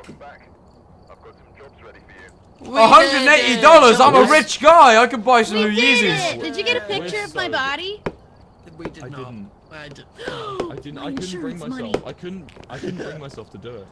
Welcome back. I've got some jobs ready for you. $180. I'm a rich guy. I can buy some new Yeezys. Did you get a picture of my body? We did not. I didn't. I couldn't bring myself. I couldn't bring myself to do it.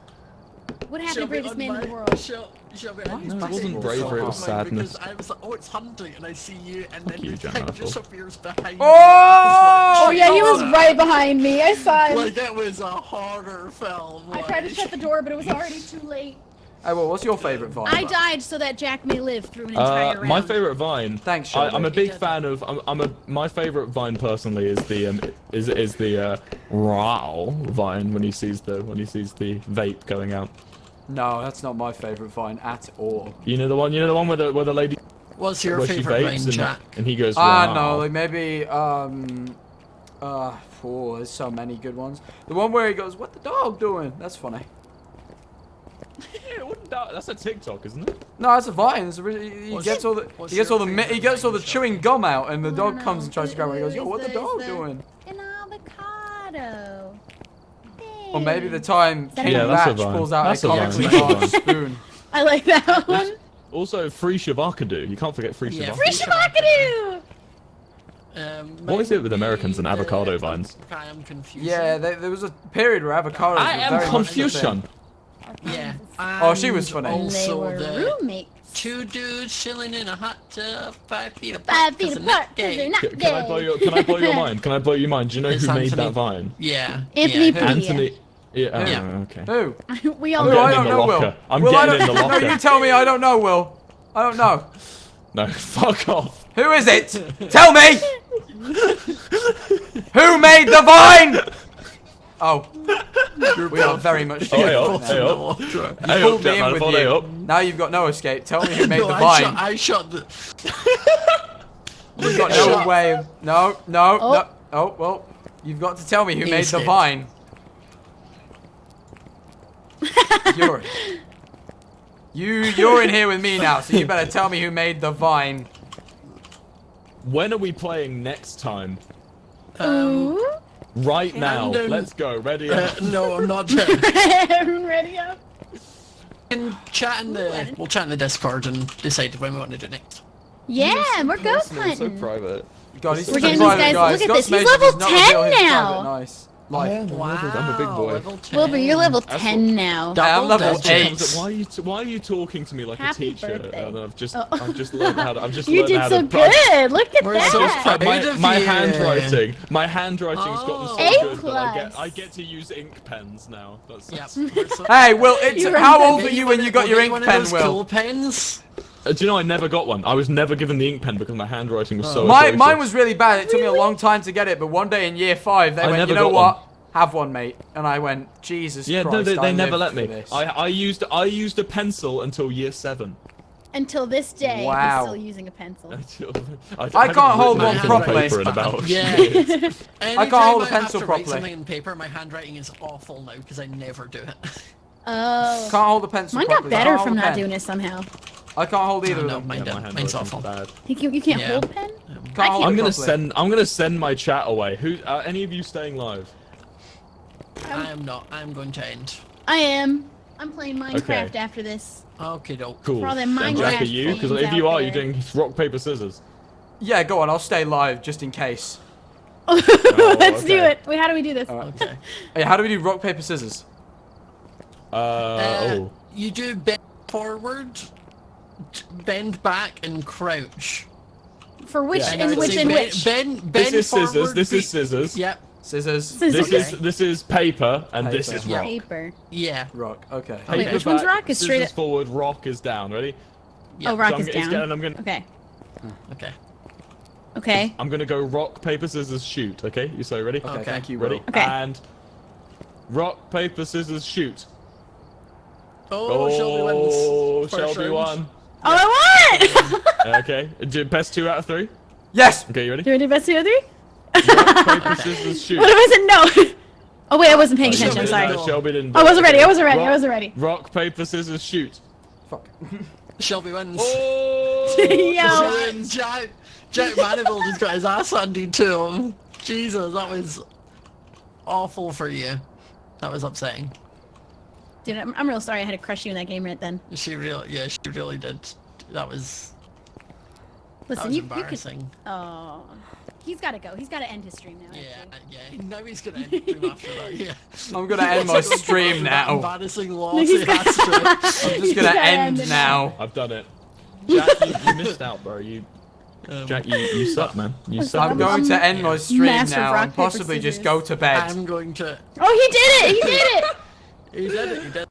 What happened to the bravest man in the world? No, it wasn't bravery, it was sadness. Because I was like, oh, it's hunting, and I see you, and then you, the John tank Manifold. just appears behind Oh! you. Oh yeah, he was right behind me. I saw him. Like it was a horror film. I tried to shut the door, but it was already too late. Hey, well, what's your favorite Vine? I died so that Jack may live through an entire round. My favorite Vine. Thanks, Sean. I'm a big fan of. My favorite Vine personally is the Raoul Vine when he sees the vape going out. No, that's not my favorite Vine at all. You know the one where the lady. What's your where she favorite vapes Vine, Jack? and he goes. No, like maybe oh, there's so many good ones. The one where he goes, "What the dog doing?" That's funny. Yeah, that's a TikTok, isn't it? No, it's a Vine. It's he gets all the chewing gum out, and the dog comes and tries to grab it. He goes, "Yo, what the dog doing?" An avocado. Or maybe the time King Yeah, that's a Batch Vine. pulls out That's a a Vine. comically That's a large spoon. I like that one. Also, free Shabakadu. You can't forget free Yeah, Shabakadu. Free Shabakadu! What is it with Americans and avocado vines? I am confused. Yeah, there was a period where avocados I were am very much the Confucian. thing. Yeah. Oh, she was funny. And they Also, were the roommates. two dudes chilling in a hot tub, 5 feet apart. 5 feet 'cause they're not apart, 'cause gay. they're not Can I blow your mind? Can I blow your mind? Do you know It's who made Anthony. that vine? Yeah. Anthony yeah. Pedia. Anthony. Yeah. Yeah. Oh, okay. Who? We all I'm Who? I getting don't in the know, Will. locker. I'm Will, I getting in don't- the locker. No, you tell me. I don't know, Will. I don't know. No, fuck off. Who is it? Tell me! Who made the vine? Oh. We are very much Oh, hey together up, hey now. up. You Hey pulled up, me in Jack with Manifold, hey up. you. Now you've got no escape. Tell me who made No, the I vine. shot the. You've got no shot. way of... No, no, Oh. no. Oh, well. You've got to tell me who He made the escaped. vine. You're in here with me now, so you better tell me who made the vine. When are we playing next time? Ooh. Right now. And, Let's go. Ready up. No, I'm not. We'll Ready up? chat in the Discord and decide when we want to do next. Yeah, we're ghost So hunting. private. God, he's We're such a getting private these guys- guy. look at Scott this, he's Smash level does not 10 reveal his now. private nice I life. am. I'm a big boy. Level 10. Wilbur, you're level That's 10 now. I am level Double 8. digits. Why are you talking to me like Happy a teacher? birthday. And I've just Oh. learned how to. I've just You learned did how so to. good. Look at We're so that. proud. My of you. handwriting's gotten Oh. so A good that plus. I get to use ink pens now. That's Yep. Hey, Will, it's, You were how in old were you when you got your ink pen, Will? Cool pens? Do you know I never got one? I was never given the ink pen because my handwriting was so Mine atrocious. was really bad. It took me a long time to get it, but one day in year 5, they I went, never you know got what? one. Have one, mate. And I went, Jesus Yeah, Christ, no, they I never lived let me. for this. I used a pencil until year 7. Until this day, Wow. he's still using a pencil. I can't hold one properly. In about Yeah. years. I can't hold a Anytime pencil have to write properly. something in paper, my handwriting is awful now because I never do it. Oh. Can't hold a pencil Mine got properly. better Can't hold from a not pen. doing it somehow. I can't hold either Oh, of no, them. mine Yeah, my don't. Mine's handwriting's awful. bad. You can't Yeah. hold pen? Can't hold I'm it gonna properly. I'm gonna send my chat away. Who? Any of you staying live? I am not. I'm going to end. I am. I'm playing Minecraft Okay. after this. Okay, doke. Cool. For all them And Jack, are Minecraft you? Because fans if you out are, you're there. doing rock paper scissors. Yeah, go on. I'll stay live just in case. Let's do okay. it. Wait, how do we do this? Okay. Hey, how do we do rock, paper, scissors? Oh. You do bend forward, bend back, and crouch. For which Yeah. and I would which say and bend, which? Bend This is scissors. forward, This is feet- scissors. Yep. Scissors. Scissors. This is paper, and this Paper. is rock. Paper. Yeah. Rock. Okay. Wait, Paper which one's back, rock? Is straight scissors up- forward, rock is down. Ready? Yeah. Oh, rock So is down. I'm gonna Okay. Okay. Okay. I'm gonna go rock paper scissors shoot. Okay, you so ready? Okay, Okay. thank you, Ready? Will. Okay. And rock paper scissors shoot. Oh, Shelby wins. Oh, First Shelby round. won. Oh, I won! Okay, best 2 out of 3. Yes! Okay, you ready? Do we do best 2 or 3? Rock paper scissors shoot. What if I said no? Oh wait, I wasn't paying Oh, attention. I'm Shelby sorry. didn't- Shelby didn't. I wasn't ready. I wasn't ready. Rock- I wasn't ready. Rock paper scissors shoot. Fuck. Shelby wins. Oh, Yo. Jack Manifold has got his ass handed to him. Jesus, that was awful for you. That was upsetting. Dude, I'm real sorry I had to crush you in that game right then. She really did. That was Listen, you could. embarrassing. Oh, he's got to go. He's got to end his stream now. Yeah. Now he's gonna end him after that. Yeah. I'm gonna end my stream now. Embarrassing loss. He has to. I'm just gonna end now. I've done it. Jack, you missed out, bro. Jack, you suck, man. You suck. I'm going to end my stream Massive now rock, and paper, possibly just go scissors. to bed. I'm going to. Oh, he did it! He did it! He did it. He did.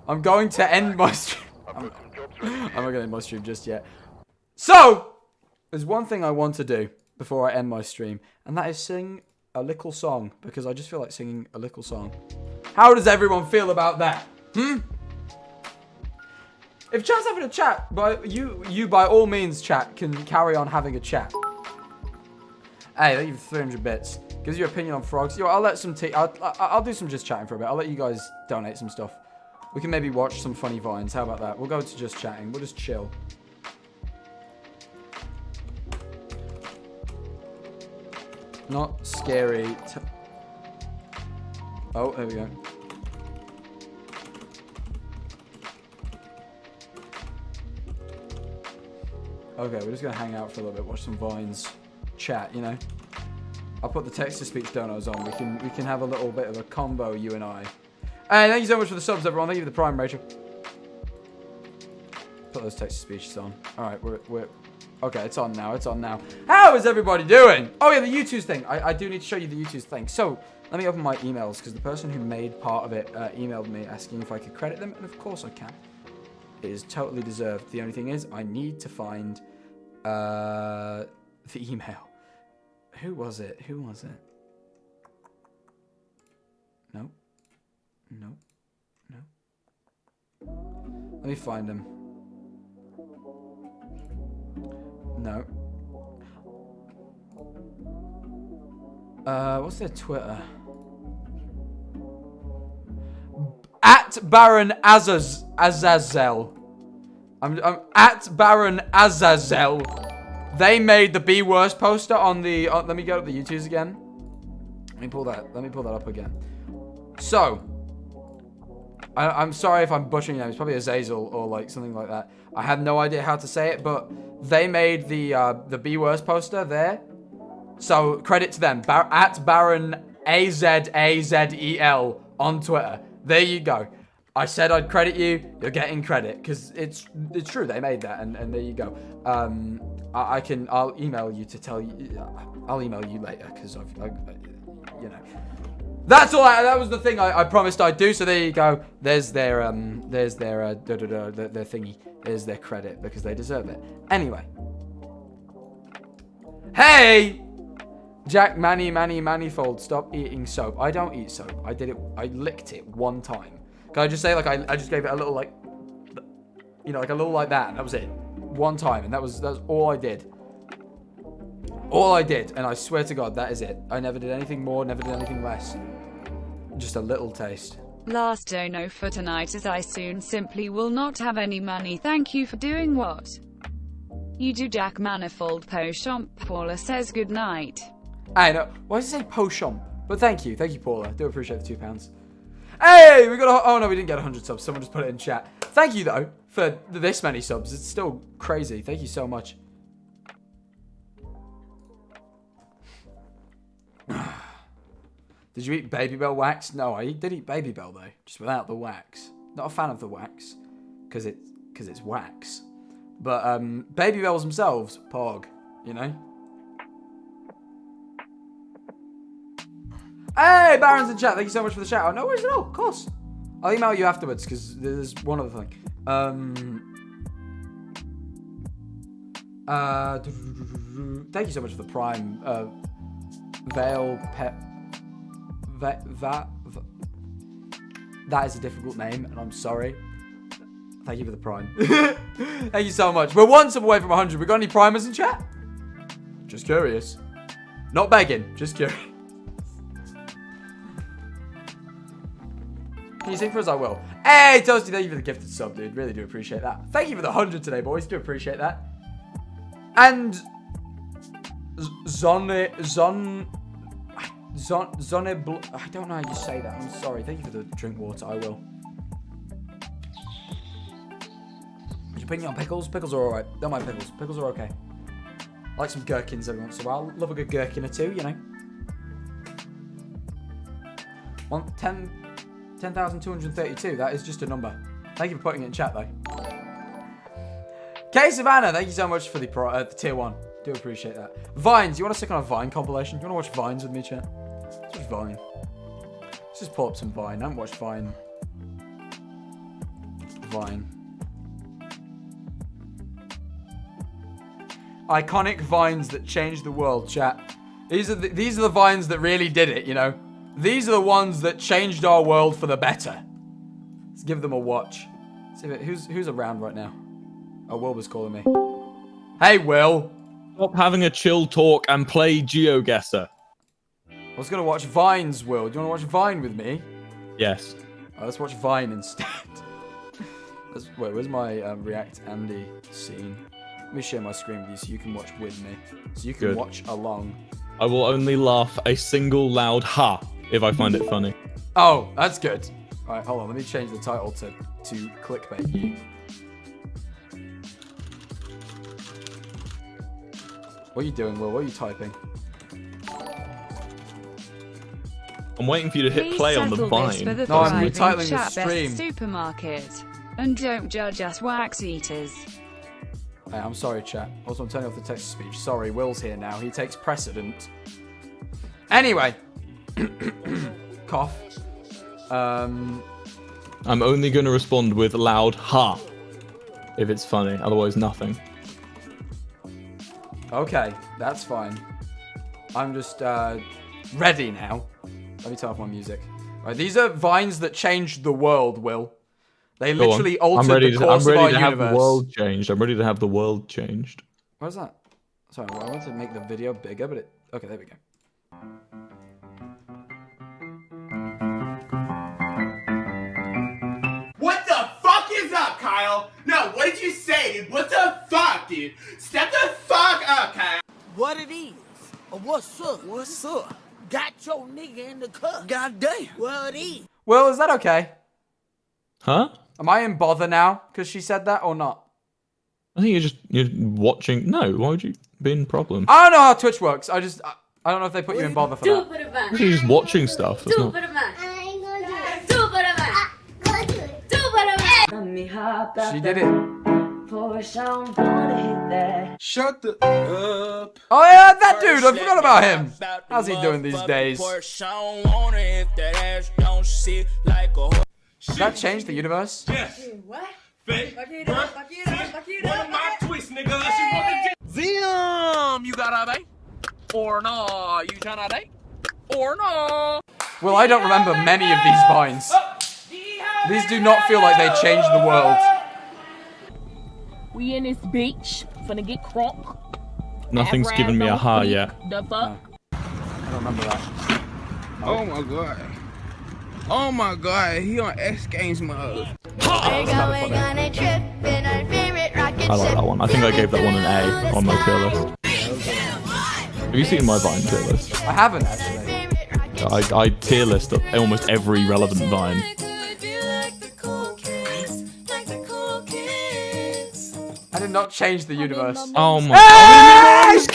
I'm going to end my stream. I've got some jobs ready for I'm you. not gonna end my stream just yet. So, there's one thing I want to do before I end my stream, and that is sing a little song, because I just feel like singing a little song. How does everyone feel about that? If chat's having a chat, you by all means, chat, can carry on having a chat. Hey, thank you for 300 bits. Gives you your opinion on frogs. Yo, I'll let some I'll do some just chatting for a bit. I'll let you guys donate some stuff. We can maybe watch some funny vines. How about that? We'll go to just chatting. We'll just chill. Not scary. Oh, there we go. Okay, we're just gonna hang out for a little bit, watch some vines, chat, you know. I'll put the text-to-speech donos on. We can have a little bit of a combo, you and I. Hey, thank you so much for the subs, everyone. Thank you for the prime, Rachel. Put those text-to-speeches on. All right, we're okay. It's on now. It's on now. How is everybody doing? Oh yeah, the YouTube's thing. I do need to show you the YouTube's thing. So let me open my emails, because the person who made part of it emailed me asking if I could credit them, and of course I can. It is totally deserved. The only thing is, I need to find the email. Who was it? Who was it? No. No. No. Let me find him. No. What's their Twitter? At Baron Azazel. I'm at Baron Azazel. They made the Be Worse poster on the. Let me go to the YouTubes again. Let me pull that up again. So, I'm sorry if I'm butchering your name. It's probably Azazel or like something like that. I have no idea how to say it, but they made the Be Worse poster there. So credit to them. At Baron AZAZEL on Twitter. There you go. I said I'd credit you. You're getting credit because it's true. They made that, and there you go. I'll email you to tell you. I'll email you later because you know. That's all. That was the thing I promised I'd do. So there you go. There's their thingy. There's their credit because they deserve it. Anyway. Hey, Jack, manifold. Stop eating soap. I don't eat soap. I did it. I licked it one time. Can I just say, like, I just gave it a little, like, you know, like a little like that, and that was it. One time, and that was all I did. All I did, and I swear to God, that is it. I never did anything more, never did anything less. Just a little taste. Last dono for tonight, as I soon simply will not have any money. Thank you for doing what you do, Jack Manifold. Pochomp. Paula says good night. I know. Why does it say Pochomp? But thank you, Paula. I do appreciate the £2. Hey, we got oh no, we didn't get 100 subs. Someone just put it in chat. Thank you though for this many subs. It's still crazy. Thank you so much. Did you eat Baby Bell wax? No, I did eat Baby Bell though, just without the wax. Not a fan of the wax, because it's wax. But Baby Bells themselves, pog, you know. Hey, Baron's in chat. Thank you so much for the shout out. No worries at all. Of course. I'll email you afterwards because there's one other thing. Thank you so much for the prime. Veil Pet. That is a difficult name, and I'm sorry. Thank you for the prime. Thank you so much. We're one sub away from 100. We got any primers in chat? Just curious. Not begging. Just curious. Can you sing for us? I will. Hey, Toasty, thank you for the gifted sub, dude. Really do appreciate that. Thank you for the 100 today, boys. Do appreciate that. And Zonebl. I don't know how you say that. I'm sorry. Thank you for the drink water. I will. Did you put on pickles? Pickles are alright. Don't mind pickles. Pickles are okay. I like some gherkins every once in a while. Love a good gherkin or two, you know. 10,232. That is just a number. Thank you for putting it in chat, though. K Savannah, thank you so much for the tier 1. Do appreciate that. Vines, you want to stick on a Vine compilation? You want to watch Vines with me, chat? Let's watch Vine. Let's just pull up some Vine. I haven't watched Vine. Vine. Iconic Vines that changed the world, chat. These are the Vines that really did it, you know? These are the ones that changed our world for the better. Let's give them a watch. See who's around right now. Oh, Wilbur's calling me. Hey, Will. Stop having a chill talk and play GeoGuessr. I was going to watch Vines, Will. Do you want to watch Vine with me? Yes. Oh, let's watch Vine instead. Wait, where's my React Andy scene? Let me share my screen with you so you can watch with me. So you can watch along. I will only laugh a single loud ha if I find it funny. Oh, that's good. All right, hold on. Let me change the title to clickbait you. What are you doing, Will? What are you typing? I'm waiting for you to hit play on the Vine. No, I'm retitling the stream. Supermarket. And don't judge us wax eaters. Hey, I'm sorry, chat. Also, I'm turning off the text-to-speech. Sorry, Will's here now. He takes precedent. Anyway. Cough. I'm only going to respond with loud ha if it's funny. Otherwise, nothing. Okay, that's fine. I'm just ready now. Let me turn off my music. Right, these are Vines that changed the world, Will. They literally altered the course of our universe. I'm ready to have the world changed. I'm ready to have the world changed. Where's that? Sorry, I want to make the video bigger, but it... Okay, there we go. What the fuck is up, Kyle? No, what did you say, dude? What the fuck, dude? Step the fuck up, Kyle. What it is? What's up? What's up? Got your nigga in the cup. Goddamn. Well, it is. Will, is that okay? Huh? Am I in bother now because she said that or not? I think you're watching. No, why would you be in problem? I don't know how Twitch works. I don't know if they put you in bother for that. You're just watching stuff. That's not... She did it. Shut the up. Oh yeah, that dude. I forgot about him. How's he doing these days? Did that change the universe? Yes. What? Fake. One of my twists, nigga. Zim, you got a date? Or no? You tryna date? Or no? Well, I don't remember many of these Vines. These do not feel like they changed the world. We in this beach, finna get crunk. Nothing's given me a ha yet. The fuck? I don't remember that. Oh my god. Oh my god, he on X Games mode. I like that one. I think I gave that one an A on my tier list. Have you seen my Vine tier list? I haven't actually. I tier list almost every relevant Vine. I did not change the universe. Oh my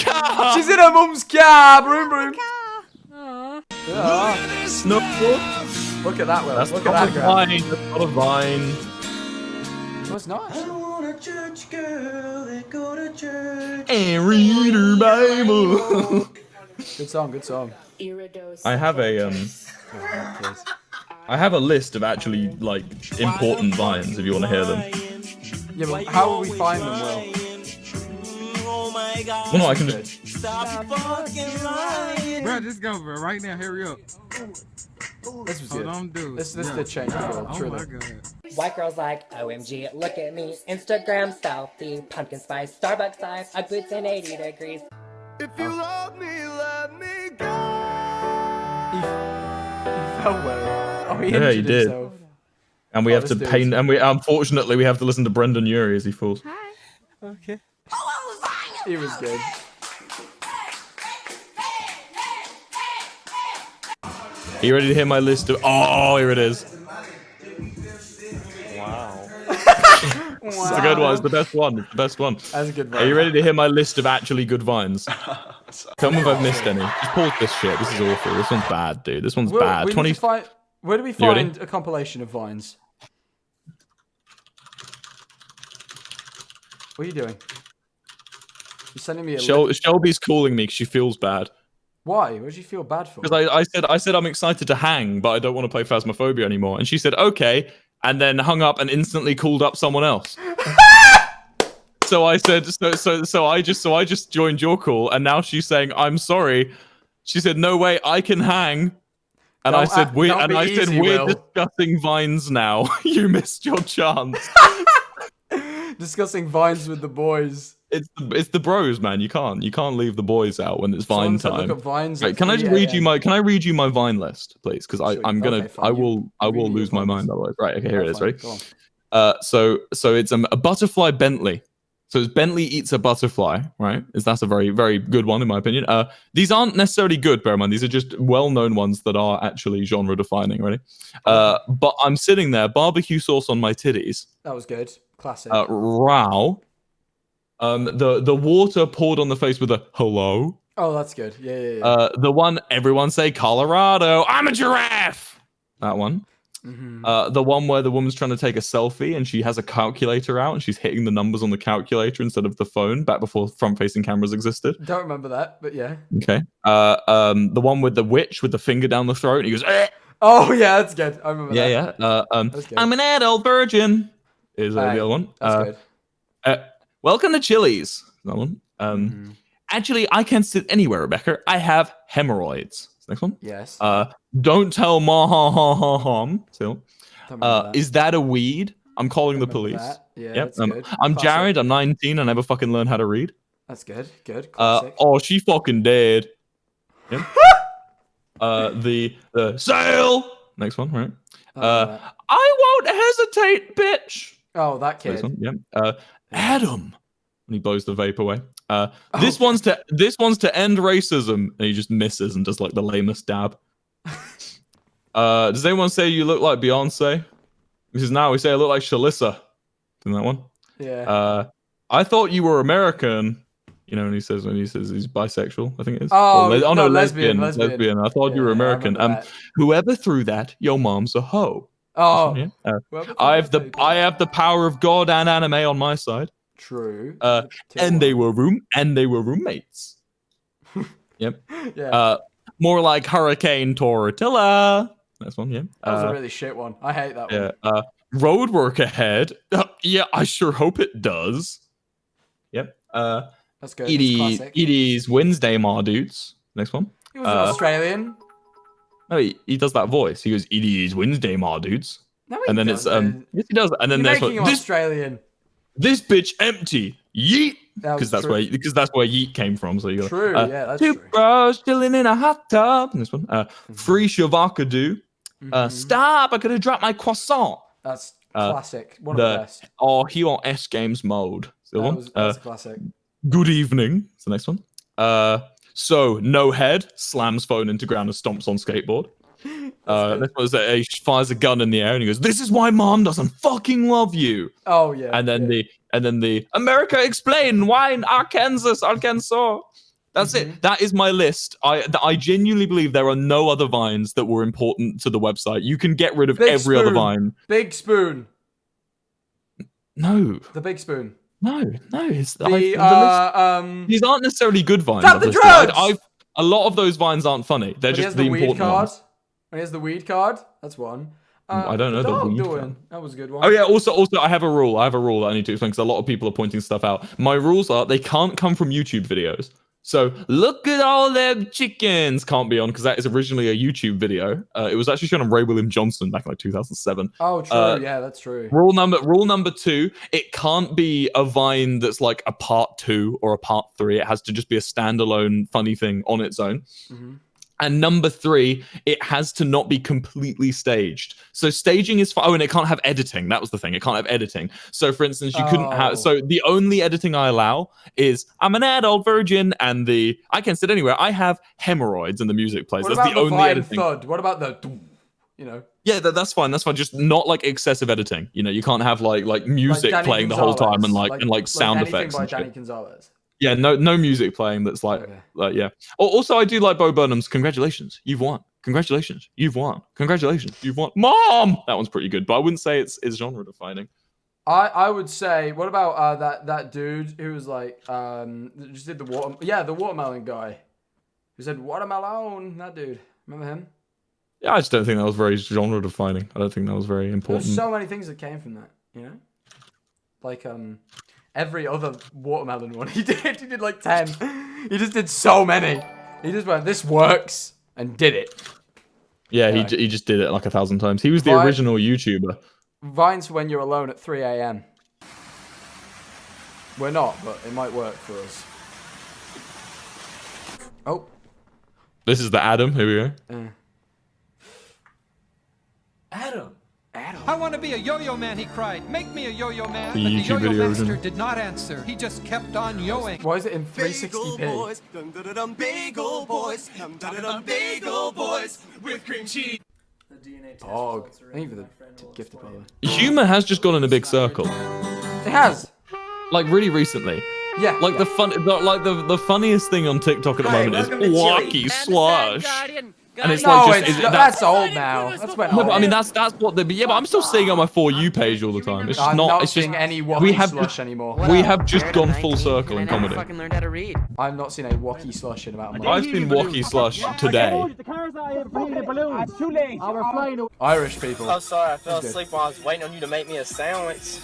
god. She's in her mum's car. Broom, broom. Yeah. No. Look at that, Will. That's Look not at a that. Vine. That's not a Vine. No, it's not. And read her Bible. Good song, good song. I have a I have a list of actually like important Vines if you want to hear them. Yeah, but how will we find them, Will? Well, no, I can just. Bro, just go, bro. Right now, hurry up. This was good. Don't do it. This did change the world, Oh truly. my god. White girls like, OMG, look at me. Instagram selfie, pumpkin spice, Starbucks size, Ugg boots in 80 degrees. If you love me, let me go. He fell well. Oh, he Yeah, injured he did. himself. And we have to paint, and unfortunately we have to listen to Brendan Urie as he falls. Hi. Okay. He was good. Are you ready to hear my list of? Oh, here it is. Wow. It's a good one. It's the best one. It's the best one. That's a good one. Are you ready to hear my list of actually good vines? Tell me if I've missed any. Just pause this shit. This is awful. This one's bad, dude. This one's bad. Where do we find a compilation of vines? What are you doing? You're sending me a Shelby's calling me because she feels bad. Why? What did you feel bad for? Because I said I'm excited to hang, but I don't want to play Phasmophobia anymore. And she said, okay, and then hung up and instantly called up someone else. So I said, so I just joined your call, and now she's saying, I'm sorry. She said, no way, I can hang. And I said, we're discussing vines now. You missed your chance. Discussing vines with the boys. It's the bros, man. You can't leave the boys out when it's vine time. Look at vines. Right, can I read you my vine list, please? Because I will lose my mind otherwise. Right, okay, here it is. Ready? So it's a butterfly Bentley. So it's Bentley eats a butterfly, right? That's a very, very good one in my opinion. These aren't necessarily good, bear in mind. These are just well-known ones that are actually genre-defining, ready? But I'm sitting there, barbecue sauce on my titties. That was good. Classic. Row. The water poured on the face with a hello. Oh, that's good. Yeah. The one everyone say Colorado. I'm a giraffe. That one. The one where the woman's trying to take a selfie and she has a calculator out and she's hitting the numbers on the calculator instead of the phone back before front-facing cameras existed. Don't remember that, but yeah. Okay. The one with the witch with the finger down the throat and he goes, eh! Oh yeah, that's good. I remember that. Yeah. I'm an adult virgin. Is the other one. That's good. Welcome to Chili's. That one. Actually, I can sit anywhere, Rebecca. I have hemorrhoids. Next one. Yes. Don't tell ma ha ha ha hum. Still. Is that a weed? I'm calling the police. Yeah, yep. That's good. I'm Jared. I'm 19. I never fucking learned how to read. That's good. Good. Classic. Oh, she fucking dead. Yep. The sale. Next one, right? I won't hesitate, bitch. Oh, that kid. Next one. Yep. Adam. And he blows the vape away. This one's to end racism, and he just misses and does like the lamest dab. Does anyone say you look like Beyonce? Because now we say I look like Shalissa. In that one. Yeah. I thought you were American. You know, when he says he's bisexual, I think it is. Oh, no, lesbian. I thought you were American. Whoever threw that, your mom's a hoe. Oh. Yeah. I have the power of God and anime on my side. True. And they were roommates. Yep. Yeah. More like Hurricane Tortilla. Next one, yeah. That was a really shit one. I hate that one. Yeah. Road work ahead. Yeah, I sure hope it does. Yep. That's good. It is Wednesday, ma dudes. Next one. He was Australian. No, he does that voice. He goes, "It is Wednesday, ma dudes." No, and then it's yes, he does. And then You're there's making him Australian. This bitch empty. Yeet. Because that's where yeet came from. So you go. True. Yeah, that's two true. bros chilling in a hot tub. This one. Free Shavakadu. Stop! I could have dropped my croissant. That's classic. One of the best. Oh, he on S Games mode. That's classic. Good evening. It's the next one. So no head slams phone into ground and stomps on skateboard. This was he fires a gun in the air and he goes, "This is why mom doesn't fucking love you." Oh yeah. And then the America explain why in Arkansas. That's it. That is my list. I genuinely believe there are no other vines that were important to the website. You can get rid of every other vine. Big Spoon. No. The Big Spoon. No. It's the list. These aren't necessarily good vines. Tap the drugs! A lot of those vines aren't funny. They're just the important ones. When he has the weed card, that's one. I don't know the weed card. That was a good one. Oh yeah. Also, I have a rule. that I need to explain because a lot of people are pointing stuff out. My rules are they can't come from YouTube videos. So look at all them chickens can't be on because that is originally a YouTube video. It was actually shown on Ray William Johnson back in like 2007. Oh, true. Yeah, that's true. Rule number 2: it can't be a vine that's like a part 2 or a part 3. It has to just be a standalone funny thing on its own. And number 3, it has to not be completely staged. So staging is fine. Oh, and it can't have editing. That was the thing. It can't have editing. So for instance, you couldn't have. So the only editing I allow is I'm an adult virgin, and I can sit anywhere. I have hemorrhoids, and the music plays. What That's about the the only Vine editing. thud? What about the, you know? Yeah, that's fine. That's fine. Just not like excessive editing. You know, you can't have like music Danny playing the whole time and Gonzalez. like sound anything effects. by And Danny shit. Gonzalez. Yeah, no music playing that's like yeah. Also, I do like Bo Burnham's "Congratulations, you've won. Congratulations, you've won. Congratulations, you've won." Mom, that one's pretty good, but I wouldn't say it's genre defining. I would say, what about that dude who was like just did the watermelon guy who said watermelon? That dude, remember him? Yeah, I just don't think that was very genre defining. I don't think that was very important. There's so many things that came from that, you know, like every other watermelon one he did like 10. He just did so many. He just went, this works, and did it. Yeah, he just did it like 1,000 times. He was the original YouTuber. Vines for when you're alone at 3 a.m. We're not, but it might work for us. Oh. This is the Adam. Here we go. Adam. I want to be a yo-yo man, he cried. Make me a yo-yo man. The But the YouTube yo-yo video master version. did not answer. He just kept on yoing. Why is it in 360p? Bagel boys, bagel boys with cream cheese. Dog. Thank you for the gift by the way. Humor has just gone in a big circle. It has. Like really recently. Yeah. Like the funniest thing on TikTok at the moment is Wacky Slush. And it's that's old now. That's when. No, but I mean that's what the but I'm still seeing on my For You page all the time. It's just I'm not it's seeing just any wacky slush anymore. We have just gone full circle in comedy. Learned how to read. I've not seen a wacky slush in about a month. I've seen Wacky Slush today. Irish people. Oh, sorry, I fell asleep while I was waiting on you to make me a sandwich.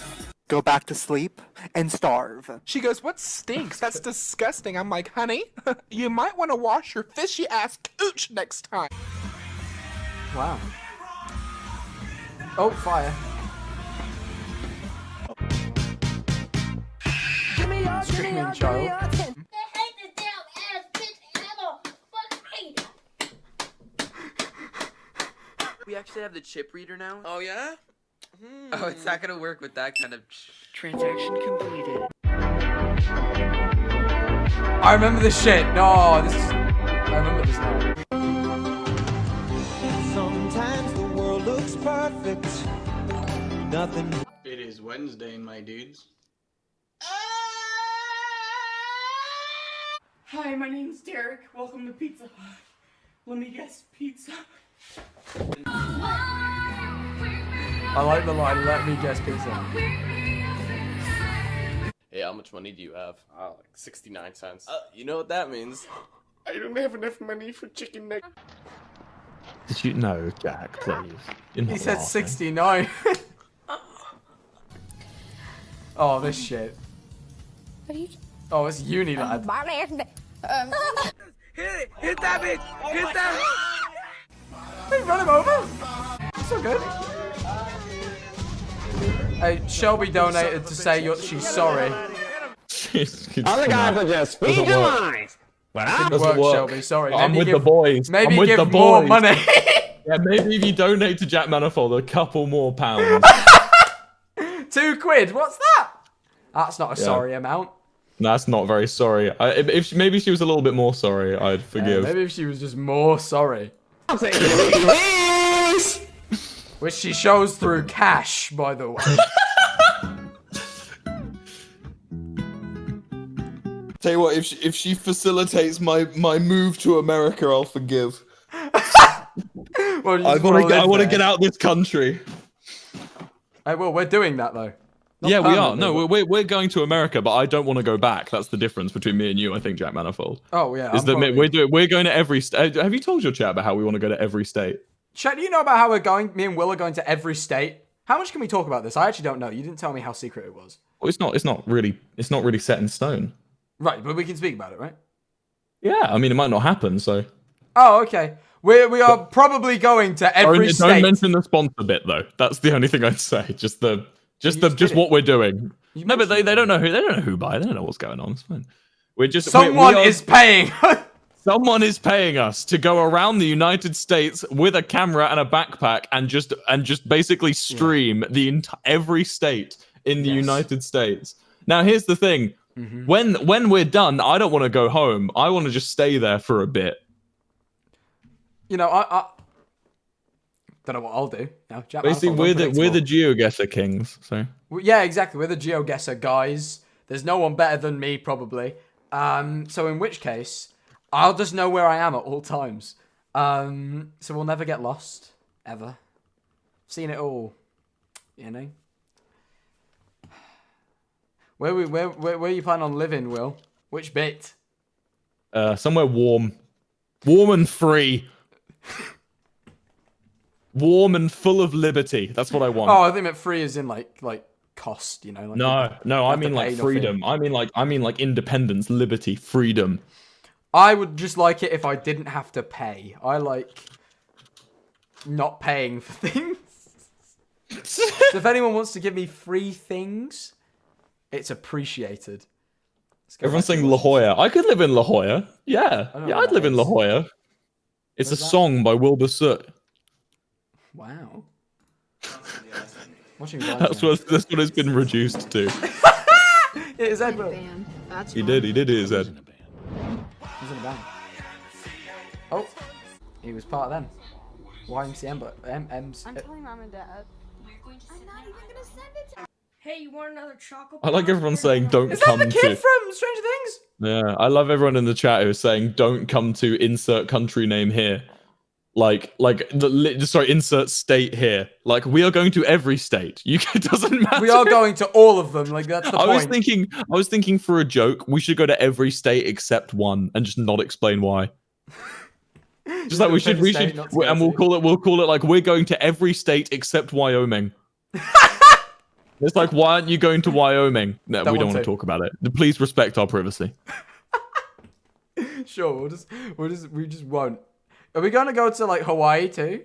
Go back to sleep and starve. She goes, what stinks? That's disgusting. I'm like, honey, you might want to wash your fishy ass cooch next time. Wow. Oh, fire. Strickland child. We actually have the chip reader now. Oh yeah? Oh, it's not gonna work with that kind of Transaction completed. I remember this shit. No, this is. I remember this now. Sometimes the world looks perfect. Nothing. It is Wednesday, my dudes. Hi, my name's Derek. Welcome to Pizza Hut. Let me guess, pizza. I like the line, let me guess pizza. Hey, how much money do you have? Like 69 cents. You know what that means. I don't have enough money for chicken neck. Did you know, Jack, please? He said 69. Oh, this shit. Oh, it's uni, lad. Hit that bitch! Hit that! Hey, run him over. That's so good. Hey, Shelby donated to say she's sorry. Other guys are just speaking lies. Didn't work, Shelby. Sorry. I'm Maybe with the boys. Maybe I'm with give the more boys. money. Yeah, maybe if you donate to Jack Manifold a couple more pounds. £2. What's that? That's not a Yeah. sorry amount. That's not very sorry. If maybe she was a little bit more sorry, I'd forgive. Maybe if she was just more sorry. Which she shows through cash, by the way. Tell you what, if she facilitates my move to America, I'll forgive. Well, I want to get out this country. Hey, well, we're doing that though. Not Yeah, we are. permanently, No, we're going to America, but I don't want to go back. That's the difference between me and you, I think, Jack Manifold. Oh yeah. Is that we're going to every state? Have you told your chat about how we want to go to every state? Chat, do you know about how we're going? Me and Will are going to every state. How much can we talk about this? I actually don't know. You didn't tell me how secret it was. Well, it's not really set in stone. Right, but we can speak about it, right? Yeah, I mean, it might not happen, so. Oh, okay. We are probably going to every state. Don't mention the sponsor bit though. That's the only thing I'd say. Just what we're doing. No, but they don't know who buy. They don't know what's going on. It's fine. We're just Someone is paying. Someone is paying us to go around the United States with a camera and a backpack and just basically stream every state in the United States. Now, here's the thing: when we're done, I don't want to go home. I want to just stay there for a bit. You know, I don't know what I'll do. No, basically, we're the GeoGuessr kings. So yeah, exactly. We're the GeoGuessr guys. There's no one better than me, probably. So in which case, I'll just know where I am at all times. So we'll never get lost, ever. Seen it all, you know. Where you plan on living, Will? Which bit? Somewhere warm and free, warm and full of liberty. That's what I want. Oh, I think that free is in like cost, you know. Like no, I mean like freedom. I mean like independence, liberty, freedom. I would just like it if I didn't have to pay. I like not paying for things. So if anyone wants to give me free things, it's appreciated. Everyone's saying La Jolla. I could live in La Jolla. Yeah, I'd live in La Jolla. It's a song by Wilbur Soot. Wow. That's what it's been reduced to. It is Edward. He did his Ed. He's in a band. Oh, he was part of them. YMCM, but MM's. I'm telling mom and dad. I'm not even gonna send it to. Hey, you want another chocolate? I like everyone saying don't Is come that the kid to. from Stranger Things? Yeah, I love everyone in the chat who's saying don't come to insert country name here. Insert state here. Like, we are going to every state. It doesn't matter. We are going to all of them. Like, that's the point. I was thinking for a joke, we should go to every state except one and just not explain why. Just like we should, and we'll call it like we're going to every state except Wyoming. It's like, why aren't you going to Wyoming? No, we don't want to talk about it. Please respect our privacy. Sure, we just won't. Are we gonna go to like Hawaii too?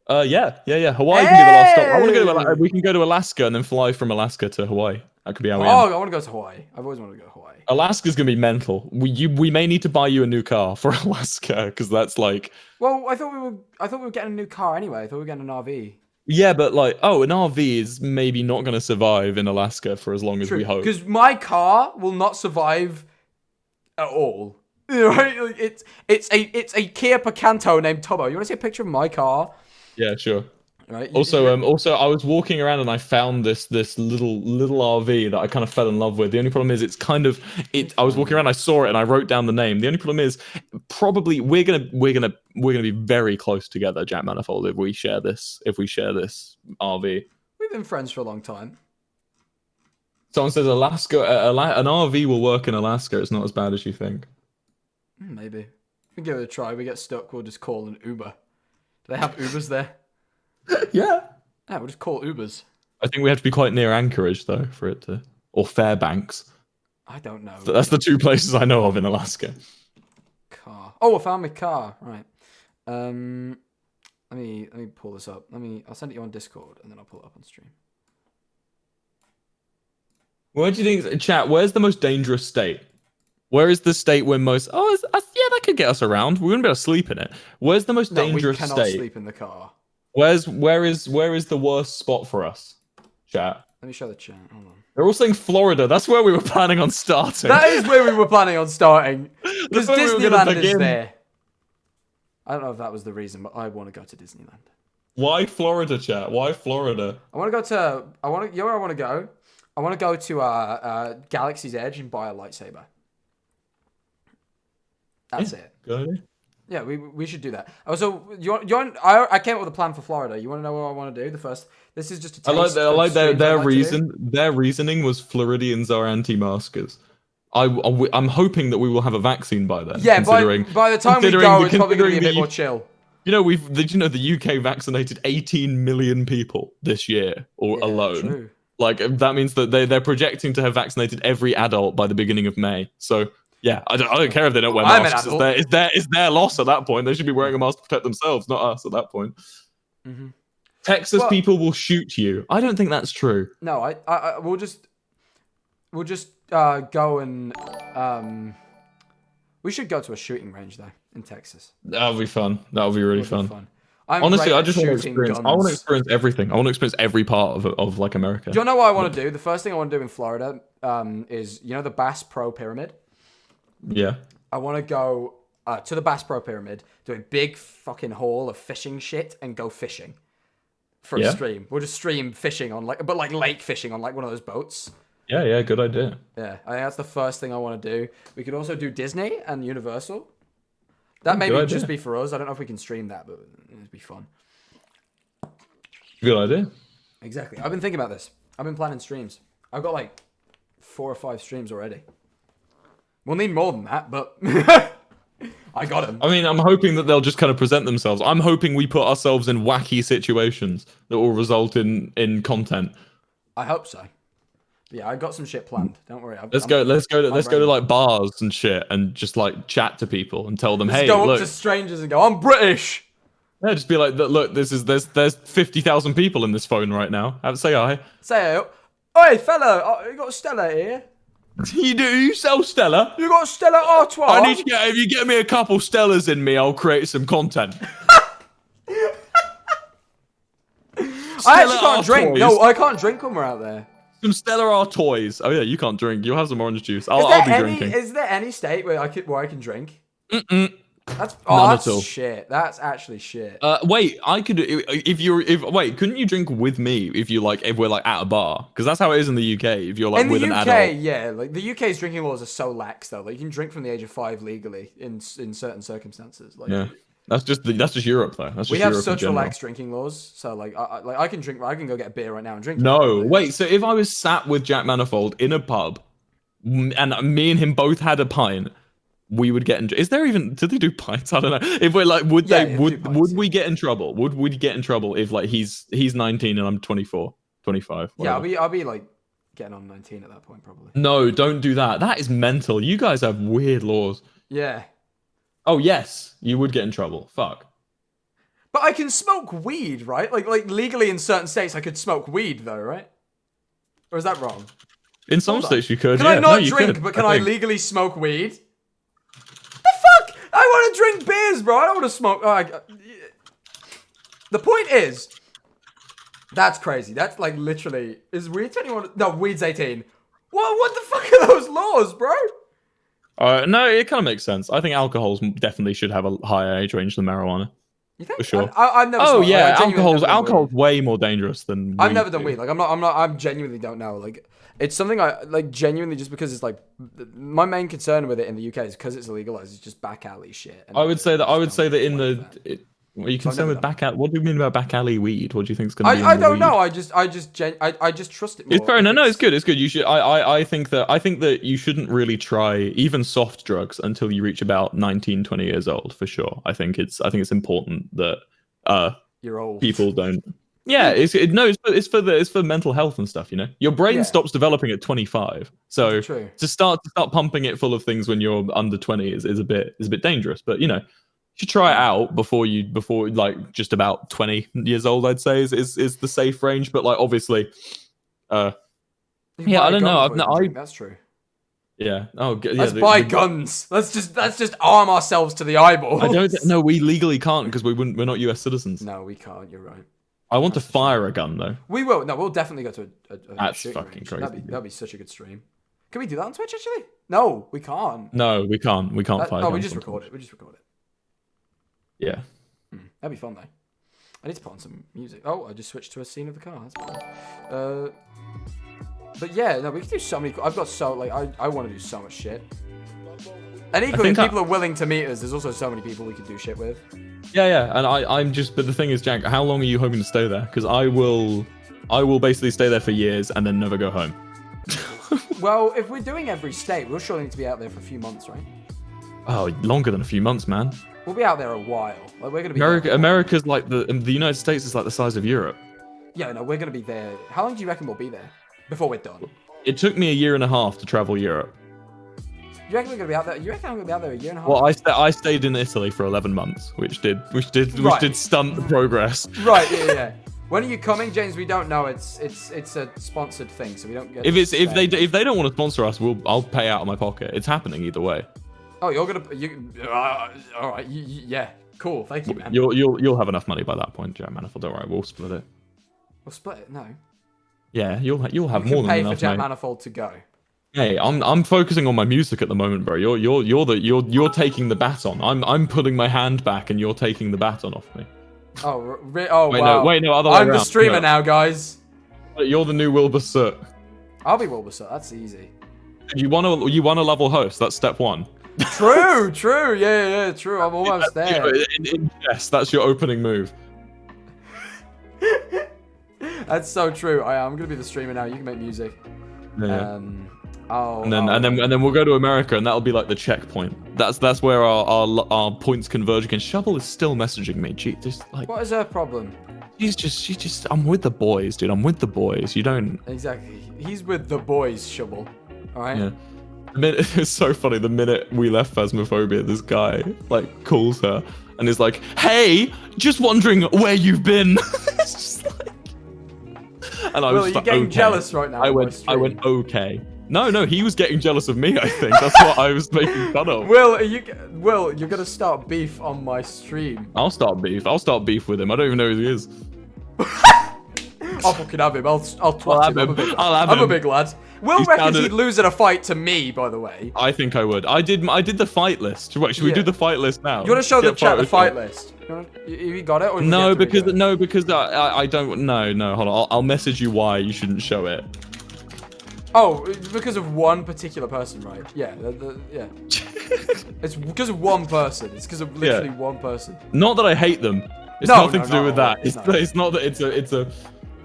Yeah. Hawaii can be the last stop. I want to go to. We can go to Alaska and then fly from Alaska to Hawaii. That could be how we. I want to go to Hawaii. I've always wanted to go to Hawaii. Alaska's gonna be mental. We may need to buy you a new car for Alaska because that's like. Well, I thought we were getting a new car anyway. I thought we were getting an RV. Yeah, but like, an RV is maybe not going to survive in Alaska for as long as we hope. Because my car will not survive at all. Right? It's a Kia Picanto named Tobo. You want to see a picture of my car? Yeah, sure. Right. Also, I was walking around and I found this little RV that I kind of fell in love with. The only problem is I was walking around, I saw it, and I wrote down the name. The only problem is probably we're gonna be very close together, Jack Manifold, if we share this RV. We've been friends for a long time. Someone says Alaska, an RV will work in Alaska. It's not as bad as you think. Maybe we give it a try. We get stuck. We'll just call an Uber. Do they have Ubers there? Yeah. Yeah, we'll just call Ubers. I think we have to be quite near Anchorage, though, for it to... Or Fairbanks. I don't know. That's the two places I know of in Alaska. Car. Oh, I found my car. Right. Let me pull this up. I'll send it you on Discord, and then I'll pull it up on stream. Where do you think... Chat, where's the most dangerous state? Where is the state where most... yeah, that could get us around. We wouldn't be able to sleep in it. Where's the most dangerous state? We cannot sleep in the car. Where is the worst spot for us? Chat. Let me show the chat. Hold on. They're all saying Florida. That's where we were planning on starting. That is where we were planning on starting. Because Disneyland is there. I don't know if that was the reason, but I want to go to Disneyland. Why Florida, chat? Why Florida? You know where I want to go? I want to go to Galaxy's Edge and buy a lightsaber. That's it. Good idea. Yeah, we should do that. Also, I came up with a plan for Florida. You want to know what I want to do? This is just a taste. I like their reason. Their reasoning was Floridians are anti-maskers. I'm hoping that we will have a vaccine by then. Yeah, by the time we go, it's probably going to be a bit more chill. You know, the UK vaccinated 18 million people this year alone. True. Like, that means that they're projecting to have vaccinated every adult by the beginning of May. So. Yeah, I don't care if they don't wear masks. It's their loss at that point. They should be wearing a mask to protect themselves, not us at that point. Mm-hmm. Texas people will shoot you. I don't think that's true. No, we'll just go and We should go to a shooting range though in Texas. That'll be fun. That'll be really fun. I'm Honestly, great I at just want to shooting experience. guns. I want to experience everything. I want to experience every part of like America. Do you know what I want to do? The first thing I want to do in Florida is, you know, the Bass Pro Pyramid? Yeah. I want to go to the Bass Pro Pyramid, do a big fucking haul of fishing shit, and go fishing for a stream. We'll just stream fishing on like lake fishing on like one of those boats. Yeah, good idea. Yeah, I think that's the first thing I want to do. We could also do Disney and Universal. That maybe just be for us. I don't know if we can stream that, but it'd be fun. Good idea. Exactly. I've been thinking about this. I've been planning streams. I've got like 4 or 5 streams already. We'll need more than that, but I got them. I mean, I'm hoping that they'll just kind of present themselves. I'm hoping we put ourselves in wacky situations that will result in content. I hope so. Yeah, I got some shit planned. Don't worry. Let's go to like bars and shit and just like chat to people and tell them, hey, go look. up to strangers and go, I'm British. Yeah, just be like, look, there's 50,000 people in this phone right now. Say hi. Say hi. Oi, fella, you got Stella here? You do? You sell Stella? You got Stella Artois? I need to get. If you get me a couple Stellas in me, I'll create some content. I actually can't drink. No, I can't drink when we're out there. Some Stella Artois. Oh yeah, you can't drink. You'll have some orange juice. I'll be drinking. Is there any state where I can drink? That's None at all. shit. That's actually shit. Wait, I could wait, couldn't you drink with me if we're like at a bar? Because that's how it is in the UK. If you're like with an adult. In the UK, yeah, like the UK's drinking laws are so lax though. Like you can drink from the age of 5 legally in certain circumstances. Like, yeah, that's just Europe though. That's just we have Europe such in relaxed drinking laws. So like I can drink. I can go get a beer right now and drink. No, wait. So if I was sat with Jack Manifold in a pub, and me and him both had a pint. We would get in. Is there even? Did they do pints? I don't know. If we're like, would we get in trouble? Would we get in trouble if like he's 19 and I'm 24, 25? Whatever. Yeah, I'll be like getting on 19 at that point probably. No, don't do that. That is mental. You guys have weird laws. Yeah. Oh yes, you would get in trouble. Fuck. But I can smoke weed, right? Like legally in certain states, I could smoke weed though, right? Or is that wrong? In some states you could. Can I not drink, but can I legally smoke weed? I want to drink beers, bro. I don't want to smoke. The point is, that's crazy. That's like literally, is weed 21? No, weed's 18. What the fuck are those laws, bro? No, it kind of makes sense. I think alcohols definitely should have a higher age range than marijuana. You think? For sure. I've never. Oh smoked. yeah, alcohol's way more dangerous than. I've never done weed. Like I genuinely don't know. Like it's something I like genuinely just because it's like my main concern with it in the UK is because it's illegalized. It's just back alley shit. I would say that in the. What are you concerned with back alley? What do you mean about back alley weed? What do you think is going to be? I don't know. I just trust it more. It's fair. No, it's good. It's good. You should. I think that you shouldn't really try even soft drugs until you reach about 19, 20 years old for sure. I think it's important that you're old. People don't. Yeah, it's for mental health and stuff. You know, your brain stops developing at 25. So to start pumping it full of things when you're under 20 is a bit dangerous. But you know. You should try it out before like just about 20 years old, I'd say is the safe range. But like obviously, I don't know. That's true. Yeah. Oh, yeah. Let's buy guns. Let's just arm ourselves to the eyeballs. I don't. No, we legally can't because we're not U.S. citizens. No, we can't. You're right. I want to fire a gun though. We will. No, we'll definitely go to a That's shooting fucking range. crazy. That'd be such a good stream. Can we do that on Twitch actually? No, we can't. No, we can't. We can't fire. Oh, we just record it. Yeah. That'd be fun though. I need to put on some music. Oh, I just switched to a scene of the car. That's fine. But yeah, no, we can do so many. I've got so like I want to do so much shit. And equally, if people are willing to meet us, there's also so many people we could do shit with. Yeah, and I'm just. But the thing is, Jack, how long are you hoping to stay there? Because I will basically stay there for years and then never go home. Well, if we're doing every state, we'll surely need to be out there for a few months, right? Oh, longer than a few months, man. We'll be out there a while. Like we're gonna be. America's like the United States is like the size of Europe. Yeah, no, we're gonna be there. How long do you reckon we'll be there before we're done? It took me 1.5 years to travel Europe. You reckon we're gonna be out there? You reckon I'm gonna be out there 1.5 years? Well, I stayed in Italy for 11 months, which did stunt the progress. Right. Yeah. When are you coming, James? We don't know. It's a sponsored thing, so we don't get. If they don't want to sponsor us, I'll pay out of my pocket. It's happening either way. Oh, you're gonna all right. Yeah, cool. Thank you, man. You'll have enough money by that point, Jack Manifold. Don't worry, we'll split it. We'll split it. No. Yeah, you'll have you more can than pay enough. for Jack mate. Manifold to go. Hey, I'm focusing on my music at the moment, bro. You're taking the baton. I'm putting my hand back, and you're taking the baton off me. Oh, wait, wow. No, other way I'm around. the streamer now, guys. You're the new WILBUR SOOT. I'll be WILBUR SOOT. That's easy. You want a level host. That's step 1. True. Yeah, true. I'm almost there. Yes, that's your opening move. That's so true. I'm gonna be the streamer now. You can make music. Yeah. And then we'll go to America, and that'll be like the checkpoint. That's where our points converge again. Shubble is still messaging me. Gee, just like. What is her problem? She just. I'm with the boys, dude. I'm with the boys. You don't. Exactly. He's with the boys, Shubble. All right. Yeah. It's so funny. The minute we left Phasmophobia, this guy like calls her and is like, "Hey, just wondering where you've been." It's just like. And I was you're getting jealous right now. I went okay. No, he was getting jealous of me, I think. That's what I was making fun of. Will, you're gonna start beef on my stream. I'll start beef with him. I don't even know who he is. I'll fucking have him. I'll twat him. I'm a big lad. Will reckons he'd lose in a fight to me, by the way. I think I would. I did the fight list. Wait, should we do the fight list now? You want to show the chat the fight list? You got it? Or no, because I don't. No. Hold on. I'll message you why you shouldn't show it. Oh, because of one particular person, right? Yeah, yeah. It's because of one person. It's because of literally one person. Not that I hate them. It's nothing to do with that. It's not that. It's a.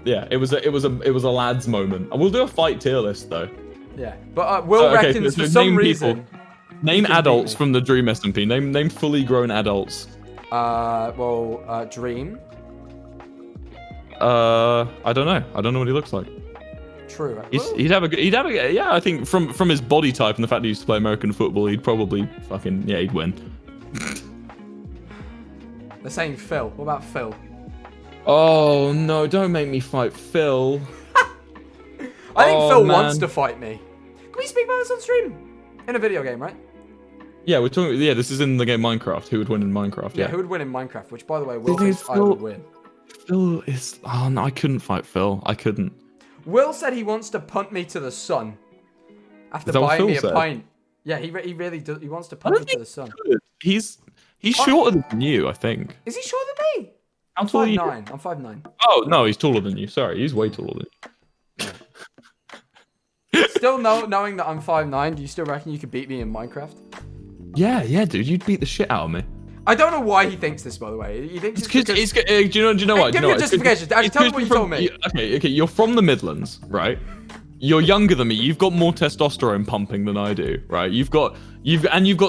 Yeah, it was a lads moment. We'll do a fight tier list though. Yeah, but Will reckons for some reason. Name adults from the Dream SMP. Name fully grown adults. Dream. I don't know. I don't know what he looks like. True. He'd have a yeah. I think from his body type and the fact that he used to play American football, he'd probably he'd win. They're saying Phil. What about Phil? Oh no! Don't make me fight Phil. I think Phil wants to fight me. Can we speak about this on stream? In a video game, right? Yeah, we're talking. Yeah, this is in the game Minecraft. Who would win in Minecraft? Yeah, who would win in Minecraft? Which, by the way, Will thinks I would win. Phil is. Oh no, I couldn't fight Phil. I couldn't. Will said he wants to punt me to the sun after buying me a pint. Yeah, he really does. He wants to punt me to the sun. He's shorter than you, I think. Is he shorter than me? I'm 5'9". I'm 5'9". Oh no, he's taller than you. Sorry, he's way taller than you. Still knowing that I'm 5'9", do you still reckon you could beat me in Minecraft? Yeah, dude, you'd beat the shit out of me. I don't know why he thinks this, by the way. He thinks it's because do you know what? Give me a justification. Tell me what you told me. Okay, you're from the Midlands, right? You're younger than me. You've got more testosterone pumping than I do, right? You've got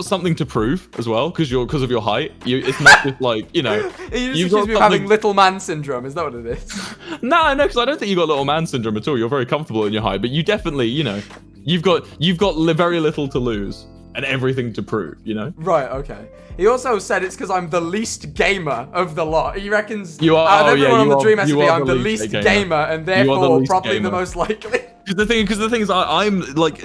something to prove as well because of your height. It's not just like You just accuse me of having little man syndrome. Is that what it is? No, because I don't think you got little man syndrome at all. You're very comfortable in your height, but you definitely, you've got very little to lose and everything to prove. Right. Okay. He also said it's because I'm the least gamer of the lot. He reckons you are. Out of everyone on the Dream SMP, I'm the least gamer, and therefore probably the most likely. Because the thing is, I'm like,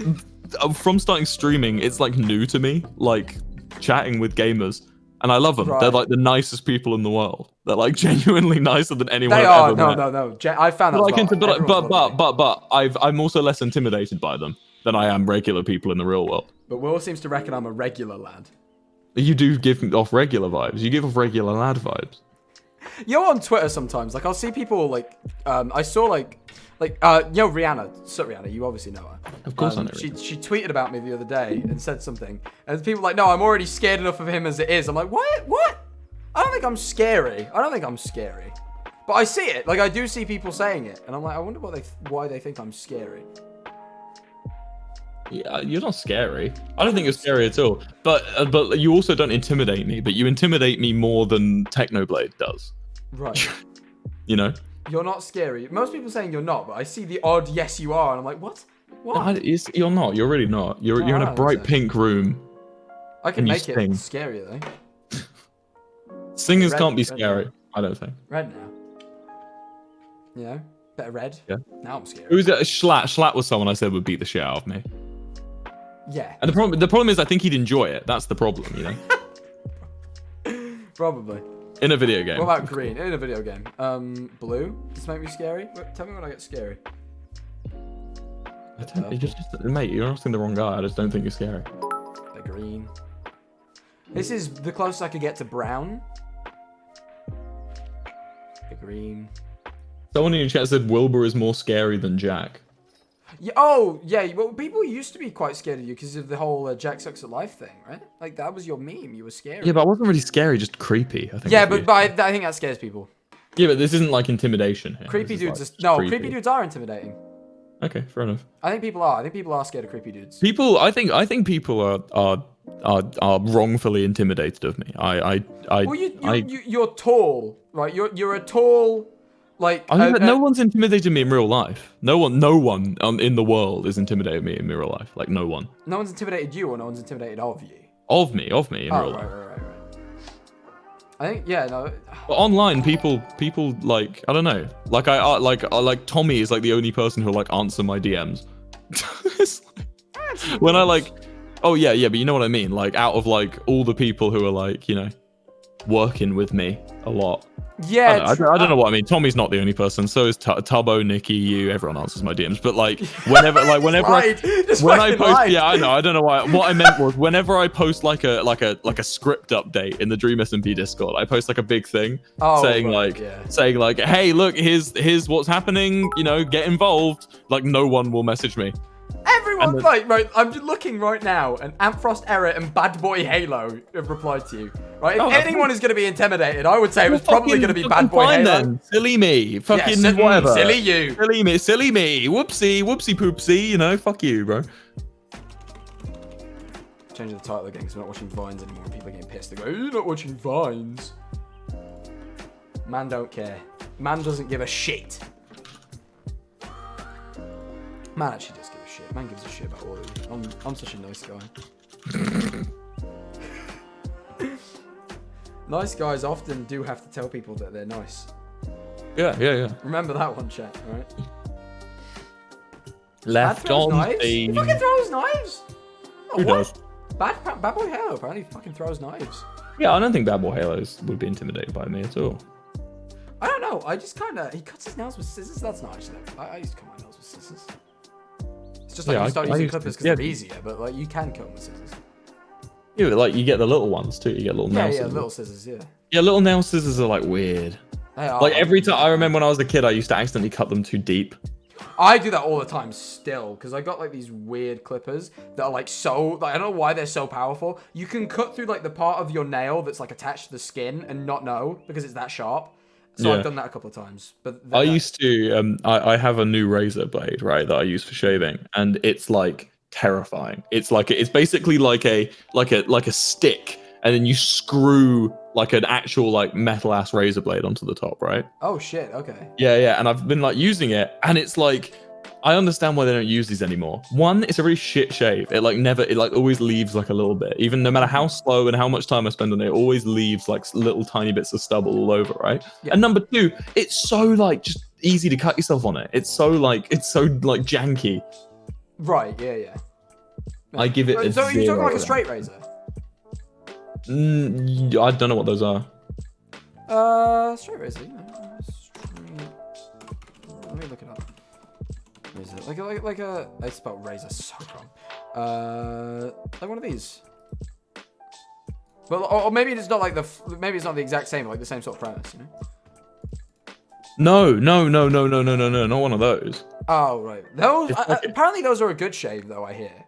from starting streaming, it's like new to me, like chatting with gamers, and I love them. Right. They're like the nicest people in the world. They're like genuinely nicer than anyone I've ever met. No. I found that. But I'm also less intimidated by them than I am regular people in the real world. But Will seems to reckon I'm a regular lad. You do give off regular vibes. You give off regular lad vibes. You're on Twitter sometimes. Like I'll see people like I saw Rihanna. So Rihanna, you obviously know her. Of course I know. She tweeted about me the other day and said something, and people were like, no, I'm already scared enough of him as it is. I'm like, what? I don't think I'm scary. But I see it. Like I do see people saying it, and I'm like, I wonder why they think I'm scary. Yeah, you're not scary. I don't think you're scary at all. But you also don't intimidate me. But you intimidate me more than Technoblade does. Right. You're not scary. Most people saying you're not, but I see the odd yes you are, and I'm like, what? No, you're not. You're really not. You're in a bright pink room. I can make it scary though. Singers can't be scary. I don't think. Red now. Better red. Yeah. Now I'm scared. Who's it? Schlatt was someone I said would beat the shit out of me. Yeah. And the problem is, I think he'd enjoy it. That's the problem, you know. Probably. In a video game. What about green? In a video game. Blue. Does this make me scary? Tell me when I get scary. Mate, you're asking the wrong guy. I just don't think you're scary. The green. This is the closest I could get to brown. The green. Someone in the chat said Wilbur is more scary than Jack. Yeah, oh, yeah. Well, people used to be quite scared of you because of the whole Jack sucks at life thing, right? Like, that was your meme. You were scary. Yeah, but I wasn't really scary, just creepy, I think. Yeah, but I think that scares people. Yeah, but this isn't like intimidation here. Creepy dudes creepy dudes are intimidating. Okay, fair enough. I think people are. I think people are scared of creepy dudes. I think people are wrongfully intimidated of me. Well, you're tall, right? You're a tall, like. But no one's intimidated me in real life. No one in the world is intimidated me in real life. Like no one. No one's intimidated you, or no one's intimidated of you. Of me in real life. Right. I think no. But online, people like I don't know. Like Tommy is like the only person who'll like answer my DMs. When I like, oh yeah, but you know what I mean. Like out of like all the people who are like, you know, working with me a lot. Yeah, I don't know what I mean. Tommy's not the only person. So is Tubbo, Nikki, you. Everyone answers my DMs. But like, whenever I post, yeah, I know. I don't know why. What I meant was, whenever I post like a script update in the Dream SMP Discord, I post like a big thing saying like, hey, look, here's what's happening. You know, get involved. Like, no one will message me. Everyone, right, I'm just looking right now, and Ampfrost Error and Bad Boy Halo have replied to you. Right, if anyone is going to be intimidated, I would say it was probably going to be Bad Boy Halo. Then. Silly me. Fucking whatever. Silly you. Silly me. Whoopsie poopsie, you know, fuck you, bro. Changing the title again because we're not watching Vines anymore, and people are getting pissed. They go, you're not watching Vines. Man don't care. Man doesn't give a shit. Man actually does give a shit. Man gives a shit about all of you. I'm such a nice guy. Nice guys often do have to tell people that they're nice. Yeah. Remember that one, chat, alright? Left on knives? the... He fucking throws knives? Who does? Bad Boy Halo apparently fucking throws knives. Yeah, I don't think Bad Boy Halos would be intimidated by me at all. I don't know. I just kind of... He cuts his nails with scissors. That's not actually... I used to cut my nails with scissors. It's just like you start using clippers because they're easier, but like you can cut them with scissors. Yeah, like you get the little ones too. You get little nail scissors. Yeah, little scissors, yeah. Yeah, little nail scissors are like weird. They are. Like every time, I remember when I was a kid, I used to accidentally cut them too deep. I do that all the time still, because I got like these weird clippers that are like so, like, I don't know why they're so powerful. You can cut through like the part of your nail that's like attached to the skin and not know because it's that sharp. So I've done that a couple of times. But I used to, I have a new razor blade, right, that I use for shaving, and it's like terrifying. It's basically like a stick, and then you screw like an actual like metal ass razor blade onto the top, right? Oh shit, okay. Yeah, and I've been like using it, and it's like, I understand why they don't use these anymore. One, it's a really shit shave. It always leaves like a little bit. Even no matter how slow and how much time I spend on it, it always leaves like little tiny bits of stubble all over, right? Yeah. And number two, it's so like just easy to cut yourself on it. It's so janky. Right, yeah. I give it a So you're talking like a 0. straight razor? I don't know what those are. Straight razor, you know. Let me look it up. Razor. Like a... I spelled razor so wrong. Like one of these. Well, or maybe it's not like maybe it's not the exact same, like the same sort of premise, you know? No, not one of those. Oh, right. Those, apparently those are a good shave, though, I hear.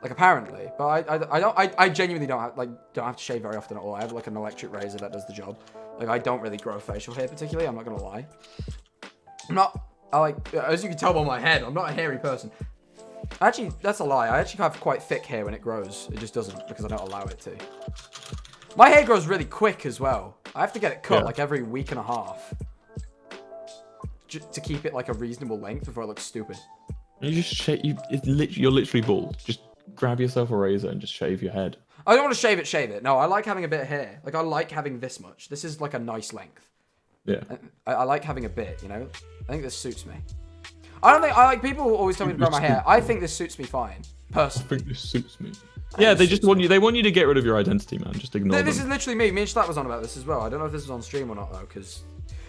Like, apparently. But I genuinely don't have to shave very often at all. I have, like, an electric razor that does the job. Like, I don't really grow facial hair particularly, I'm not gonna lie. As you can tell by my head, I'm not a hairy person. Actually, that's a lie. I actually have quite thick hair when it grows. It just doesn't, because I don't allow it to. My hair grows really quick as well. I have to get it cut, like, every week and a half. To keep it, like, a reasonable length before it looks stupid. You just shave, you're literally bald. Just grab yourself a razor and just shave your head. I don't want to shave it. No, I like having a bit of hair. Like, I like having this much. This is, like, a nice length. Yeah. I like having a bit, you know? I think this suits me. I don't think... people always tell me to grow my hair. I think this suits me fine. person. I think this suits me. Yeah, they just want you. They want you to get rid of your identity, man. Just ignore them. This is literally me. Me and Schlatt was on about this as well. I don't know if this was on stream or not though, because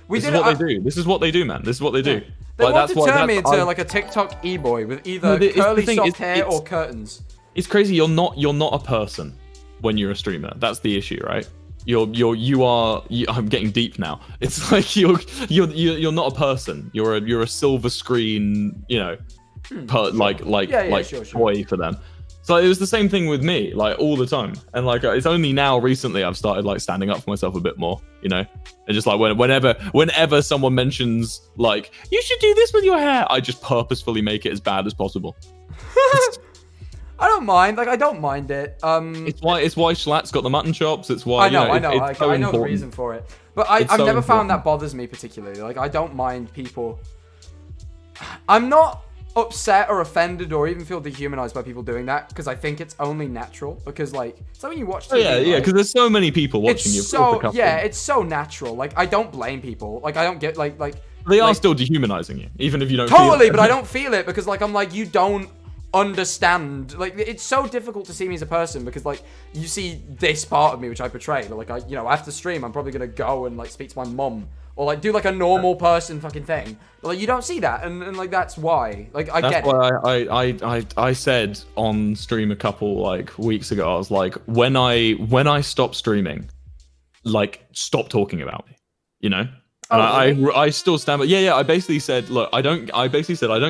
this is what they do. This is what they do, man. This is what they do. They want to turn me into like a TikTok e-boy with either curly soft hair or curtains. It's crazy. You're not a person when you're a streamer. That's the issue, right? You are. I'm getting deep now. It's like you're not a person. You're a silver screen. You know, toy for them. So it was the same thing with me, like all the time, and like it's only now recently I've started like standing up for myself a bit more, you know, and just like whenever someone mentions like you should do this with your hair, I just purposefully make it as bad as possible. I don't mind, like I don't mind it. It's why Schlatt's got the mutton chops. It's why I know the reason for it, but I've never found that bothers me particularly. Like I don't mind people. I'm not upset or offended or even feel dehumanized by people doing that because I think it's only natural because like so when you watch TV, yeah because there's so many people watching you. It's so natural. Like I don't blame people. Like I don't get like they are still dehumanizing you even if you don't totally feel it. But I don't feel it because like I'm like you don't understand. Like it's so difficult to see me as a person because like you see this part of me which I portray, but like after stream I'm probably gonna go and like speak to my mum or like do like a normal person fucking thing. But, like you don't see that, and like that's why. Like I get it. That's why I said on stream a couple like weeks ago, I was like, when I stop streaming, like stop talking about me, you know. And I still stand, but yeah. I basically said, look, I don't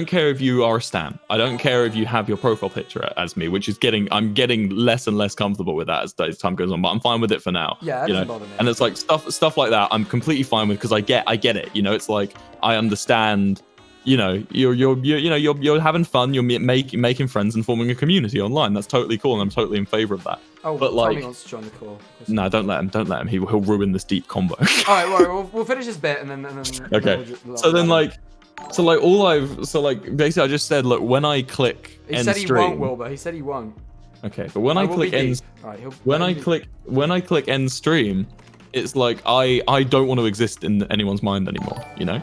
care if you are a stan. I don't care if you have your profile picture as me, which is I'm getting less and less comfortable with that as time goes on. But I'm fine with it for now. Yeah, that doesn't bother me. And it's like stuff like that. I'm completely fine with because I get it. You know, it's like I understand. You know, you're having fun. You're making friends and forming a community online. That's totally cool, and I'm totally in favor of that. Oh, but like, Tommy wants to join the call. No, don't let him. He'll ruin this deep combo. All right, well, we'll finish this bit and then. Okay. Basically I just said, look, when I click end stream. He said he won't, Wilbur. He said he won't. Okay, but when I click end, when I click end stream, it's like I don't want to exist in anyone's mind anymore. You know.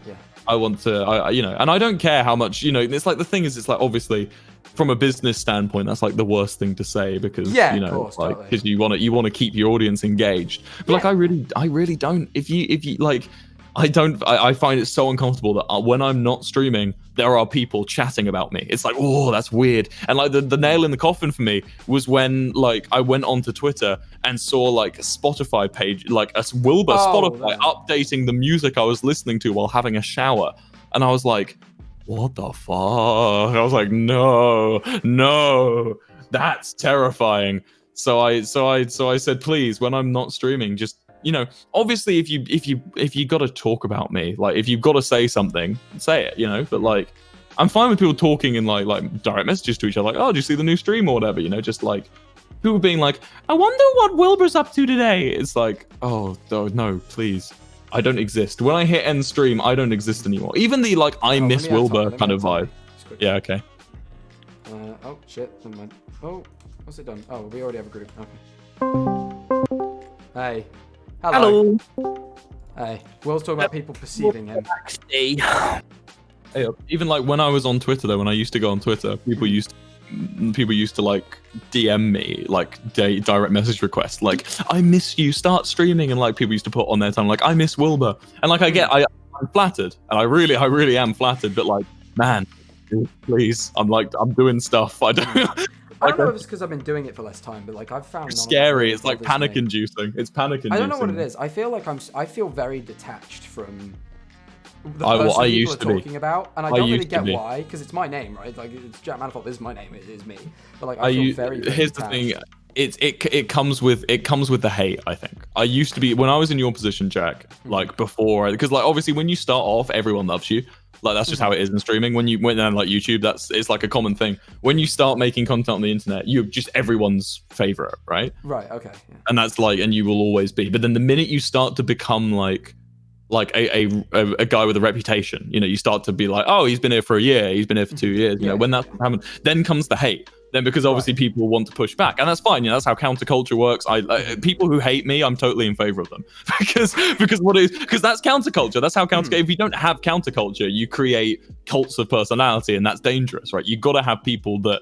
Yeah. I want to, and I don't care how much, it's like the thing is, it's like obviously from a business standpoint, that's like the worst thing to say because because you want to keep your audience engaged. But like I really don't. If you like, I find it so uncomfortable that when I'm not streaming, there are people chatting about me. It's like, oh, that's weird. And like the nail in the coffin for me was when like I went onto Twitter and saw like a Spotify page, like a Wilbur Spotify updating the music I was listening to while having a shower. And I was like, what the fuck? I was like, no, that's terrifying. So I said, please, when I'm not streaming, just, obviously if you got to talk about me, like if you've got to say something, say it, but like I'm fine with people talking in like direct messages to each other, like, oh, do you see the new stream or whatever, just like people being like, I wonder what Wilbur's up to today. It's like, oh no, please. I don't exist. When I hit end stream, I don't exist anymore. Even the like I miss Wilbur kind of vibe. Yeah, okay. Oh shit, never mind. Oh, what's it done? Oh, we already have a group. Okay. Hey. Hello. Hey. Will's talking about people perceiving him. Hey, even like when I was on Twitter though, when I used to go on Twitter, people used to like DM me like direct message requests like, I miss you, start streaming, and like people used to put on their time like, I miss Wilbur, and like I'm flattered, and I really am flattered, but like, man, please, I'm doing stuff. I don't know if it's because I've been doing it for less time, but like I've found it's scary. It's like panic inducing. It's panic inducing. I don't know what it is. I feel like I feel very detached from the person people are talking about, and I don't really get why, because it's my name, right? Like, it's Jack Manifold is my name, it is me. But like, I feel very here's detached. The thing, it comes with the hate. I think I used to be, when I was in your position, Jack, like before, because like obviously when you start off, everyone loves you. Like that's just how it is in streaming. When you went down like YouTube, it's like a common thing. When you start making content on the internet, you're just everyone's favorite, right? Right. Okay. Yeah. And that's like, and you will always be. But then the minute you start to become like a guy with a reputation, you start to be like, oh, he's been here for a year, he's been here for 2 years, when that happened, then comes the hate. then because obviously people want to push back, and that's fine. You know, that's how counterculture works. People who hate me, I'm totally in favor of them because that's counterculture. That's how if you don't have counterculture, you create cults of personality, and that's dangerous, right? You got to have people that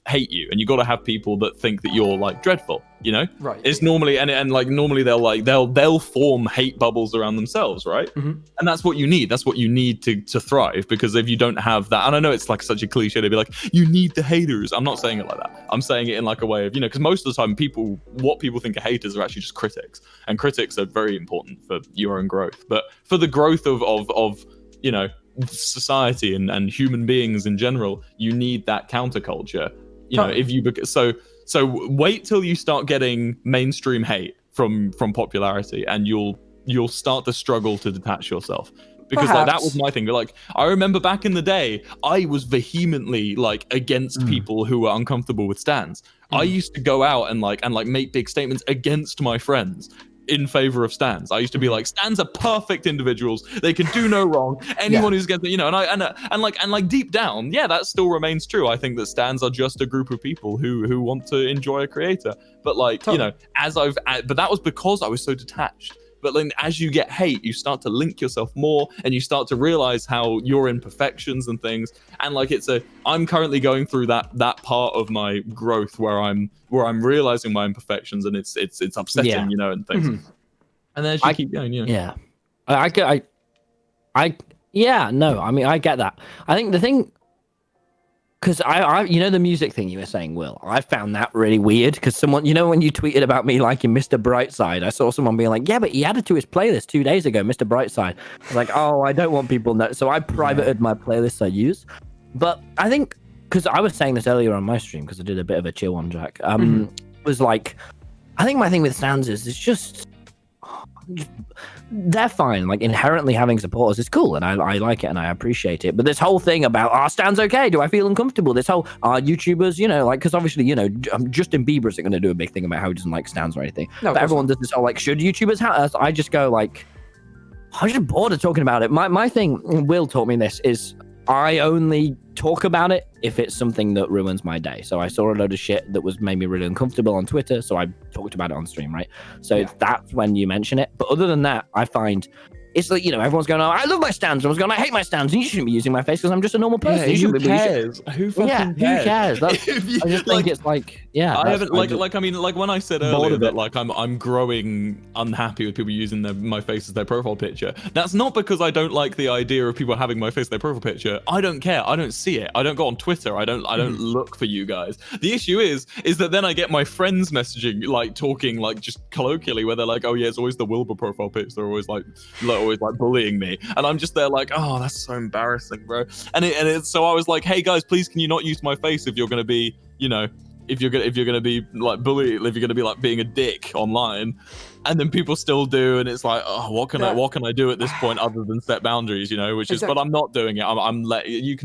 hate you, and you got to have people that think that you're like dreadful. You know, right? It's normally normally they'll form hate bubbles around themselves, right? And that's what you need. That's what you need to thrive. Because if you don't have that, and I know it's like such a cliche to be like, you need the haters. I'm not saying it like that. I'm saying it in like a way of, you know, because most of the time what people think are haters are actually just critics, and critics are very important for your own growth. But for the growth of you know, society and human beings in general, you need that counterculture. You know, if you so wait till you start getting mainstream hate from popularity, and you'll start to struggle to detach yourself. Because like, that was my thing. Like, I remember back in the day, I was vehemently like against people who were uncomfortable with stands. I used to go out and make big statements against my friends in favor of stands. I used to be like, stands are perfect individuals. They can do no wrong. Anyone who's against, you know, and like deep down, yeah, that still remains true. I think that stands are just a group of people who want to enjoy a creator. But like, you know, but that was because I was so detached. But then as you get hate, you start to link yourself more, and you start to realize how your imperfections and things. And like I'm currently going through that part of my growth where I'm realizing my imperfections, and it's upsetting, you know, and things. And then as you keep going, you know. Yeah. I get that. I think the thing, because I you know, the music thing you were saying, Will, I found that really weird, because someone, you know, when you tweeted about me liking Mr. Brightside, I saw someone being like, yeah, but he added to his playlist 2 days ago, Mr. Brightside. I was like, oh, I don't want people to know. So I privated my playlists I use. But I think, because I was saying this earlier on my stream, because I did a bit of a chill one, Jack, was like, I think my thing with stands is it's just they're fine. Like, inherently having supporters is cool, and I like it and I appreciate it. But this whole thing about stands okay? Do I feel uncomfortable? This whole YouTubers, you know, like, because obviously, you know, Justin Bieber isn't going to do a big thing about how he doesn't like stands or anything. No, but everyone does this whole like, should YouTubers have? I just go like, I'm just bored of talking about it. My thing, Will taught me this, is I only talk about it if it's something that ruins my day. So I saw a load of shit that made me really uncomfortable on Twitter, so I talked about it on stream, right? So that's when you mention it. But other than that, I find it's like, you know, everyone's going, oh, I love my stands. Everyone's going, I hate my stands. And you shouldn't be using my face because I'm just a normal person. Yeah, who cares? Who fucking cares? I just think it's like, yeah. I haven't I mean, when I said earlier that like I'm growing unhappy with people using my face as their profile picture. That's not because I don't like the idea of people having my face as their profile picture. I don't care. I don't see it. I don't go on Twitter. I don't look for you guys. The issue is that then I get my friends messaging, like talking like just colloquially, where they're like, oh yeah, it's always the Wilbur profile picture. They're always like bullying me, and I'm just there like, oh, that's so embarrassing, bro. And it's so I was like, hey guys, please, can you not use my face if you're gonna be, you know, if you're gonna be like bully, if you're gonna be like being a dick online. And then people still do, and it's like, oh, what can I do at this point other than set boundaries, you know? Which is, but I'm not doing it. I'm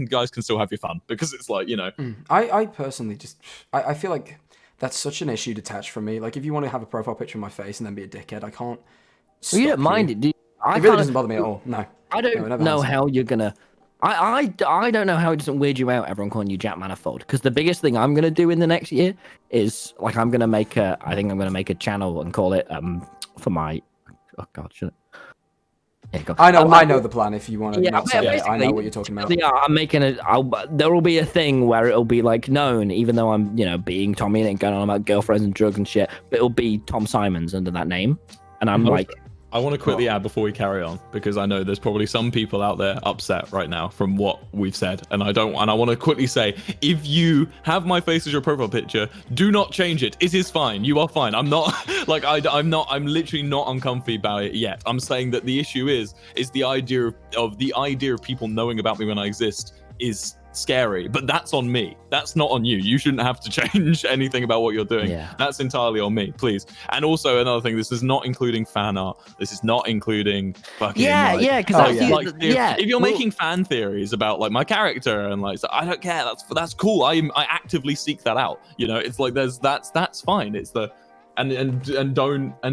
guys can still have your fun, because it's like, you know. I personally just I feel like that's such an issue detached from me. Like, if you want to have a profile picture of my face and then be a dickhead, I can't. Well, you don't mind it, do you? It really doesn't bother me at all. No. I don't know how you're gonna. I don't know how it doesn't weird you out, everyone calling you Jack Manifold. Because the biggest thing I'm gonna do in the next year is like I'm gonna make a channel and call it for my. Oh God, should it? Yeah, go. I know the plan. If you want to, not say it, I know what you're talking about. Yeah, I'm making there will be a thing where it'll be like known, even though I'm, you know, being Tommy and going on about girlfriends and drugs and shit. But it'll be Tom Simons under that name, and I'm like. I want to quickly add before we carry on, because I know there's probably some people out there upset right now from what we've said, and I want to quickly say, if you have my face as your profile picture, do not change it. It is fine. You are fine. I'm not like I'm literally not uncomfy about it yet. I'm saying that the issue is the idea of people knowing about me when I exist is scary, but that's on me. That's not on you. You shouldn't have to change anything about what you're doing. Yeah. That's entirely on me, please. And also another thing, this is not including fan art. This is not including fucking if you're making fan theories about like my character and like, so I don't care. That's cool. I actively seek that out. You know, it's like that's fine. It's the and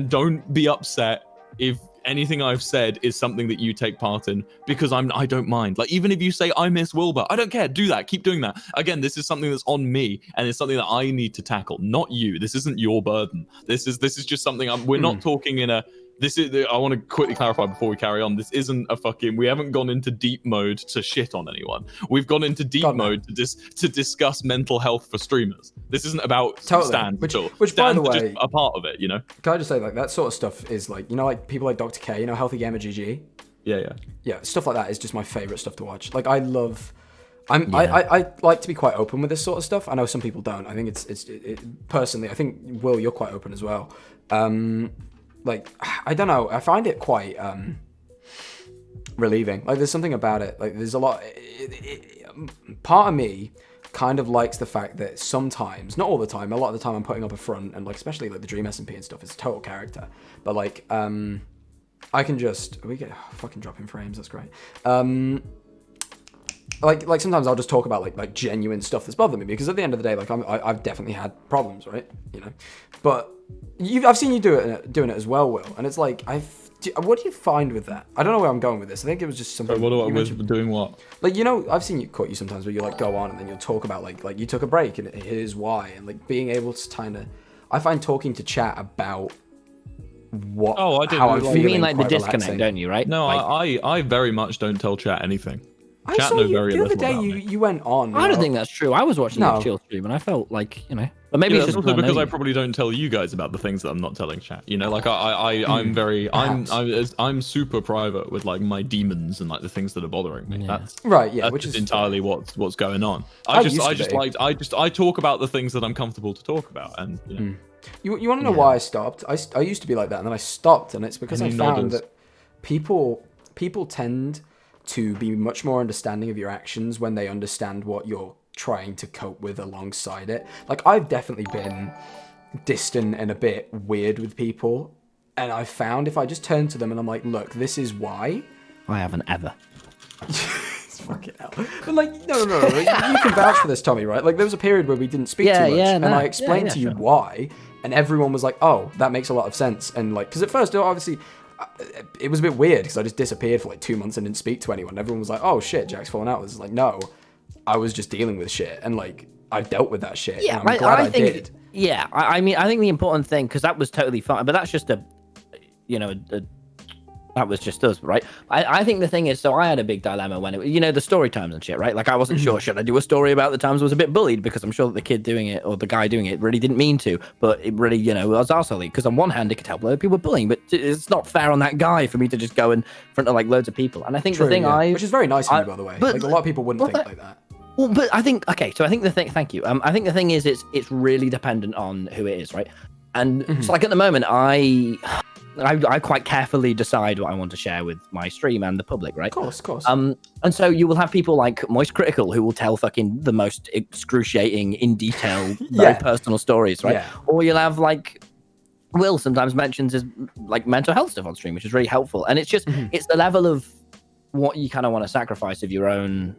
don't be upset if anything I've said is something that you take part in because I don't mind. Like, even if you say I miss Wilbur, I don't care. Do that. Keep doing that. Again, this is something that's on me, and it's something that I need to tackle, not you. This isn't your burden. This is just something. We're not talking in a. This is. I want to quickly clarify before we carry on. This isn't a fucking. We haven't gone into deep mode to shit on anyone. We've gone into deep mode to discuss mental health for streamers. This isn't about stands at all. Which, by the Stands are way, just a part of it. You know. Can I just say, like, that sort of stuff is like, you know, like people like Dr. K, you know, Healthy Gamer GG. Yeah, stuff like that is just my favorite stuff to watch. Like, I love. I like to be quite open with this sort of stuff. I know some people don't. I think it's personally. I think Will, you're quite open as well. Like, I don't know. I find it quite relieving. Like, there's something about it. Like, there's a lot. Part of me kind of likes the fact that sometimes, not all the time, a lot of the time I'm putting up a front, and like especially like the Dream SMP and stuff is total character. But like, I can just fucking dropping frames. That's great. Like sometimes I'll just talk about like genuine stuff that's bothered me, because at the end of the day, like I've definitely had problems, right? You know, but I've seen you doing it as well, Will, and it's like what do you find with that? I don't know where I'm going with this. I think it was just something. So what do I was doing what? Like, you know, I've seen you sometimes where you like go on and then you'll talk about like you took a break and here's why, and like being able to kind of, I find talking to chat about what how I'm feeling. You mean like the disconnect, relaxing. don't you? Right? No, like, I very much don't tell chat anything. I Chat saw know you very the other little day. about me. You went on. I don't think that's true. I was watching No. the chill stream and I felt like, you know, but maybe Yeah, it's that's just also I know because I you. probably don't tell you guys about the things that I'm not telling chat. You know, like I'm super private with like my demons and like the things that are bothering me. That's right. Yeah, that's which just is entirely what's going on. I I talk about the things that I'm comfortable to talk about, and you know. You want to know why I stopped? I used to be like that, and then I stopped, and it's because I Any found nodders? that people tend to be much more understanding of your actions when they understand what you're trying to cope with alongside it. Like, I've definitely been distant and a bit weird with people, and I found if I just turn to them and I'm like, look, this is why. I haven't ever. Fucking hell. But like, no. You can vouch for this, Tommy, right? Like, there was a period where we didn't speak too much, and I explained to you why, and everyone was like, oh, that makes a lot of sense. And like, because at first, obviously, it was a bit weird because I just disappeared for like 2 months and didn't speak to anyone. Everyone was like, oh shit, Jack's fallen out. It's like, no, I was just dealing with shit, and like, I've dealt with that shit. Yeah, and I'm glad I think, did. Yeah, I mean, I think the important thing, because that was totally fine, but that's just that was just us, right? I think the thing is, so I had a big dilemma when the story times and shit, right? Like, I wasn't sure, should I do a story about the times I was a bit bullied, because I'm sure that the kid doing it, or the guy doing it, really didn't mean to, but it really, was arsehole-y, because on one hand, it could help other people bullying, but it's not fair on that guy for me to just go in front of, like, loads of people. And I think the thing which is very nice of you, by the way. But, like, a lot of people wouldn't think like that. Well, but I think, okay, so I think the thing, thank you. I think the thing is, it's really dependent on who it is, right? And so, like, at the moment, I quite carefully decide what I want to share with my stream and the public, right? Of course. And so you will have people like Moist Critical who will tell fucking the most excruciating, in detail, very personal stories, right? Yeah. Or you'll have like Will sometimes mentions his like mental health stuff on stream, which is really helpful. And it's just it's the level of what you kind of want to sacrifice of your own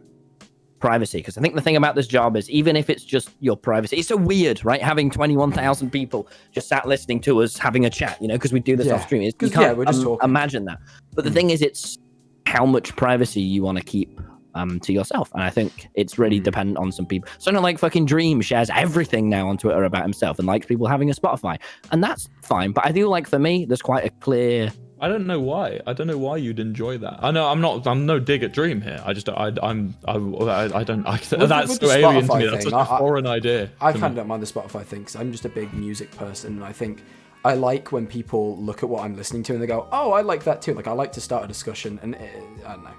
privacy, because I think the thing about this job is, even if it's just your privacy, it's so weird, right? Having 21,000 people just sat listening to us having a chat, because we do this off stream. You can't we're just talking. imagine that. But the thing is, it's how much privacy you want to keep to yourself, and I think it's really dependent on some people. Someone like fucking Dream shares everything now on Twitter about himself and likes people having a Spotify, and that's fine. But I feel like for me, there's quite a clear. I don't know why. I don't know why you'd enjoy that. I know I'm no dig at Dream here. I just I don't. That's so alien to me. That's such a foreign idea. I kind of don't mind the Spotify thing, because I'm just a big music person, and I think I like when people look at what I'm listening to and they go, "Oh, I like that too." Like, I like to start a discussion, and I don't know.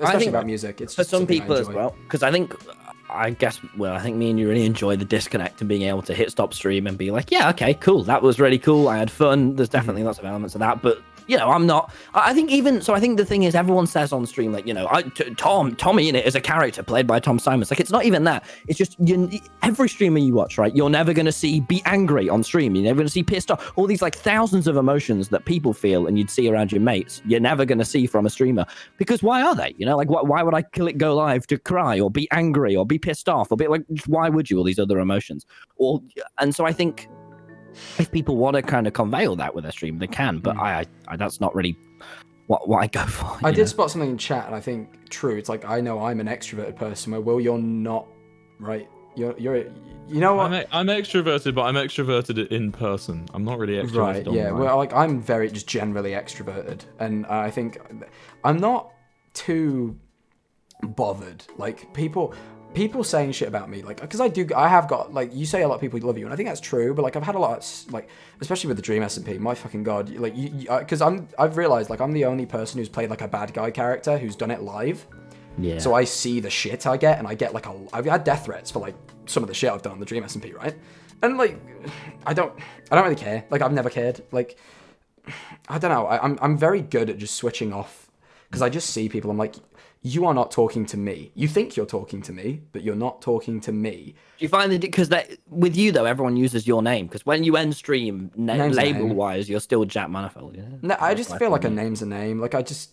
Especially about music. It's just for some people as well, because I think me and you really enjoy the disconnect and being able to hit stop stream and be like, yeah, okay, cool, that was really cool. I had fun. There's definitely lots of elements of that, but. I'm not. I think the thing is, everyone says on stream, like, Tommy in it is a character played by Tom Simons. Like, it's not even that. It's just every streamer you watch, right? You're never going to see be angry on stream. You're never going to see pissed off. All these like thousands of emotions that people feel and you'd see around your mates, you're never going to see from a streamer. Because why are they? Like, why would I click go live to cry or be angry or be pissed off or be like, why would you? All these other emotions. And so I think, if people want to kind of convey all that with a stream, they can, but I that's not really what I go for. I did spot something in chat, and I think true. It's like I know I'm an extroverted person, where Will, you're not, right? You know what? I'm extroverted, but I'm extroverted in person. I'm not really extroverted. Right? Yeah. Well, like I'm very just generally extroverted, and I think I'm not too bothered. Like people saying shit about me, like, because I have got, like, you say a lot of people love you, and I think that's true, but like I've had a lot of, like, especially with the Dream SMP, my fucking god, like, because I've realized, like, I'm the only person who's played like a bad guy character who's done it live. Yeah. So I see the shit I get, and I get like I've had death threats for like some of the shit I've done on the Dream SMP, right? And like I don't really care. Like I've never cared. Like I don't know. I'm very good at just switching off, because I just see people. I'm like, you are not talking to me. You think you're talking to me, but you're not talking to me. Do you find that because with you though, everyone uses your name, because when you end stream, label wise, you're still Jack Manifold. Yeah? No, I just feel like a name's a name. Like I just,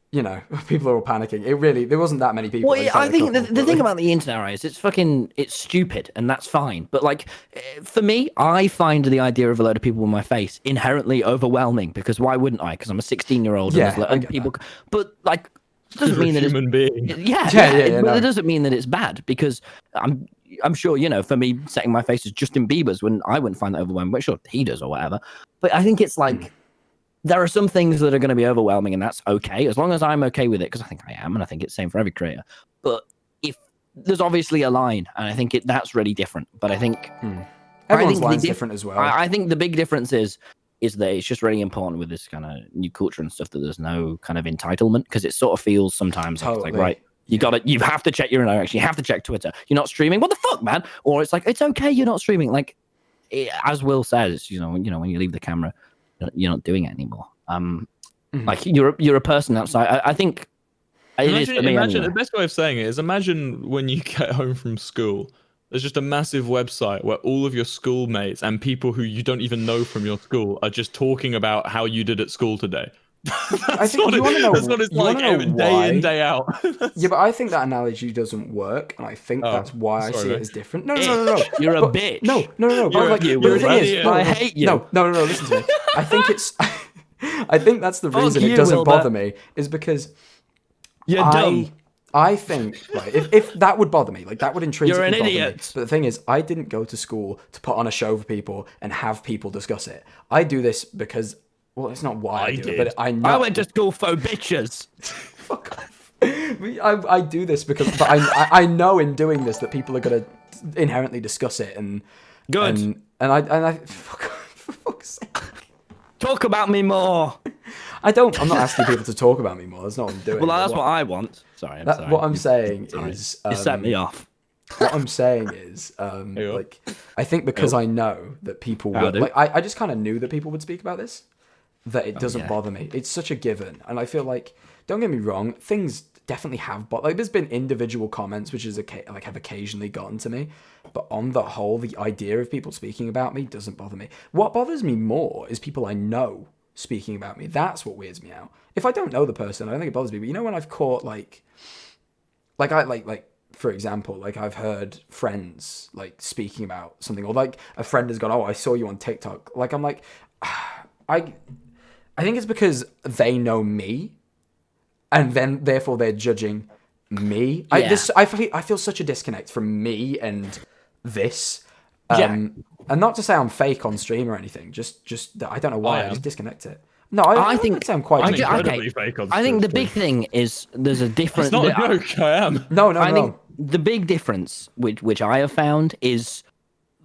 you know, people are all panicking. There wasn't that many people. Well, I think the thing about the internet, right, is it's stupid, and that's fine. But like, for me, I find the idea of a load of people in my face inherently overwhelming, because why wouldn't I? Because I'm a 16-year-old. Yeah, and people. But like, it doesn't mean that it's human being. Yeah, but it doesn't mean that it's bad, because I'm sure, you know, for me, setting my face as Justin Bieber's, I wouldn't find that overwhelming, but sure, he does or whatever. But I think it's like, there are some things that are going to be overwhelming, and that's okay, as long as I'm okay with it, because I think I am, and I think it's the same for every creator. But if there's obviously a line, and I think that's really different. But I think everyone's line's different as well. I think the big difference is that it's just really important with this kind of new culture and stuff that there's no kind of entitlement, because it sort of feels sometimes like, right, you have to check your interaction, you have to check Twitter. You're not streaming, what the fuck, man? Or it's like, it's okay, you're not streaming. Like, as Will says, you know, when you leave the camera, you're not doing it anymore. Like you're a person outside. I think imagine the best way of saying it is, imagine when you get home from school, there's just a massive website where all of your schoolmates and people who you don't even know from your school are just talking about how you did at school today. I think you want to know. That's what it's like day in, day out. Yeah, but I think that analogy doesn't work, and I think that's why I see it as different. No. You're a bitch. No. But the thing is, I hate you. No. Listen to me. I think it's. I think that's the reason it doesn't bother me, is because you're dumb. I think, right, if that would bother me, like that would intrinsically You're an bother idiot. me. But the thing is, I didn't go to school to put on a show for people and have people discuss it. I do this because, well, it's not why I do it, but I know. I went to school for bitches. Fuck off. I do this because, but I know in doing this that people are going to inherently discuss it, and good. And I for fuck's sake. Talk about me more. I'm not asking people to talk about me more. That's not what I'm doing. Well, that's what I want. Sorry, I'm sorry. What I'm saying is... you set me off. What I'm saying is, like, I think because I know that people would... Like, I just kind of knew that people would speak about this, that it doesn't bother me. It's such a given. And I feel like, don't get me wrong, things definitely have... Like, there's been individual comments which is like have occasionally gotten to me. But on the whole, the idea of people speaking about me doesn't bother me. What bothers me more is people I know speaking about me. That's what weirds me out. If I don't know the person, I don't think it bothers me. But you know when I've caught like for example, like I've heard friends like speaking about something, or like a friend has gone, "Oh, I saw you on TikTok." Like I'm like, I think it's because they know me, and then therefore they're judging me. Yeah. I feel such a disconnect from me and this. And not to say I'm fake on stream or anything, just I don't know why, I just disconnect it. No, I think I'm quite incredibly fake on stream. I think the big thing is there's a difference. It's not a joke, I am. No. I think the big difference, which I have found, is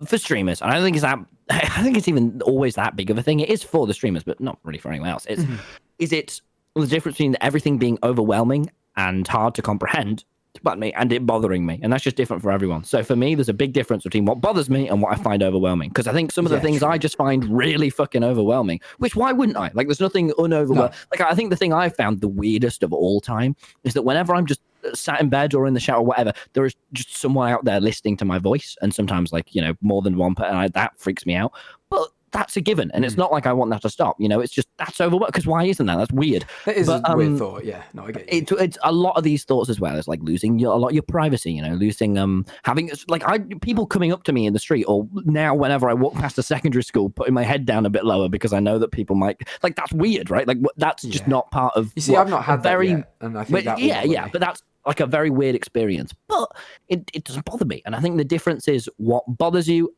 for streamers. And I don't think it's that. I think it's even always that big of a thing. It is for the streamers, but not really for anyone else. Is it the difference between everything being overwhelming and hard to comprehend, but me, and it bothering me, and that's just different for everyone. So for me, there's a big difference between what bothers me and what I find overwhelming, because I think some of the things I just find really fucking overwhelming, which why wouldn't I? Like, there's nothing unoverwhelming. Like, I think the thing I found the weirdest of all time is that whenever I'm just sat in bed or in the shower or whatever, there is just someone out there listening to my voice, and sometimes, like, you know, more than one person, and that freaks me out. But that's a given, and it's not like I want that to stop. You know, it's just that's overworked. Because why isn't that? That's weird. That is a weird thought. Yeah, no, I get you. It's a lot of these thoughts as well. It's like losing a lot of your privacy. You know, losing having like people coming up to me in the street, or now whenever I walk past a secondary school, putting my head down a bit lower because I know that people might like that's weird, right? Like that's just not part of. You see, I've not had that yet, and I think but that's like a very weird experience. But it doesn't bother me, and I think the difference is what bothers you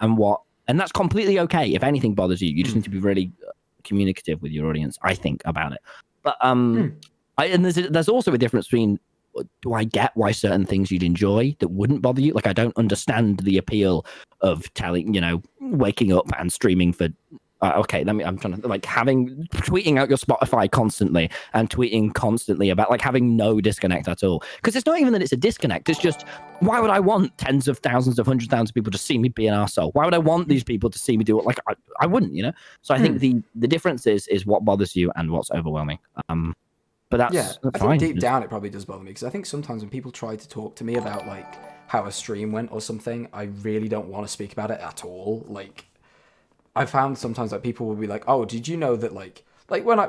and that's completely okay. If anything bothers you, you just need to be really communicative with your audience, I think, about it. But and there's also a difference between, do I get why certain things you'd enjoy that wouldn't bother you? Like, I don't understand the appeal of waking up and streaming for I'm trying to tweeting out your Spotify constantly and tweeting constantly about like having no disconnect at all. Because it's not even that it's a disconnect. It's just, why would I want tens of thousands of hundreds of thousands of people to see me be an arsehole? Why would I want these people to see me do it? Like, I wouldn't, you know? So I think the difference is what bothers you and what's overwhelming. But that's I think deep down it probably does bother me, because I think sometimes when people try to talk to me about like how a stream went or something, I really don't want to speak about it at all. Like, I found sometimes that people will be like, "Oh, did you know that like when I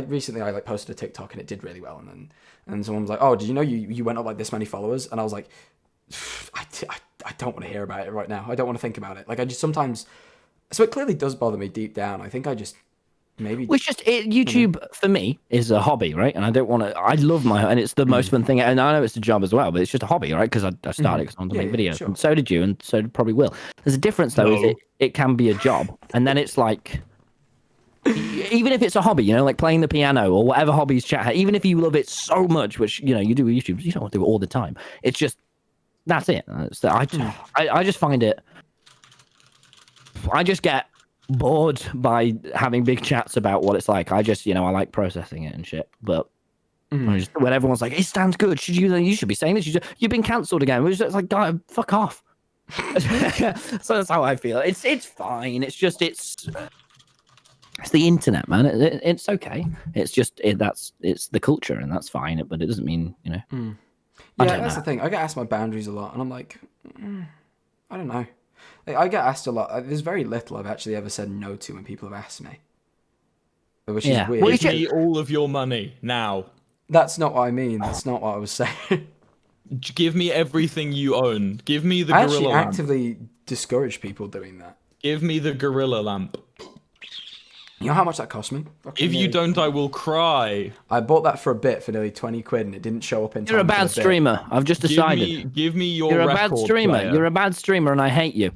recently I like posted a TikTok and it did really well, and then someone was like, "Oh, did you know you went up like this many followers?" And I was like, I don't want to hear about it right now. I don't want to think about it. Like, I just sometimes, so it clearly does bother me deep down. I think I just maybe. Well, it's just YouTube for me is a hobby, right? And I don't want to. I love and it's the most fun thing. And I know it's a job as well, but it's just a hobby, right? Because I started because I wanted to make videos, and so did you, and so probably will. There's a difference though. Is it can be a job, and then it's like, even if it's a hobby, you know, like playing the piano or whatever hobbies chat have, even if you love it so much, which you know you do with YouTube, you don't want to do it all the time. It's just that's it. I just find it. I just get bored by having big chats about what it's like. I just, I like processing it and shit. But when everyone's like, "It stands good," you should be saying this. You've been cancelled again. It's like, guy, fuck off. So that's how I feel. It's fine. It's just it's the internet, man. It's okay. It's just it's the culture, and that's fine. But it doesn't mean Yeah, that's the thing. I get asked my boundaries a lot, and I'm like, I don't know. I get asked a lot. There's very little I've actually ever said no to when people have asked me, which is weird. Give me all of your money now. That's not what I mean. That's not what I was saying. Give me everything you own. Give me the I gorilla actually lamp. actively discourage people doing that. Give me the gorilla lamp. You know how much that cost me? If you don't, I will cry. I bought that for a bit for nearly 20 quid, and it didn't show up in time. You're a bad streamer. I've just decided. Give me your You're a record bad streamer. player. You're a bad streamer, and I hate you.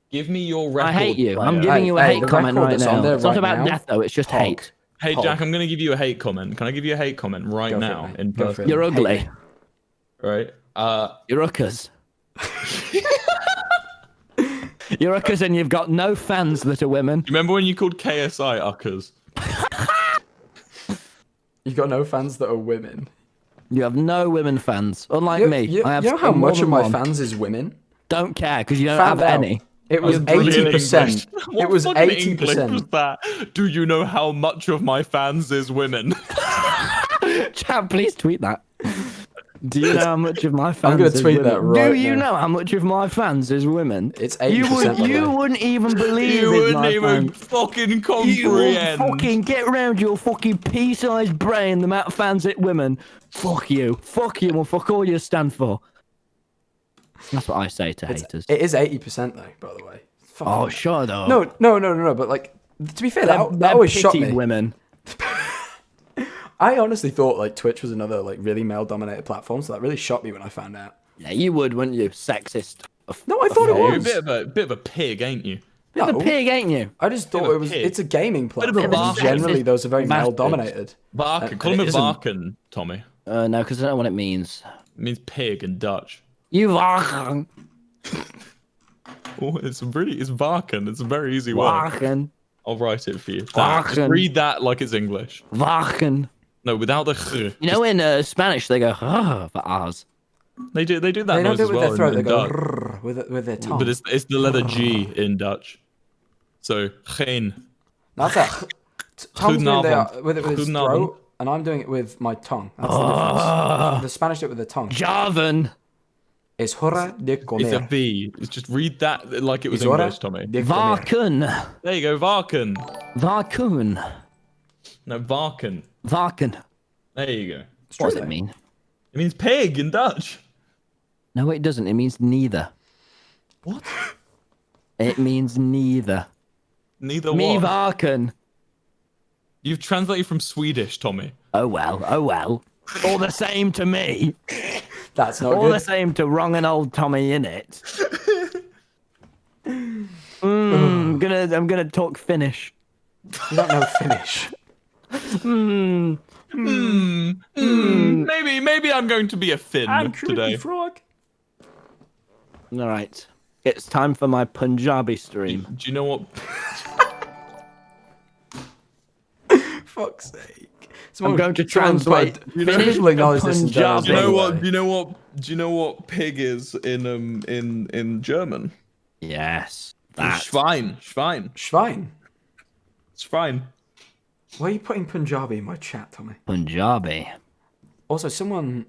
Give me your record I hate you. player. I'm giving you a hate comment right now. It's not about now, death, though. It's just hate. Hey, Jack, I'm going to give you a hate comment. Can I give you a hate comment right now? You're ugly. Right. You're uckers. You're uckers, and you've got no fans that are women. You remember when you called KSI uckers? You've got no fans that are women. You have no women fans, unlike me. You I have know how much of my one. fans is women? Don't care, because you don't have any. It was 80%. It was 80%. That? Do you know how much of my fans is women? Chat, please tweet that. Do you know how much of my fans? I'm gonna tweet that right now. Do you know how much of my fans is women? It's 80%. You wouldn't even believe it. You wouldn't even fucking comprehend. You wouldn't fucking get around your fucking pea-sized brain the amount of fans it women. Fuck you. Fuck you and fuck all you stand for. That's what I say to haters. It is 80% though, by the way. Oh, sure though. No. But like, to be fair, that always shocked me. Women. I honestly thought like Twitch was another like really male-dominated platform, so that really shocked me when I found out. Yeah, you would, wouldn't you? Sexist. No, I thought it was. You're a bit of a pig, ain't you? Bit of a pig, ain't you? I just thought it was. It's a gaming platform. Bit of a bastard. Generally, those are very male-dominated. Varken. Call him a Varken, Tommy. No, because I don't know what it means. It means pig in Dutch. You Varken. Oh, it's Varken. It's a very easy word. Varken. I'll write it for you. Varken. Just read that like it's English. Varken. No, without the ch. You know, in Spanish they go for ours. They do that they noise don't do it as with well their throat. They go Dutch. with their tongue. But it's the letter G in Dutch. So geen. That's it. Tom's doing it with his throat, and I'm doing it with my tongue. That's the difference. The Spanish do it with their tongue. Javan. Es hora de comer. It's a V. It's just read that like it was Es hora English, Tommy. de comer. Varken. There you go, Varken. Varkun. No, Varken. Varken. There you go. What does it mean? It means pig in Dutch. No, it doesn't. It means neither. What? It means neither. Neither Me what? varken. You've translated from Swedish, Tommy. Oh well, oh well. All the same to me. That's not all good. the same to wrong and old Tommy in it. I'm gonna talk Finnish. You don't know Finnish. Maybe I'm going to be a Finn today. Frog. All right, it's time for my Punjabi stream. Do you know what? Fuck's sake. I'm going to translate. People acknowledge this in general. Do you know what pig is in German? Yes. Schwein. Schwein. Schwein. Why are you putting Punjabi in my chat, Tommy? Punjabi. Also, someone.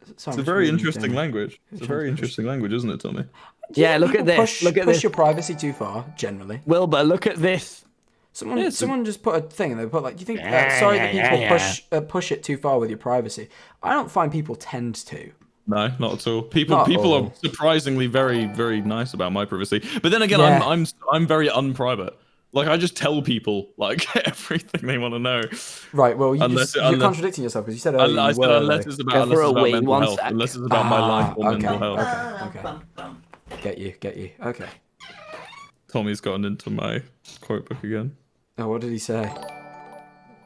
It's a very interesting language. It's a very interesting language, isn't it, Tommy? Yeah, look at this. Look at this. Push your privacy too far, generally. Wilbur, look at this. Someone just put a thing and they put like, do you think sorry that people push it too far with your privacy? I don't find people tend to. No, not at all. People are surprisingly very, very nice about my privacy. But then again, I'm very unprivate. Like I just tell people like everything they want to know. Right. Well, you're contradicting yourself because you said earlier. I said unless it's about mental health. Unless it's about my life or mental health. Okay. Get you. Okay. Tommy's gotten into my quote book again. Oh, what did he say?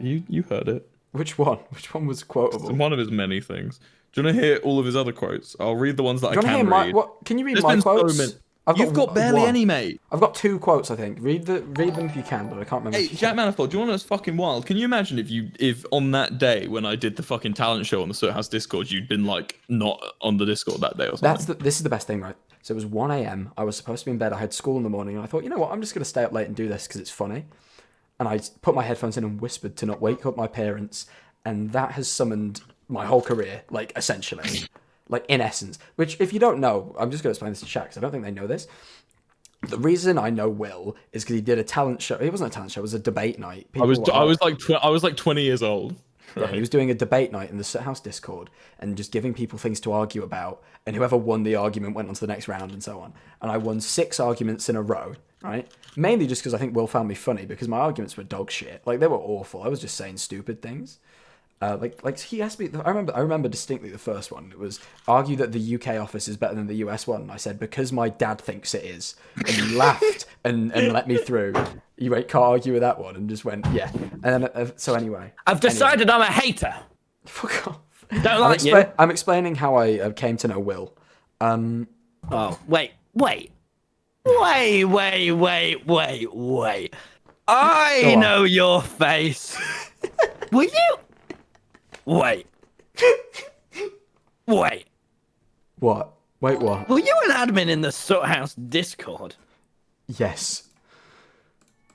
You heard it. Which one? Which one was quotable? It's one of his many things. Do you want to hear all of his other quotes? I'll read the ones that I can read. Can you read my quotes? You've got barely any, mate. I've got 2 quotes, I think. Read them if you can, but I can't remember. Hey, Jack Manifold, do you want to know what's fucking wild? Can you imagine if on that day when I did the fucking talent show on the Soot House Discord, you'd been like not on the Discord that day or something? This is the best thing, right? So it was 1 a.m. I was supposed to be in bed. I had school in the morning, and I thought, you know what? I'm just gonna stay up late and do this because it's funny. And I put my headphones in and whispered to not wake up my parents, and that has summoned my whole career, like essentially, like in essence. Which, if you don't know, I'm just gonna explain this to chat because I don't think they know this. The reason I know Will is because he did a talent show. It wasn't a talent show; it was a debate night. I was like 20 years old. Right. Yeah, he was doing a debate night in the Soot House Discord and just giving people things to argue about. And whoever won the argument went on to the next round and so on. And I won 6 arguments in a row, right? Mainly just because I think Will found me funny because my arguments were dog shit. Like, they were awful. I was just saying stupid things. Like he asked me. I remember distinctly the first one. It was argue that the UK office is better than the US one. And I said because my dad thinks it is, and he laughed and let me through. He went, can't argue with that one, and just went yeah. And then so anyway, I've decided I'm a hater. Fuck off. Don't like you. I'm explaining how I came to know Will. Oh wait. I know your face. Will you? Wait. What? Wait, what? Were you an admin in the Soot House Discord? Yes.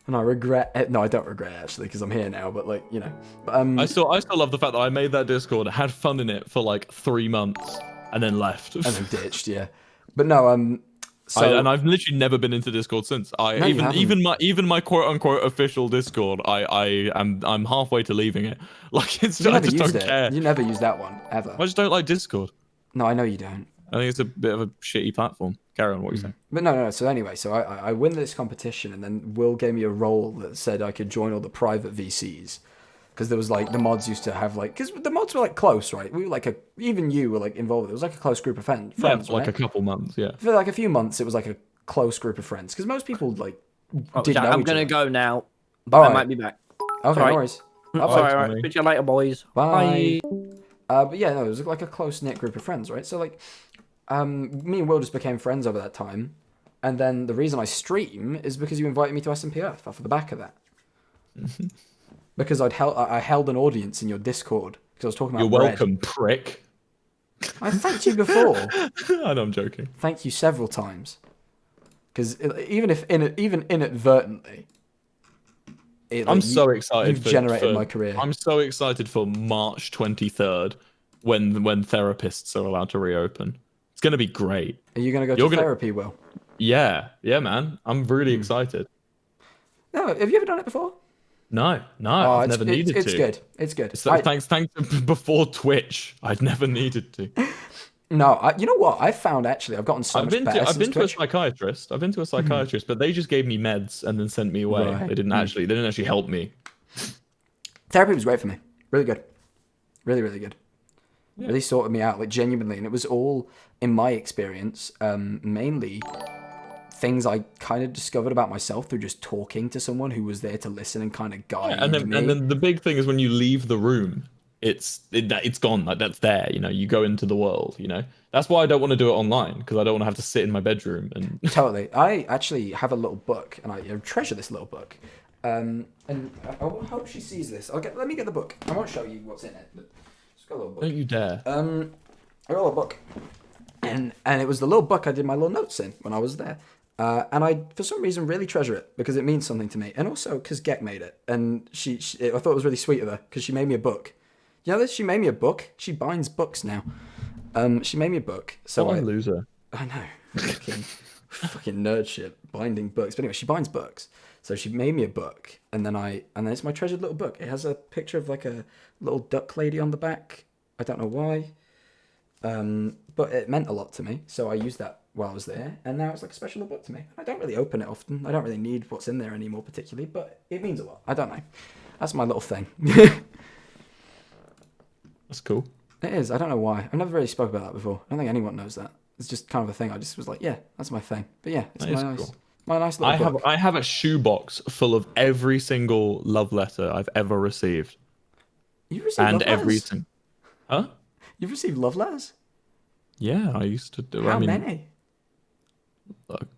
And I regret it. No, I don't regret it, actually, because I'm here now, but, like, you know. But, I still love the fact that I made that Discord, had fun in it for, like, 3 months, and then left. And then ditched, yeah. But no, so... and I've literally never been into Discord since. Even my quote-unquote official Discord, I'm halfway to leaving it. Like, I just don't care. You never use that one, ever. I just don't like Discord. No, I know you don't. I think it's a bit of a shitty platform. Carry on, what you saying? But no. So anyway, so I win this competition, and then Will gave me a role that said I could join all the private VCs, because there was like the mods used to have like, because the mods were like close, right? We were like even you were like involved. It was like a close group of friends. Yeah, like a couple months, yeah. For like a few months, it was like a close group of friends, because most people like didn't know. I'm gonna go now. All right. I might be back. Okay, no worries. All right. Speak to you later, boys. Bye. But yeah, no, it was like a close knit group of friends, right? So like. Me and Will just became friends over that time, and then the reason I stream is because you invited me to SMPF off the back of that. Because I held an audience in your Discord because I was talking about. You're welcome, prick. I thanked you before. I know, I'm joking. Thank you several times. Because even inadvertently, I'm so excited. You've generated my career. I'm so excited for March 23rd when therapists are allowed to reopen. It's gonna be great. Are you gonna go to therapy, Will? Yeah, man. I'm really excited. No, have you ever done it before? No, I've never needed to. It's good. It's good. Thanks. Before Twitch, I'd never needed to. No, you know what? I found actually, I've gotten so much better. I've been to a psychiatrist. But they just gave me meds and then sent me away. Right. They didn't actually help me. Therapy was great for me. Really good. Really, really good. Yeah. Really sorted me out, like genuinely, and it was all, in my experience, mainly things I kind of discovered about myself through just talking to someone who was there to listen and kind of guide me. And then the big thing is when you leave the room, it's gone. Like that's there. You know, you go into the world. You know, that's why I don't want to do it online because I don't want to have to sit in my bedroom and. Totally. I actually have a little book, and I treasure this little book. And I hope she sees this. Let me get the book. I won't show you what's in it. But just got a little book. Don't you dare. I got a little book, and it was the little book I did my little notes in when I was there. And I, for some reason, really treasure it because it means something to me, and also because Gek made it, and I thought it was really sweet of her because she made me a book. You know this? She made me a book. She binds books now. She made me a book. So what a loser. I know. Fucking nerd shit. Binding books. But anyway, she binds books. So she made me a book, and then it's my treasured little book. It has a picture of like a little duck lady on the back. I don't know why. But it meant a lot to me, so I used that while I was there, and now it's like a special little book to me. I don't really open it often. I don't really need what's in there anymore particularly, but it means a lot. I don't know. That's my little thing. That's cool. It is. I don't know why. I've never really spoke about that before. I don't think anyone knows that. It's just kind of a thing. I just was like, yeah, that's my thing. But yeah, it's my nice little book. I have a shoebox full of every single love letter I've ever received. You received love letters? Huh? You've received love letters? Yeah, I used to do. How many?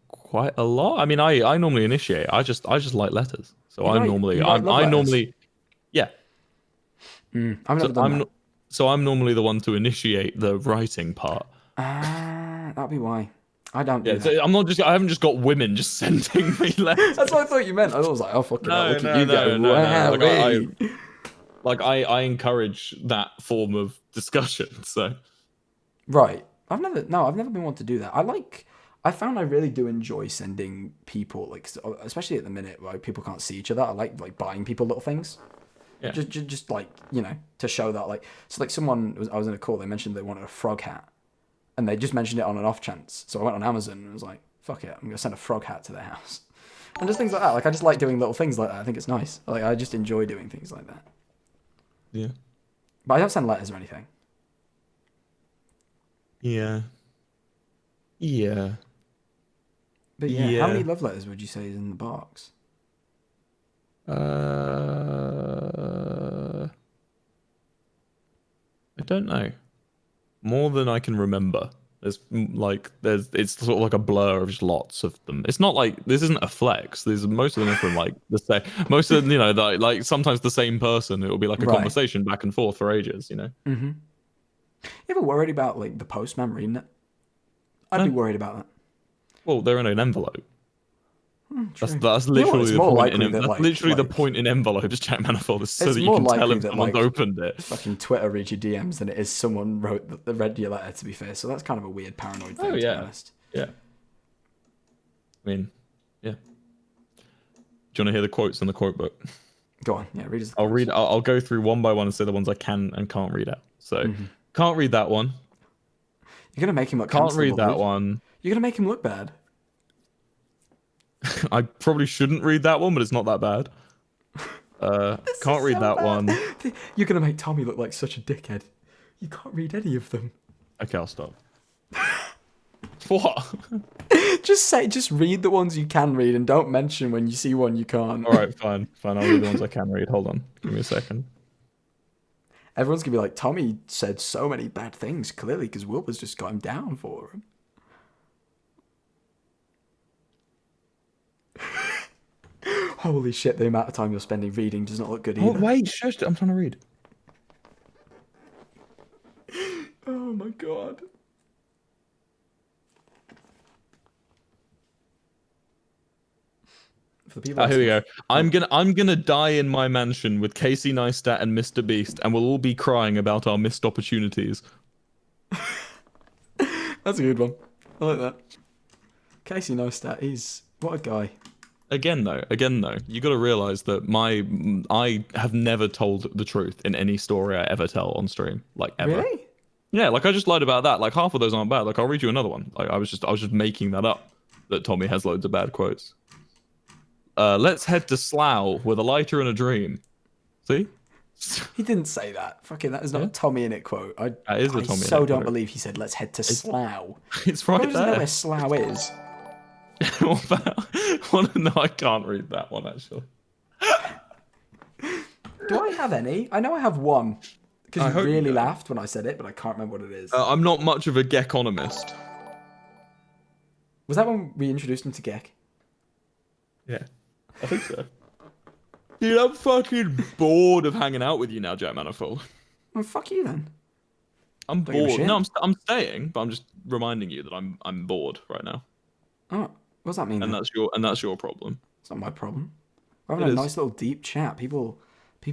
Quite a lot. I mean, I normally initiate. I just like letters. So I normally. Yeah. I've never done that. So I'm normally the one to initiate the writing part. That'd be why. I don't do that. So I haven't just got women just sending me letters. That's what I thought you meant. I was like, oh fucking hell, look at you go. Wow. I encourage that form of discussion. So. Right. I've never been one to do that. I found I really do enjoy sending people, like, especially at the minute where people can't see each other. I like buying people little things. Yeah. Just like, you know, to show that, like, so like I was in a call, they mentioned they wanted a frog hat, and they just mentioned it on an off chance. So I went on Amazon and was like, fuck it, I'm gonna send a frog hat to their house, and just things like that. Like I just like doing little things like that. I think it's nice. Like I just enjoy doing things like that. Yeah. But I don't send letters or anything. Yeah. Yeah. But yeah, how many love letters would you say is in the box? I don't know. More than I can remember. It's sort of like a blur of just lots of them. It's not like this isn't a flex. Most of them are from like the same. Most of them, you know, like sometimes the same person. It will be like a conversation back and forth for ages. You know. Mm-hmm. You ever worried about like the postman reading it? I'd be worried about that. Well, they're in an envelope. That's literally the point. That's literally the point in envelopes, chat manifold, is so that you can tell if someone's opened it. Fucking Twitter reads your DMs than it is someone read your letter. To be fair, so that's kind of a weird paranoid thing. To be honest. Yeah. I mean, yeah. Do you want to hear the quotes in the quote book? Go on. Yeah, read us. I'll go through one by one and say the ones I can and can't read out. So, can't read that one. You're gonna make him look. Can't read that one. You're gonna make him look bad. I probably shouldn't read that one, but it's not that bad. Can't read that one. You're gonna make Tommy look like such a dickhead. You can't read any of them. Okay, I'll stop. What? Just read the ones you can read and don't mention when you see one you can't. All right, fine. I'll read the ones I can read. Hold on, give me a second. Everyone's gonna be like, Tommy said so many bad things, clearly, because Wilbur's just got him down for him. Holy shit, the amount of time you're spending reading does not look good either. Oh, wait, shush, I'm trying to read. Oh my god. For the people here we go. I'm gonna die in my mansion with Casey Neistat and Mr. Beast, and we'll all be crying about our missed opportunities. That's a good one. I like that. Casey Neistat, he's what a guy. Again though, you got to realize that I have never told the truth in any story I ever tell on stream, like ever. Really? Yeah, like I just lied about that. Like half of those aren't bad. Like I'll read you another one. Like I was just making that up. That Tommy has loads of bad quotes. Let's head to Slough with a lighter and a dream. See? He didn't say that. Fucking, that is not a Tommy in it quote. That is a Tommy in it quote. I so don't believe he said, let's head to Slough. It's right there. Who doesn't know where Slough is? No, I can't read that one, actually. Do I have any? I know I have one. Because you really laughed when I said it, but I can't remember what it is. I'm not much of a geekonomist. Was that when we introduced him to Gek? Yeah, I think so. Dude, I'm fucking bored of hanging out with you now, Jack Manifold. Well, fuck you then. I'm bored. No, I'm staying, but I'm just reminding you that I'm bored right now. Oh, what does that mean? And that's your problem. It's not my problem. We're having a nice little deep chat. People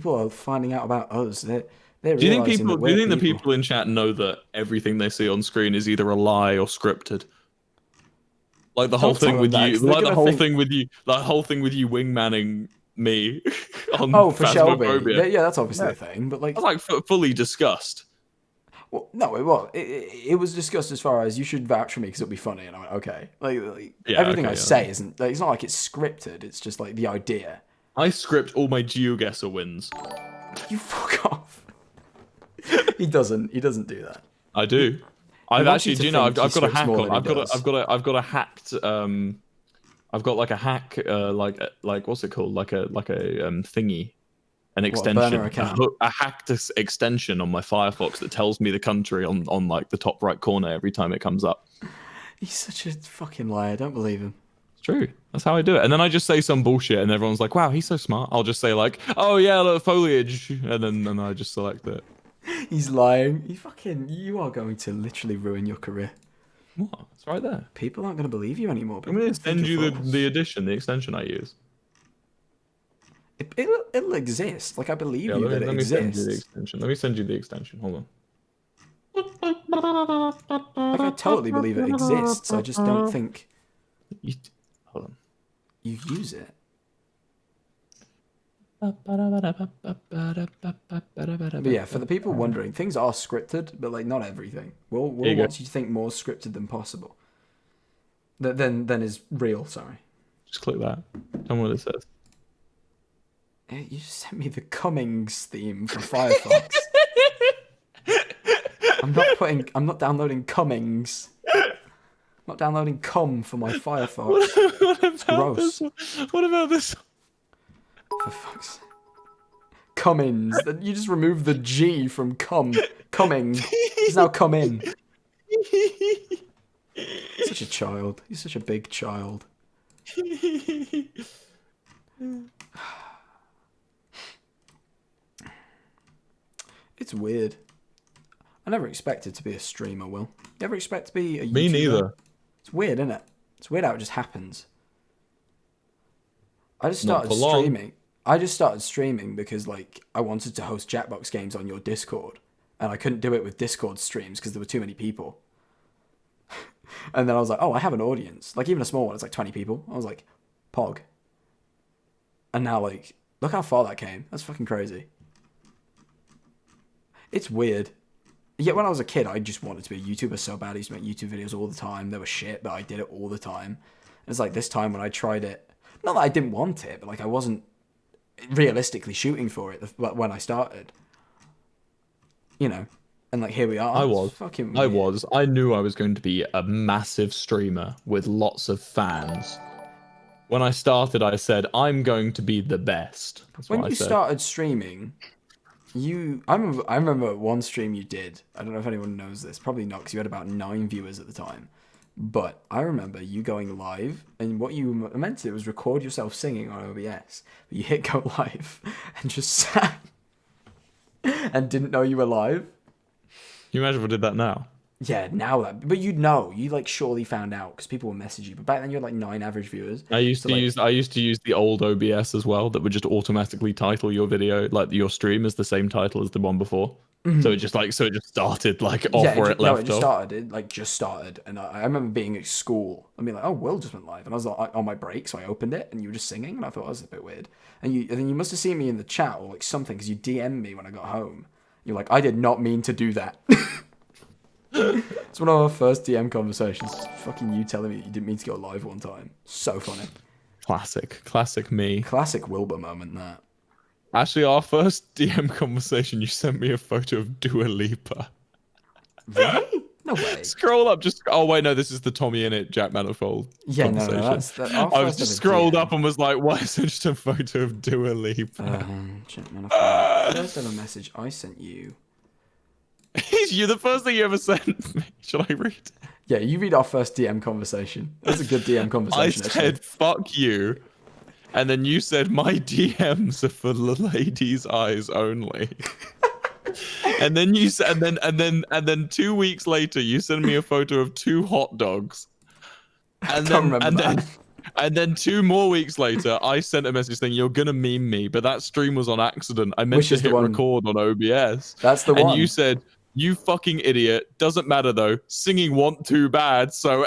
are finding out about us. Do you think the people in chat know that everything they see on screen is either a lie or scripted? Like the whole thing with you, like the whole thing with you wingmanning me on for Shelby. Phasmophobia. Yeah, that's obviously a thing, but like I was like fully discussed. Well, no, it was. It was discussed as far as you should vouch for me because it'll be funny, and I went okay. Everything I say isn't. Like, it's not like it's scripted. It's just like the idea. I script all my GeoGuessr wins. You fuck off. He doesn't do that. I do. I've actually, do you know? I've got a hack on. I've got a hacked. I've got like a hack. Like what's it called? Like a thingy. An extension, a hacked extension on my Firefox that tells me the country on like the top right corner every time it comes up. He's such a fucking liar. Don't believe him. It's true. That's how I do it. And then I just say some bullshit, and everyone's like, "Wow, he's so smart." I'll just say like, "Oh yeah, look, foliage," and then I just select it. He's lying. You are going to literally ruin your career. What? It's right there. People aren't going to believe you anymore. I'm going to send you the extension I use. It'll exist. Like I believe you that it exists. Let me send you the extension. Hold on. Like I totally believe it exists. I just don't think. Hold on. You use it. But yeah, for the people wondering, things are scripted, but like not everything. We'll want you to think more scripted than possible. Than is real. Sorry. Just click that. Tell me what it says. You just sent me the Cummings theme for Firefox. I'm not downloading Cummings. I'm not downloading cum for my Firefox. It's gross. What about this? For fuck's sake. Cummins. You just removed the G from cum. Cumming. He's now come in. Such a child. He's such a big child. It's weird. I never expected to be a streamer, Will. You ever expect to be a YouTuber? Me neither. It's weird, isn't it? It's weird how it just happens. I just started streaming because like I wanted to host Jackbox games on your Discord, and I couldn't do it with Discord streams because there were too many people. And then I was like, oh, I have an audience. Like even a small one, it's like 20 people. I was like, pog. And now like, look how far that came. That's fucking crazy. It's weird. Yeah, when I was a kid, I just wanted to be a YouTuber so bad. I used to make YouTube videos all the time. They were shit, but I did it all the time. And it's like this time when I tried it, not that I didn't want it, but like I wasn't realistically shooting for it when I started. You know, and like here we are. I knew I was going to be a massive streamer with lots of fans. When I started, I said, I'm going to be the best. That's when what you started streaming, I remember one stream you did. I don't know if anyone knows this. Probably not, because you had about 9 viewers at the time. But I remember you going live, and what you meant to do was record yourself singing on OBS. But you hit go live and just sat and didn't know you were live. Can you imagine if I did that now? Yeah, but you'd know. You like surely found out because people would message you. But back then you had like 9 average viewers. I used to use the old OBS as well that would just automatically title your video, like your stream, as the same title as the one before. So it just started like off where it left it just off. started. It just started, and I remember being at school and being like, "Oh, Will just went live," and I was like on my break, so I opened it, and you were just singing, and I thought that was a bit weird. And then you must have seen me in the chat or like something because you DM'd me when I got home. You're like, "I did not mean to do that." It's one of our first DM conversations. Fucking you telling me that you didn't mean to go live one time. So funny. Classic me. Classic Wilbur moment. That. Actually, our first DM conversation, you sent me a photo of Dua Lipa. Really? No way. Scroll up, oh wait, no, this is the Tommy Innit Jack Manifold conversation. I was just scrolled up and was like, why is it just a photo of Dua Lipa? Jack Manifold. First ever message I sent you. You the first thing you ever sent me. Shall I read? Yeah, you read our first DM conversation. That's a good DM conversation. I said, fuck you. And then you said, my DMs are for the ladies' eyes only. And then you said, and then 2 weeks later, you sent me a photo of 2 hot dogs. And then 2 more weeks later, I sent a message saying, you're gonna meme me, but that stream was on accident. I meant to hit record on OBS. That's the one. And you said, you fucking idiot. Doesn't matter though. Singing wasn't too bad, so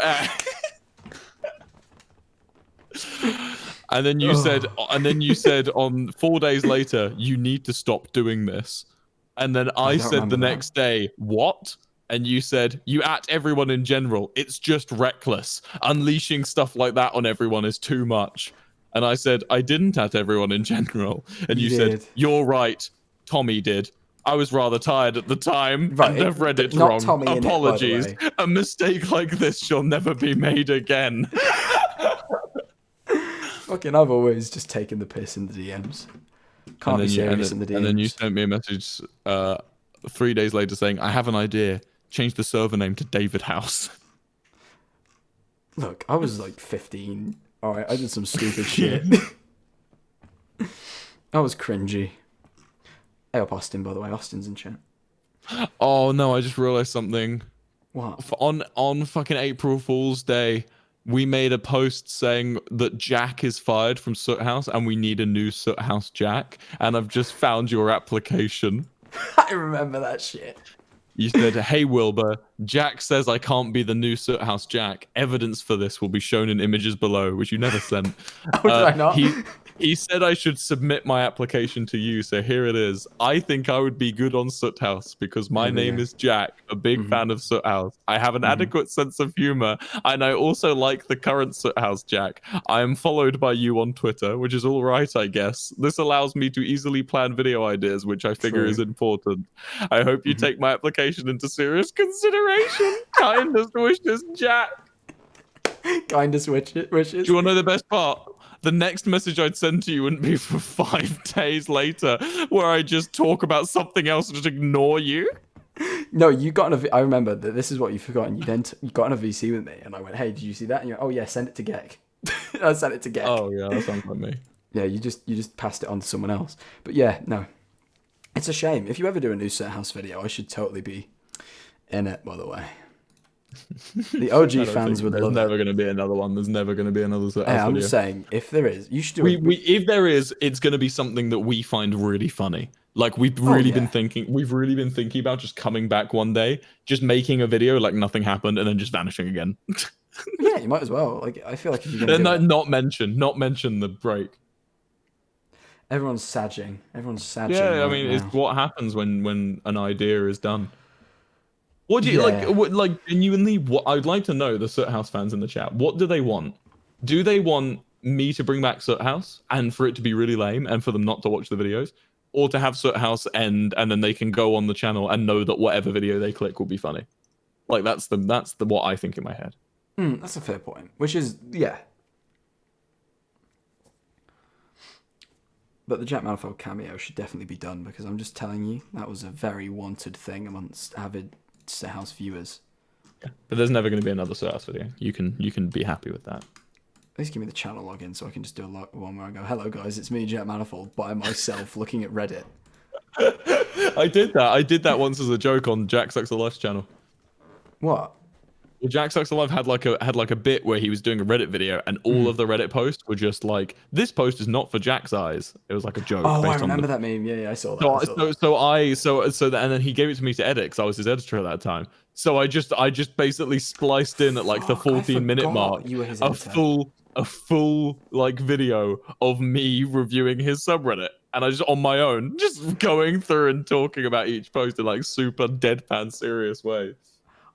And then you said, on 4 days later, you need to stop doing this. And then I said the next day, what? And you said, you at everyone in general. It's just reckless. Unleashing stuff like that on everyone is too much. And I said, I didn't at everyone in general. And you said, you're right. Tommy did. I was rather tired at the time, and I've read it wrong. Apologies. A mistake like this shall never be made again. Fucking, I've always just taken the piss in the DMs. Can't be serious in the DMs. And then you sent me a message 3 days later saying, I have an idea. Change the server name to David House. Look, I was like 15. Alright, I did some stupid shit. I was cringy. Hey up, Austin, by the way. Austin's in chat. Oh no, I just realized something. What? On fucking April Fool's Day, we made a post saying that Jack is fired from Soot House and we need a new Soot House Jack. And I've just found your application. I remember that shit. You said, hey Wilbur, Jack says I can't be the new Soot House Jack. Evidence for this will be shown in images below, which you never sent. Oh, did I not? He said I should submit my application to you, so here it is. I think I would be good on Soot House because my name is Jack, a big fan of Soot House. I have an adequate sense of humor, and I also like the current Soot House Jack. I am followed by you on Twitter, which is all right, I guess. This allows me to easily plan video ideas, which I figure is important. I hope you take my application into serious consideration. Kindest wishes, Jack. Kindest wishes. Do you want to know the best part? The next message I'd send to you wouldn't be for 5 days later, where I just talk about something else and just ignore you. No, you got on I remember that this is what you've forgotten. You got on a VC with me, and I went, "Hey, did you see that?" And you're, "Oh yeah, send it to Gek." I sent it to Gek. Oh yeah, that sounds like me. Yeah, you just passed it on to someone else. But yeah, no, it's a shame. If you ever do a new Soot House video, I should totally be in it. By the way. The OG fans would love it. There's never going to be another one. There's never going to be another Soot House video. I'm just saying, if there is, you should do it. If there is, it's going to be something that we find really funny. Like we've really been thinking about just coming back one day, just making a video like nothing happened, and then just vanishing again. Yeah, you might as well. Like I feel like if you're going to not mention the break. Everyone's sagging. Yeah, I mean, it's what happens when an idea is done. What do you like genuinely? What I'd like to know, the Soot House fans in the chat, what do they want? Do they want me to bring back Soot House and for it to be really lame and for them not to watch the videos, or to have Soot House end and then they can go on the channel and know that whatever video they click will be funny? Like that's the what I think in my head. That's a fair point. Which is But the Jack Manifold cameo should definitely be done because I'm just telling you that was a very wanted thing amongst avid Soot House viewers. Yeah, but there's never going to be another Soot House video. You can be happy with that. At least give me the channel login so I can just do one where I go, "Hello guys, it's me, Jack Manifold, by myself looking at Reddit." I did that once as a joke on Jack Sucks the Life's channel. What? Well, Jack Sucks Alive had like a bit where he was doing a Reddit video, and all of the Reddit posts were just like, "This post is not for Jack's eyes." It was like a joke. Oh, I based remember on that meme. Yeah, I saw that. And then he gave it to me to edit because I was his editor at that time. So I just basically spliced in at like the 14-minute mark you were his a full like video of me reviewing his subreddit, and I just on my own just going through and talking about each post in like super deadpan serious way.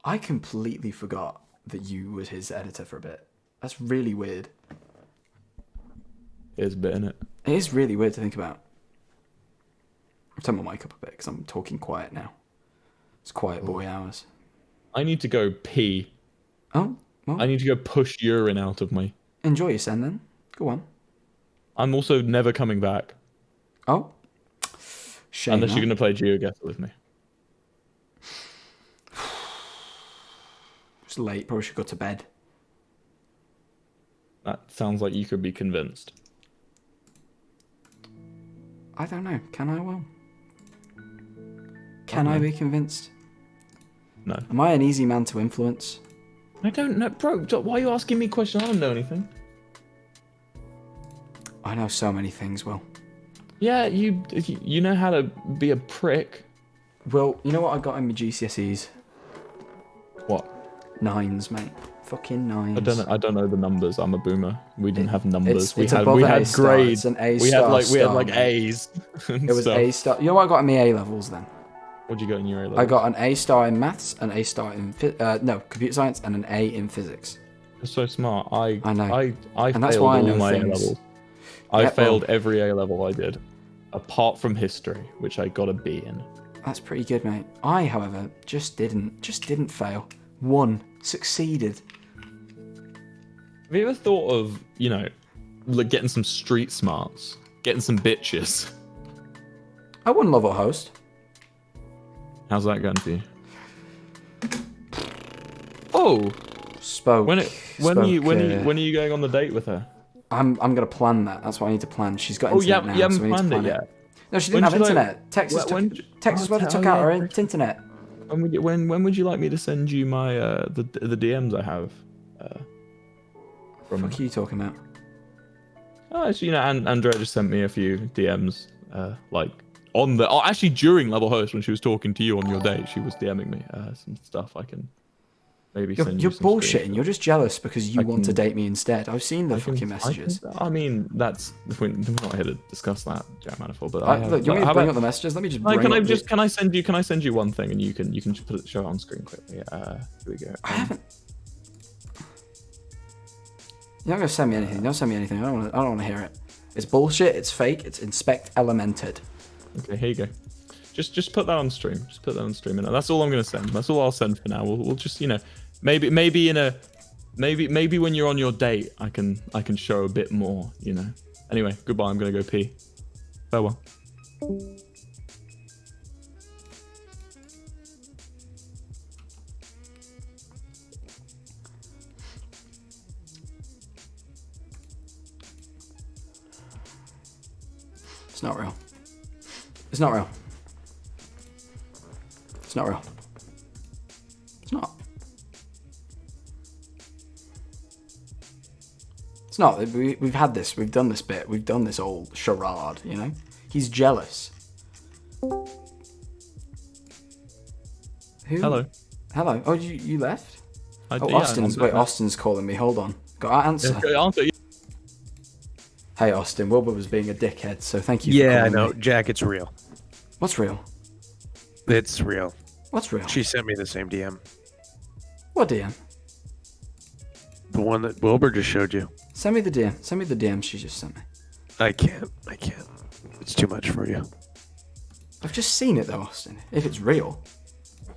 I completely forgot that you was his editor for a bit. That's really weird. There's a bit in it. It is really weird to think about. I'll turn my mic up a bit because I'm talking quiet now. It's quiet boy hours. I need to go pee. Oh? Well, I need to go push urine out of me. enjoy your send then. Go on. I'm also never coming back. Oh? Shame. Unless you're going to play GeoGuessr with me. It's late. Probably should go to bed. That sounds like you could be convinced. I don't know. Can I, Will? Can I be convinced? No. Am I an easy man to influence? I don't know. Bro, why are you asking me questions? I don't know anything. I know so many things, Will. Yeah, you know how to be a prick. Will, you know what I got in my GCSEs? What? 9s, mate. Fucking 9s. I don't know the numbers. I'm a boomer. We didn't have numbers. It's we had grades. It's an A we star. had like A's. It was A star. You know what I got in my A levels then? What'd you get in your A levels? I got an A star in maths, an A star in computer science, and an A in physics. You're so smart. I know. I And that's failed why I all know my things. A levels. I failed every A level I did, apart from history, which I got a B in. That's pretty good, mate. I, however, just didn't fail. Succeeded. Have you ever thought of, like getting some street smarts, getting some bitches? I wouldn't love a host. How's that going for you? Oh, spoke. When are you going on the date with her? I'm gonna plan that. That's what I need to plan. She's got Oh, internet you now. haven't so we need to planned it plan yet. No, she didn't have internet. Texas Texas where they took out her internet. When would you like me to send you my the DMs I have? What the fuck are you talking about? Oh, actually, Andrea just sent me a few DMs, actually during Level Host when she was talking to you on your date, she was DMing me some stuff. I can maybe send you. You're bullshitting. You're just jealous because you want to date me instead. I've seen the fucking messages. I mean, we're not here to discuss that, Jack Manifold. But look, you want me to bring up the messages? Let me just. Can I send you one thing and you can just show it on screen quickly? Here we go. I haven't. You're not gonna send me anything. Don't send me anything. I don't want to hear it. It's bullshit. It's fake. It's inspect elemented. Okay, here you go. Just put that on stream. Just put that on stream, and that's all I'm gonna send. That's all I'll send for now. We'll just maybe when you're on your date, I can show a bit more. Anyway, goodbye. I'm gonna go pee. Farewell. It's not real. It's not real. It's not real. It's not. It's not. We've had this. We've done this bit. We've done this old charade, He's jealous. Who? Hello. Hello. Oh, you left? Yeah, Austin's calling me. Hold on. Got to answer. Yeah, answer. Hey, Austin. Wilbur was being a dickhead, so thank you for calling I know. me. Jack, it's real. What's real? It's real. What's real? She sent me the same DM. What DM? The one that Wilbur just showed you. Send me the DM. Send me the DM she just sent me. I can't. It's too much for you. I've just seen it though, Austin. If it's real.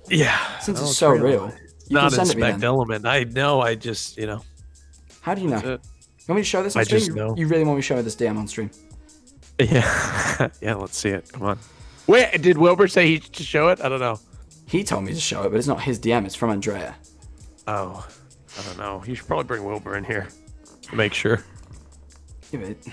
Yeah. Since it's so real. You Not can send it me inspect then. element. I know. I just, How do you know? You want me to show this on I stream? just know. You really want me to show this DM on stream? Yeah. Yeah, let's see it. Come on. Wait, did Wilbur say he should show it? I don't know. He told me to show it, but it's not his DM. It's from Andrea. Oh, I don't know. You should probably bring Wilbur in here to make sure. Give it.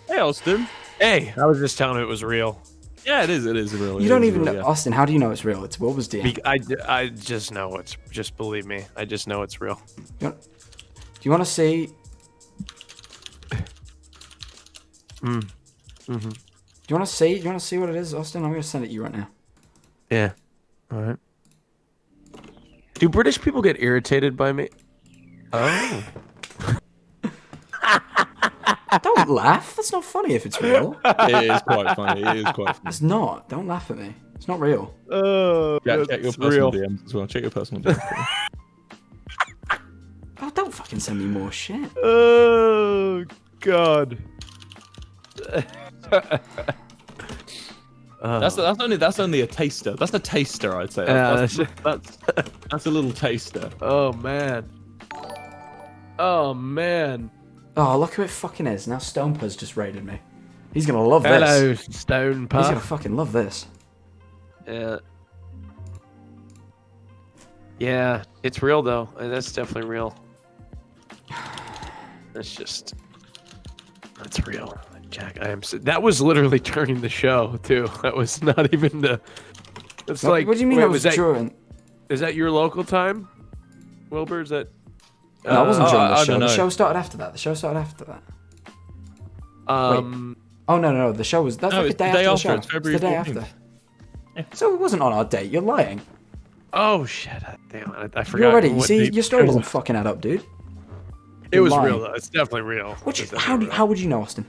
Hey, Austin. Hey, I was just telling him it was real. Yeah, it is. It is real. You don't even know, Austin. How do you know it's real? It's Wilbur's DM. I just know it's. Just believe me. I just know it's real. Do you want to see? Mm. Mm-hmm. Do you want to see? Do you want to see what it is, Austin? I'm gonna send it to you right now. Yeah. All right. Do British people get irritated by me? Oh. Don't laugh. That's not funny if it's real. It is quite funny. It is quite funny. It's not. Don't laugh at me. It's not real. Oh, yeah, check your personal DMs as well. Check your personal DMs. Oh, don't fucking send me more shit. Oh God. That's only a taster. That's a taster, I'd say. That's a little taster. Oh man. Oh man. Oh, look who it fucking is. Now Stonepa's just raided me. He's gonna love Hello, this. Stonepa. He's gonna fucking love this. Yeah. Yeah, it's real though. That's definitely real. That's real. Jack, that was literally during the show too. That was not even the. It's like. What do you mean? That was during? Is that your local time, Wilbur? Is that? No, I wasn't during the show. don't know. The show started after that. Wait. Oh no, the show was. That's No, like it's the day the day after the after, show. it's February It's the day 14th. after. So it wasn't on our date. You're lying. Oh shit! Damn, I forgot. You're already. You what see, date your story it doesn't was. fucking add up, dude. It was real though. It's definitely real. How would you know, Austin?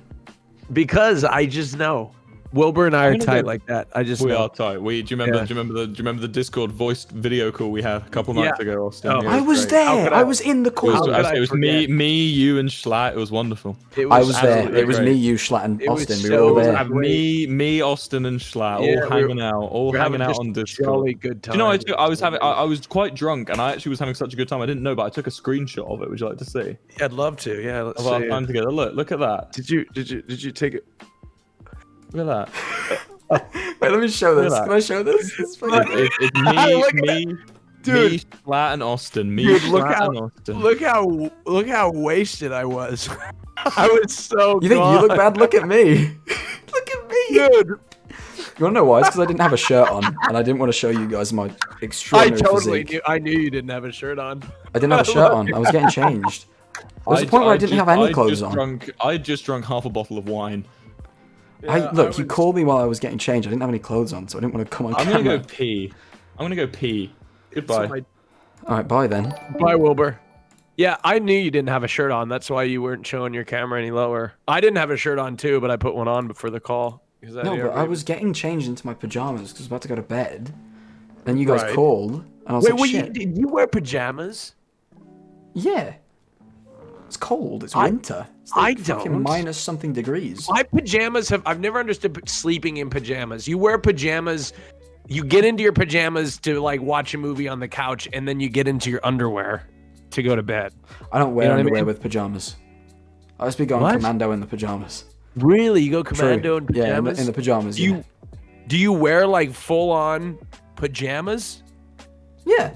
Because I just know. Wilbur and I are tight like that. I just We know. are tight. Do you remember the Discord voiced video call we had a couple nights ago, Austin? Oh, Yeah, I it was great. there. I was in the call. It was me, you, and Schlatt. It was wonderful. I was there. absolutely It was great. me, you, Schlatt, and It was Austin. We were all there. Me, Austin, and Schlatt, all hanging out on Discord. Jolly good time. Do you know, I was quite drunk, and I actually was having such a good time. I didn't know, but I took a screenshot of it. Would you like to see? I'd love to. Yeah, let's Of our see. time together. Look at that. Did you take it? Look at that. Wait, let me show this. Can I show this? It's It's me, Dude. me, Schlatt, and Austin. Me, Dude, Schlatt, and Austin. look how wasted I was. I was so. You think you look bad? Look at me. Look at me. Dude. You wanna know why? It's because I didn't have a shirt on, and I didn't want to show you guys my extraordinary physique. I knew you didn't have a shirt on. I didn't have a shirt on. I was getting changed. There was a point where I didn't have any clothes on. I just drunk half a bottle of wine. Look, you called me while I was getting changed. I didn't have any clothes on, so I didn't want to come on camera. I'm gonna go pee. Goodbye. Alright, bye then. Bye, Wilbur. Yeah, I knew you didn't have a shirt on. That's why you weren't showing your camera any lower. I didn't have a shirt on too, but I put one on before the call. No, but I was getting changed into my pajamas because I was about to go to bed. Then you guys called, and I was like, shit. Did you wear pajamas? Yeah. It's cold. It's winter. It's like I fucking don't. minus something degrees. My pajamas I've never understood sleeping in pajamas. You wear pajamas, you get into your pajamas to like watch a movie on the couch, and then you get into your underwear to go to bed. I don't wear You know what I underwear mean? with pajamas. I just be going commando in the pajamas. Really? You go commando in True. pajamas? Yeah, in the pajamas. Do you wear like full on pajamas? Yeah.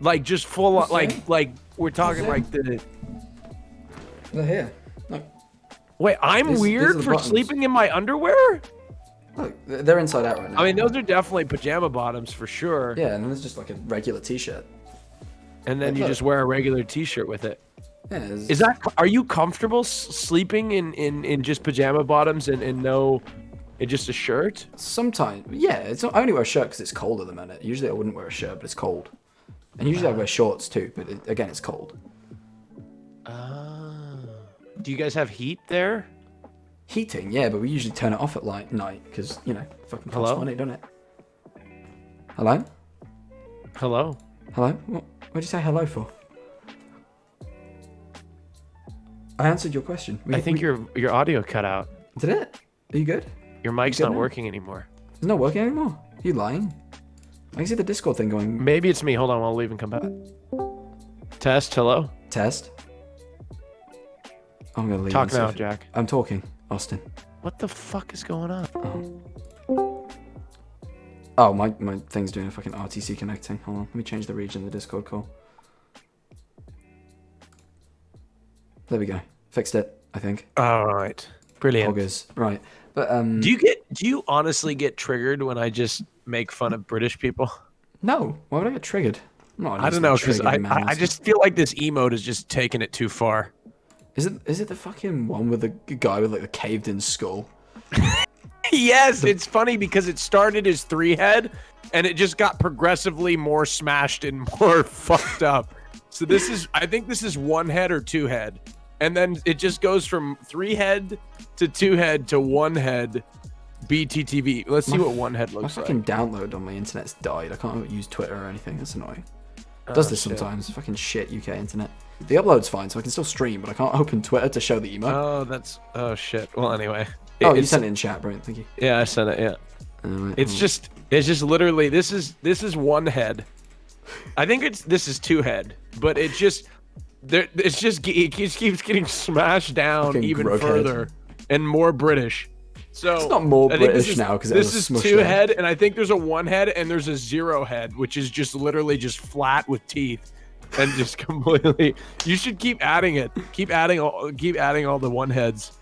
Like just full on, like we're talking like the. They're here. Look. Wait, I'm These are weird the for buttons. sleeping in my underwear? Look, they're inside out right now. I mean, those are definitely pajama bottoms for sure. Yeah, and then there's just like a regular t-shirt. And then Like, you look. just wear a regular t-shirt with it. Yeah, Is that? Are you comfortable sleeping in just pajama bottoms and in just a shirt? Sometimes, yeah. I only wear a shirt because it's cold at the minute. Usually I wouldn't wear a shirt, but it's cold. And usually I wear shorts too, but again, it's cold. Do you guys have heat there? Heating, yeah, but we usually turn it off at night because fucking costs money, don't it? Hello? Hello? Hello? What'd you say hello for? I answered your question. I think your audio cut out. Did it? Are you good? Your mic's good not now? working anymore. It's not working anymore? Are you lying? I can see the Discord thing going. Maybe it's me. Hold on, I'll leave and come back. Test, hello? Test? I'm gonna leave. Talk and see now, if- Jack. I'm talking, Austin. What the fuck is going on? Oh, my thing's doing a fucking RTC connecting. Hold on, let me change the region of the Discord call. There we go. Fixed it, I think. All right. Brilliant. Poggers. Right. But Do you honestly get triggered when I just make fun of British people? No. Why would I get triggered? I don't know, because I just feel like this emote is just taking it too far. Is it the fucking one with the guy with like the caved in skull? Yes, it's funny because it started as 3-head and it just got progressively more smashed and more fucked up. So I think this is 1-head or 2-head. And then it just goes from 3-head to 2-head to 1-head BTTV. Let's see what 1-head looks like. My fucking download on my internet's died. I can't use Twitter or anything. That's annoying. It does this sometimes. Fucking shit UK internet. The upload's fine, so I can still stream, but I can't open Twitter to show the emote. Oh shit. Well, anyway. You sent it in chat, brilliant. Thank you. Yeah, I sent it. Yeah. It's just literally this is 1-head. I think this is 2-head, but it just keeps getting smashed down fucking even further and more British. So it's not more British now because this is 2-head, and I think there's a 1-head and there's a 0-head, which is just literally just flat with teeth and just completely. You should keep adding it. Keep adding all the 1-heads.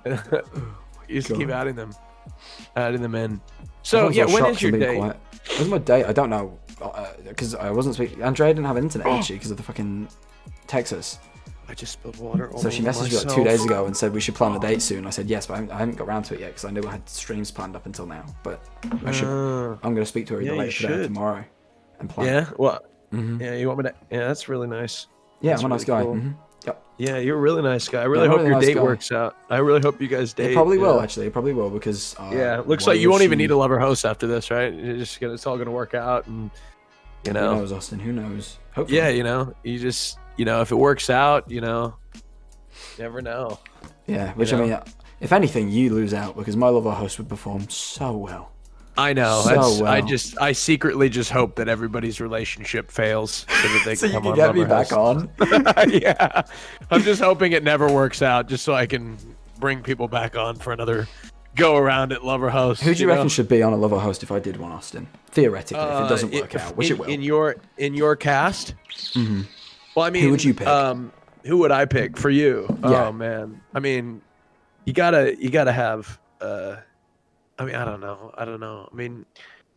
You just keep adding them in. So yeah, when is your day? When's my day? I don't know, because I wasn't speaking. Andrea didn't have internet, did she? Because of the fucking Texas. I just spilled water. So she messaged me like 2 days ago and said we should plan the date soon. I said yes, but I haven't got around to it yet because I knew I had streams planned up until now. But I'm going to speak to her either later today or tomorrow and plan. Yeah. Well. Yeah. You want me to? Yeah, that's really nice. Yeah, I'm a nice guy. Yep. Yeah, you're a really nice guy. I really hope your date works out. I really hope you guys date. It probably will, actually. It probably will because. Yeah, it looks like you won't even need a lover host after this, right? It's all gonna work out, and Who knows, Austin? Who knows? Hopefully. Yeah, you just if it works out, you never know. Yeah, which I mean, if anything, you lose out because my lover host would perform so well. I know. I secretly just hope that everybody's relationship fails so that they so can you can get me back on. Yeah, I'm just hoping it never works out, just so I can bring people back on for another go around at Lover Host. Who do you reckon should be on a Lover Host if I did one, Austin? Theoretically, if it doesn't work out, which it will. In your cast. Mm-hmm. Well, I mean, who would you pick? Who would I pick for you? Yeah. Oh man, I mean, you gotta have. I mean, I don't know. I mean,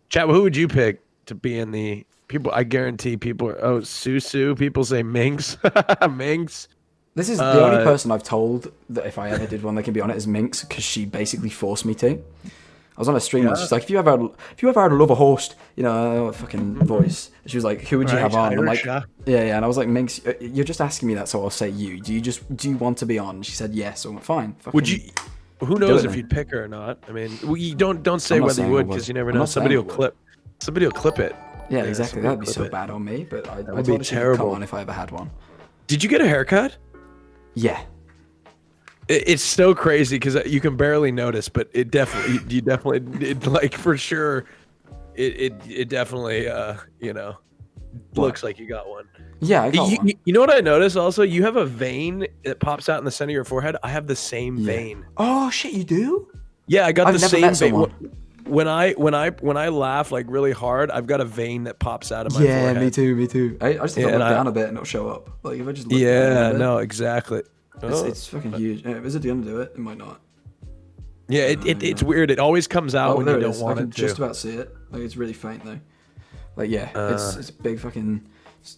chat. Who would you pick to be in the people? I guarantee people are. Oh, Susu. People say Minx. Minx. This is the only person I've told that if I ever did one, they can be on it is Minx because she basically forced me to. I was on a stream once. She's like, if you ever had a lover host, fucking voice. She was like, who would you have on? I'm like, yeah. And I was like, Minx, you're just asking me that, so I'll say you. Do you want to be on? She said yes. So I'm like, fine. Would you? Who knows if you'd pick her or not? I mean, you don't say whether you would because you never know. Somebody will clip it. Yeah, exactly. That'd be so bad on me. But I told her she'd come on if I ever had one. Did you get a haircut? Yeah. It's so crazy because you can barely notice, but it definitely, like for sure, it definitely, looks like you got one. Yeah, I got one. You know what I noticed also? You have a vein that pops out in the center of your forehead. I have the same vein. Oh shit, you do? Yeah, I got the same vein. Someone. When I laugh like really hard, I've got a vein that pops out of my forehead. Yeah, me too. I just have to look down a bit and it'll show up. Like if I just look down a bit, no, exactly. It's fucking huge. Is it the end of it? Might not. Yeah, it's weird. It always comes out when you don't want it to. I can just about see it. Like it's really faint though. Like it's big fucking.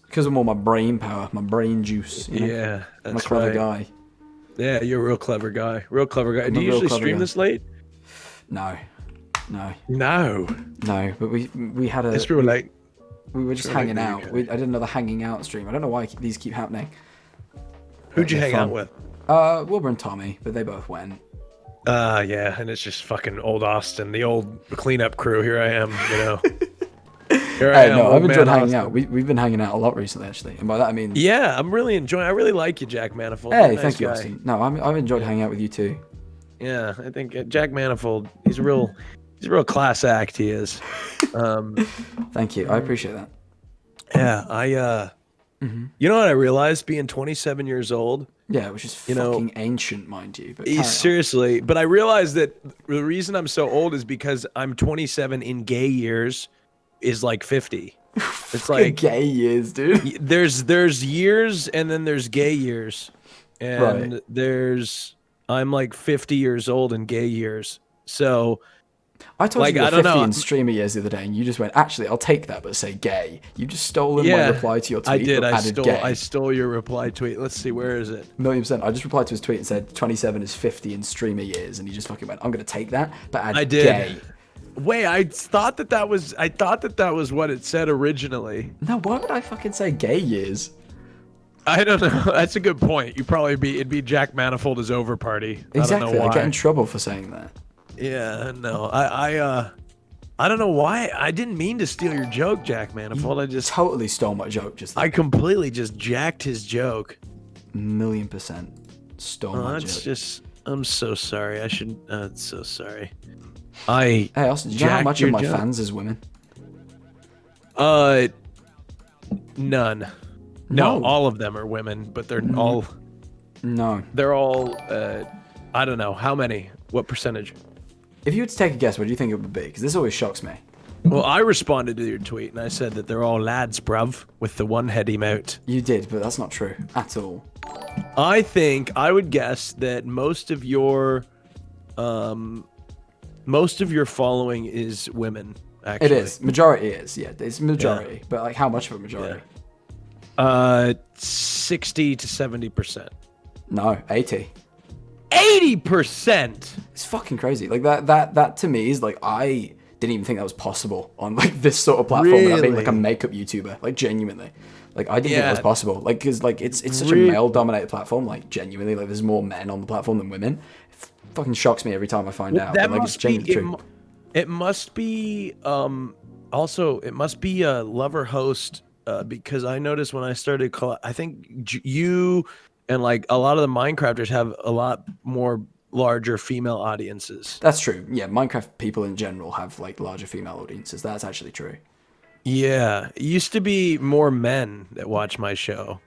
Because of all my brain power, my brain juice. Yeah, that's I'm a clever guy. Yeah, you're a real clever guy. Do you usually stream this late? No. But we had a. It's real late. We were just hanging out. I did another hanging out stream. I don't know why these keep happening. Who'd you hang out with? Wilbur and Tommy, but they both went. Yeah, and it's just fucking old Austin, the old cleanup crew. Here I am, Here I am. No, I've enjoyed hanging out. We've been hanging out a lot recently, actually, and by that I mean. Yeah, I'm really enjoying. I really like you, Jack Manifold. Hey, thank you, Austin. No, I've enjoyed hanging out with you too. Yeah, I think Jack Manifold. He's a real class act. He is. Thank you. I appreciate that. Yeah, You know what I realized being 27 years old? Yeah, which is fucking ancient, mind you. But seriously, but I realized that the reason I'm so old is because I'm 27 in gay years is like 50. It's like gay years, dude. There's years and then there's gay years. And there's I'm like 50 years old in gay years. So I told like, you you I were don't 50 know. in streamer years the other day, and you just went, actually, I'll take that, but say gay. You just stolen my reply to your tweet. I did. But added gay. I stole your reply tweet. Let's see, where is it? 1,000,000%. I just replied to his tweet and said 27 is 50 in streamer years, and he just fucking went, I'm gonna take that, but add I did. gay. Wait, I thought that was what it said originally. No, why would I fucking say gay years? I don't know. That's a good point. It'd be Jack Manifold is over party. Exactly. I don't know why. I get in trouble for saying that. Yeah, no. I don't know why. I didn't mean to steal your joke, Jack Manifold. I just totally stole my joke just then. I completely just jacked his joke. 1,000,000% stole my joke. I'm so sorry. So sorry. Hey, Austin, do you know how much of my fans is women? None. No, all of them are women, but they're all. No. They're all. I don't know how many. What percentage? If you were to take a guess, what do you think it would be? Because this always shocks me. Well, I responded to your tweet and I said that they're all lads, bruv, with the one head emote. You did, but that's not true at all. I would guess that most of your following is women. Actually, it is. Majority is. Yeah, it's majority. Yeah. But like, how much of a majority? 60 to 70%. No, 80. 80%. It's fucking crazy. Like that to me is like, I didn't even think that was possible on like this sort of platform. Really? Being like a makeup YouTuber, like genuinely, like I didn't think that was possible. Like, cause like it's such a male-dominated platform. Like genuinely, like there's more men on the platform than women. It fucking shocks me every time I find out. That but, like, must be true. It must be also it must be a lover host because I noticed when I started. I think you and like a lot of the Minecrafters have a lot more larger female audiences. That's true. Yeah, Minecraft people in general have like larger female audiences. That's actually true. Yeah, it used to be more men that watch my show.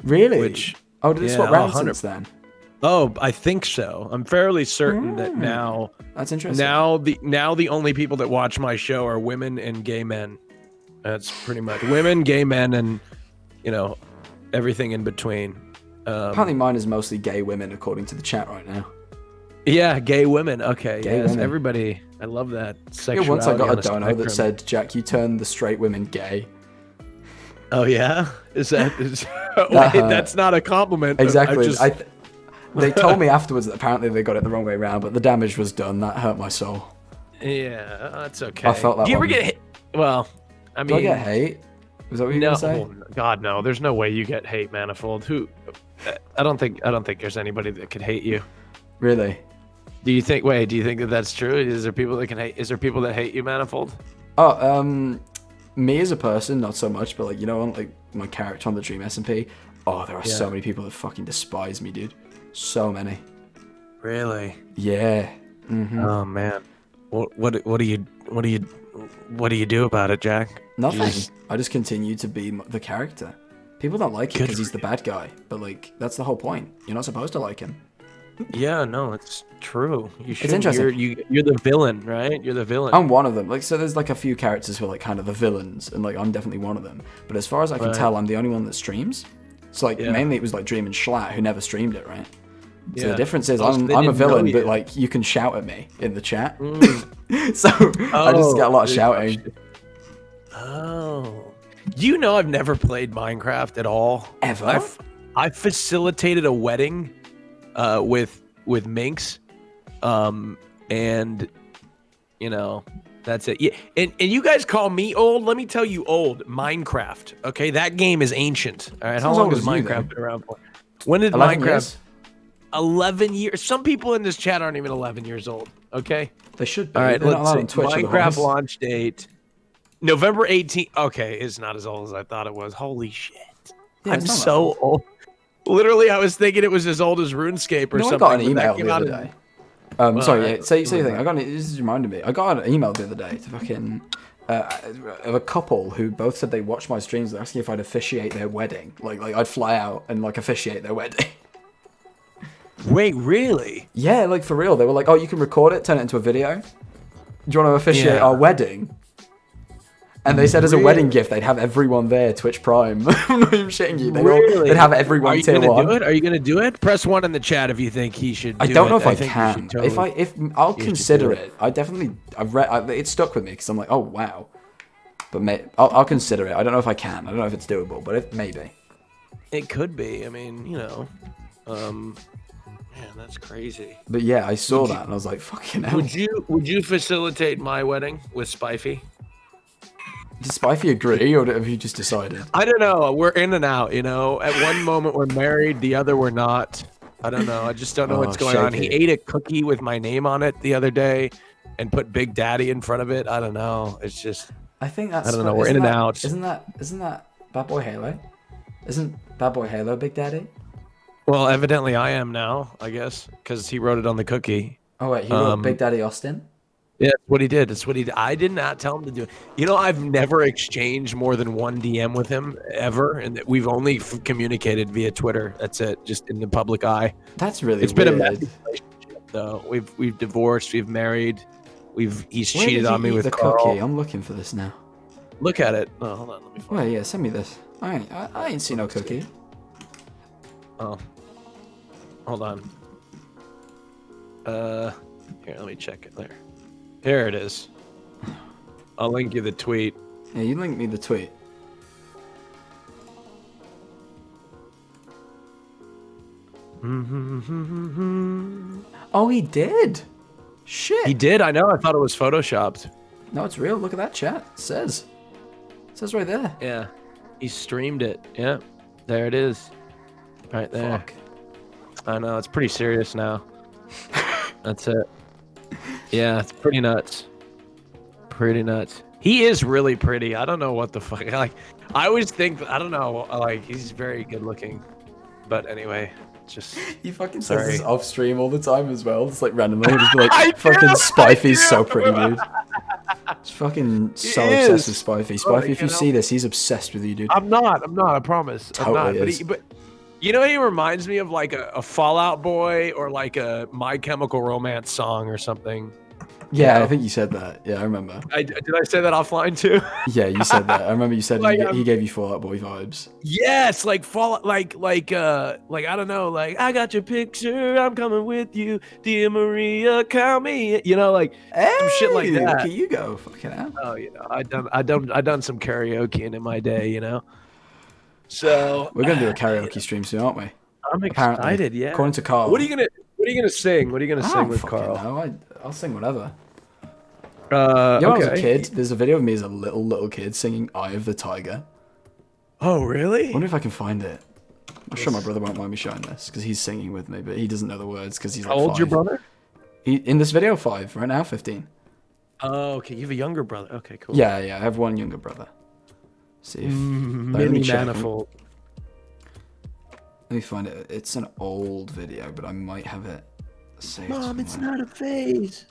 Really? Which did it swap round since then? Oh, I think so. I'm fairly certain that now. That's interesting. Now the only people that watch my show are women and gay men. That's pretty much women, gay men, and everything in between. Apparently mine is mostly gay women according to the chat right now. Yeah, gay women. Okay, gay yes, women. Everybody. I love that. Sexuality. Yeah, once I got a dono that said, "Jack, you turned the straight women gay." Oh yeah, that's not a compliment. Exactly. They told me afterwards that apparently they got it the wrong way around, but the damage was done. That hurt my soul. Yeah, that's okay. I felt that. Do you ever get hit? Well, I mean, do I get hate? Was that what you were gonna say? God, no. There's no way you get hate, Manifold. Who? I don't think there's anybody that could hate you. Really? Do you think that that's true? Is there people that can hate? Is there people that hate you, Manifold? Oh, me as a person, not so much, but like like my character on the Dream SMP. Oh, there are so many people that fucking despise me, dude. So many. Really? Yeah. Mm-hmm. Oh man. What do you do about it, Jack? Nothing. I just continue to be the character. People don't like it because he's the bad guy, but like that's the whole point. You're not supposed to like him. Yeah, no, it's true. You should. It's interesting. You're the villain, right? You're the villain. I'm one of them. Like, so there's like a few characters who are like kind of the villains, and like I'm definitely one of them. But as far as I can tell, I'm the only one that streams. So like mainly it was like Dream and Schlatt who never streamed it, right? So the difference is I'm a villain, but like you can shout at me in the chat. So I just get a lot of shouting. Oh. You know I've never played Minecraft at all. Ever? I facilitated a wedding with Minx. And that's it. Yeah. And you guys call me old? Let me tell you old. Minecraft. Okay, that game is ancient. All right. How long has Minecraft been around for? When did 11 Minecraft years? 11 years. Some people in this chat aren't even 11 years old. Okay. They should be. All right. They're not Let's allowed see. on Twitch Minecraft launch date November 18th. Okay, it's not as old as I thought it was. Holy shit. Yeah, I'm so old. Literally, I was thinking it was as old as RuneScape or something. I got an email the other day. Sorry, say your thing. This is reminding me. I got an email the other day to fucking of a couple who both said they watched my streams. They're asking if I'd officiate their wedding. Like I'd fly out and like officiate their wedding. Wait, really? Yeah, like for real. They were like, "Oh, you can record it, turn it into a video. Do you want to officiate our wedding?" And they said as a wedding gift, they'd have everyone there, Twitch Prime. I'm not even shitting you. Really? They'd have everyone tier 1. Do it? Are you gonna do it? Press 1 in the chat if you think he should. I don't know if I can. I'll consider it. It stuck with me because I'm like, oh wow. But I'll consider it. I don't know if I can. I don't know if it's doable, but maybe. It could be. I mean, you know, man, that's crazy. But yeah, I saw that and I was like, fucking hell. Would you facilitate my wedding with Spifey? Did Spifey agree, or have you just decided? I don't know. We're in and out, you know. At one moment we're married, the other we're not. I don't know. I just don't know what's going on. He ate a cookie with my name on it the other day and put Big Daddy in front of it. I don't know. It's just... I think that's... I don't know. We're in and out. Isn't that Bad Boy Halo? Isn't Bad Boy Halo Big Daddy? Well, evidently I am now, I guess, because he wrote it on the cookie. Oh, wait. He wrote Big Daddy Austin? Yeah, that's what he did. That's what he did. I did not tell him to do it. You know, I've never exchanged more than one DM with him ever, and we've only communicated via Twitter. That's it, just in the public eye. That's really It's weird. been a messy relationship, though. We've divorced. We've married. He's cheated on me with the Carl. cookie. I'm looking for this now. Look at it. Oh, hold on. Let me find Wait, yeah, send me this. I ain't seen no cookie. Oh, hold on. Here, let me check it there. Here it is. I'll link you the tweet. Yeah, you link me the tweet. Oh, he did. Shit. He did. I know. I thought it was photoshopped. No, it's real. Look at that chat. It says right there. Yeah. He streamed it. Yeah. There it is. Right there. Fuck. I know. It's pretty serious now. That's it. Yeah, it's pretty nuts. Pretty nuts. He is really pretty. I don't know what the fuck. Like, I always think, I don't know, like, he's very good looking. But anyway, just... He fucking says this off stream all the time as well. It's like randomly. He'll just be like, fucking Spifey's so pretty, dude. He's fucking so obsessed with Spifey. Spifey, if you see this, he's obsessed with you, dude. I'm not, I promise. Totally I'm not. is. But you know, he reminds me of like a Fallout Boy or like a My Chemical Romance song or something. Yeah, I think you said that. Yeah, I remember. Did I say that offline too? Yeah, you said that. I remember you said Like, he gave you Fall Out Boy vibes. Yes, like Fallout, like I don't know, like I got your picture, I'm coming with you, dear Maria, call me. You know, like some shit like that. Look at you go, fucking hell. Oh, you know, I done some karaoke in my day, you know. So We're gonna do a karaoke stream soon, aren't we? I'm Apparently. excited. Yeah. According to Carl. What are you gonna sing? What are you gonna sing with Carl? I'll sing whatever. You know, when I was a okay. kid, there's a video of me as a little kid singing Eye of the Tiger. Oh, really? I wonder if I can find it. I'm sure my brother won't mind me showing this, because he's singing with me, but he doesn't know the words, because he's like How old's your 5. brother? In this video, 5. Right now, 15. Oh, okay. You have a younger brother. Okay, cool. Yeah, I have one younger brother. See if... let me Mini check. manifold. Let me find it. It's an old video, but I might have it saved. Mom, it's somewhere. not a phase.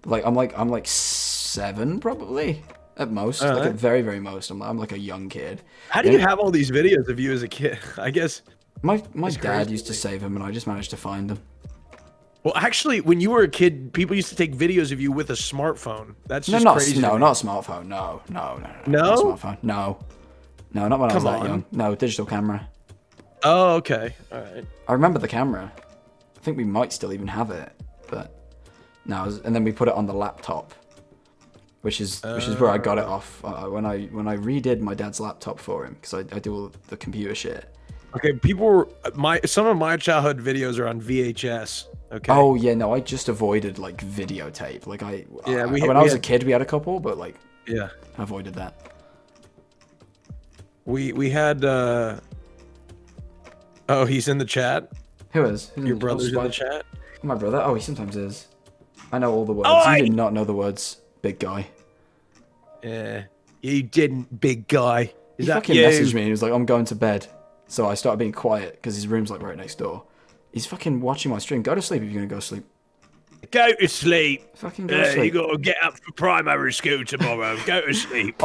I'm like 7 probably at most. Like at very very most. I'm like a young kid. How do you have all these videos of you as a kid? I guess my dad used to save them, and I just managed to find them. Well, actually, when you were a kid, people used to take videos of you with a smartphone. That's just not crazy. not a smartphone. No. No? Not a smartphone. No, not when I was that on. young. No, digital camera. Oh, okay. All right. I remember the camera. I think we might still even have it, but no. And then we put it on the laptop, which is where I got it off when I redid my dad's laptop for him, because I do all the computer shit. Okay, some of my childhood videos are on VHS. Okay. Oh yeah, no, I just avoided like videotape. Like when I was a kid, we had a couple, but like yeah, I avoided that. We had. Oh, he's in the chat. Who is? Your brother's in the chat. My brother? Oh, he sometimes is. I know all the words. Oh, You did not know the words, big guy. Yeah, you didn't, big guy. He fucking messaged me and he was like, I'm going to bed. So I started being quiet because his room's like right next door. He's fucking watching my stream. Go to sleep if you're gonna go to sleep. Go to sleep. Fucking go to sleep. You gotta get up for primary school tomorrow. Go to sleep.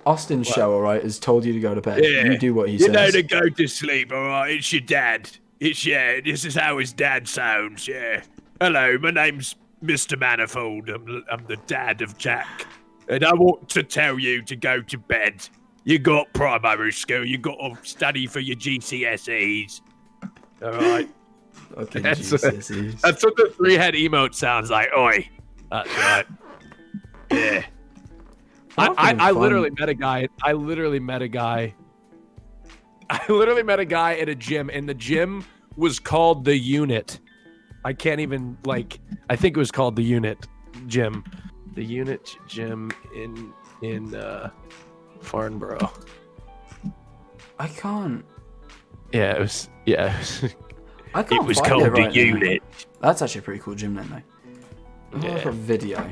Austin's show, alright, has told you to go to bed. Yeah. You do what he says. You know to go to sleep, alright? It's your dad. This is how his dad sounds, yeah. Hello, my name's Mr. Manifold. I'm the dad of Jack. And I want to tell you to go to bed. You got primary school. You got to study for your GCSEs. All right. Okay, That's GCSEs. what the 3-head emote sounds like. Oi. That's right. Yeah. I literally met a guy. I literally met a guy at a gym, and the gym was called The Unit. I can't even, like, I think it was called The Unit Gym. The Unit Gym in Farnborough. I can't. Yeah, it was. I can't It was find called it right The now. Unit. That's actually a pretty cool gym name, though. If I look at video,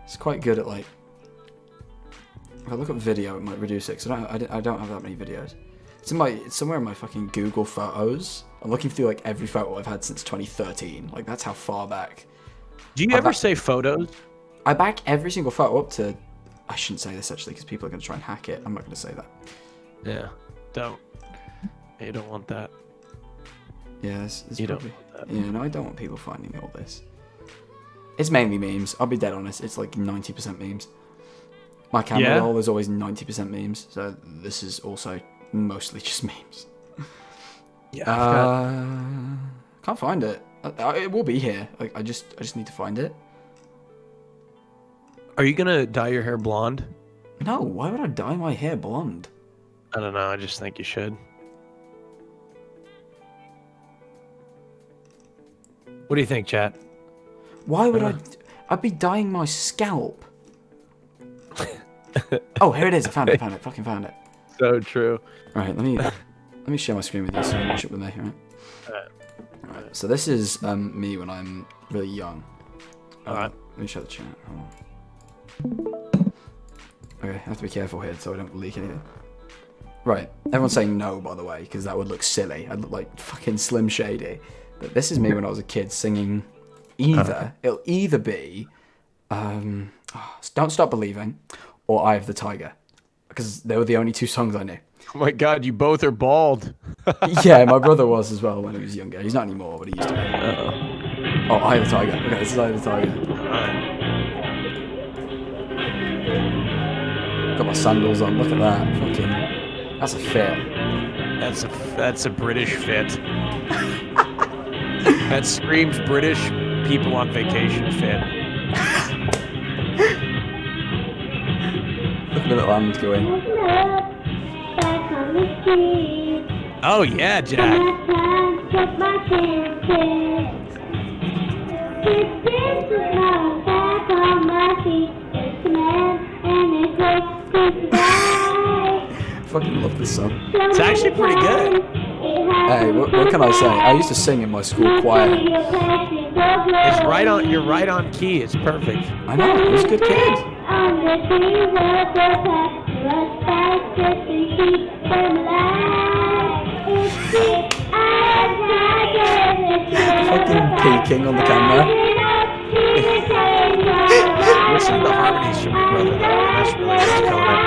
it's quite good at, like, if I look at video, it might reduce it, because I don't have that many videos. It's somewhere in my fucking Google Photos. I'm looking through, like, every photo I've had since 2013. Like, that's how far back. Do you ever say photos? I back every single photo up to... I shouldn't say this, actually, because people are going to try and hack it. I'm not going to say that. Yeah. Don't. You don't want that. Yeah, it's You don't probably... want that. Yeah, no, I don't want people finding all this. It's mainly memes. I'll be dead honest. It's like 90% memes. My camera roll is always 90% memes, so this is also mostly just memes. Yeah. Can't find it. It will be here. Like I just need to find it. Are you gonna dye your hair blonde? No. Why would I dye my hair blonde? I don't know. I just think you should. What do you think, chat? Why would I'd be dyeing my scalp. Oh, here it is. I found it. Fucking found it. So true. All right, let me share my screen with you so you can watch it with me. Alright. So this is me when I'm really young. Alright. Let me show the chat. Hold on. Okay, I have to be careful here so I don't leak anything. Right, everyone's saying no, by the way, because that would look silly. I'd look like fucking Slim Shady. But this is me when I was a kid singing it'll either be Don't Stop Believing or Eye of the Tiger. Because they were the only two songs I knew. Oh my god, you both are bald. Yeah, my brother was as well when he was younger. He's not anymore, but he used to be. Oh, Eye of the Tiger. Okay, this is Eye of the Tiger. Got my sandals on. Look at that. Fucking. That's a fit. That's a British fit. That screams British people on vacation fit. Look at the land going. Oh yeah, Jack. Fucking love this song. It's actually pretty good. Hey, what can I say? I used to sing in my school choir. It's right on. You're right on key. It's perfect. I know. I was a good kid. Fucking peeking on the camera. Listen to the harmonies from your brother, though. That's really what's going on.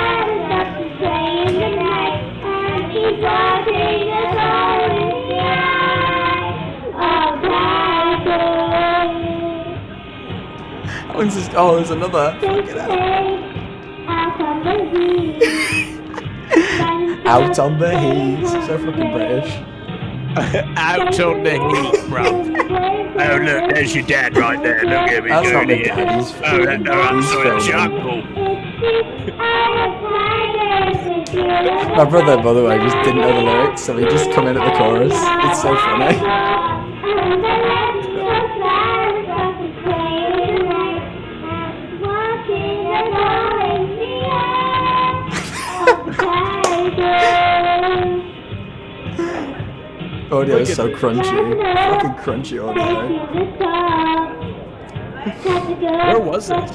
How long's this? Oh, there's another. Fuck it out on the heat. So fucking British. Out on the heat, bro. Oh look, there's your dad right there. Look at me. That's not my dad. He's He's charcoal. My brother, by the way, just didn't know the lyrics, so he just come in at the chorus. It's so funny. Audio is so crunchy. Fucking crunchy audio. Where was it?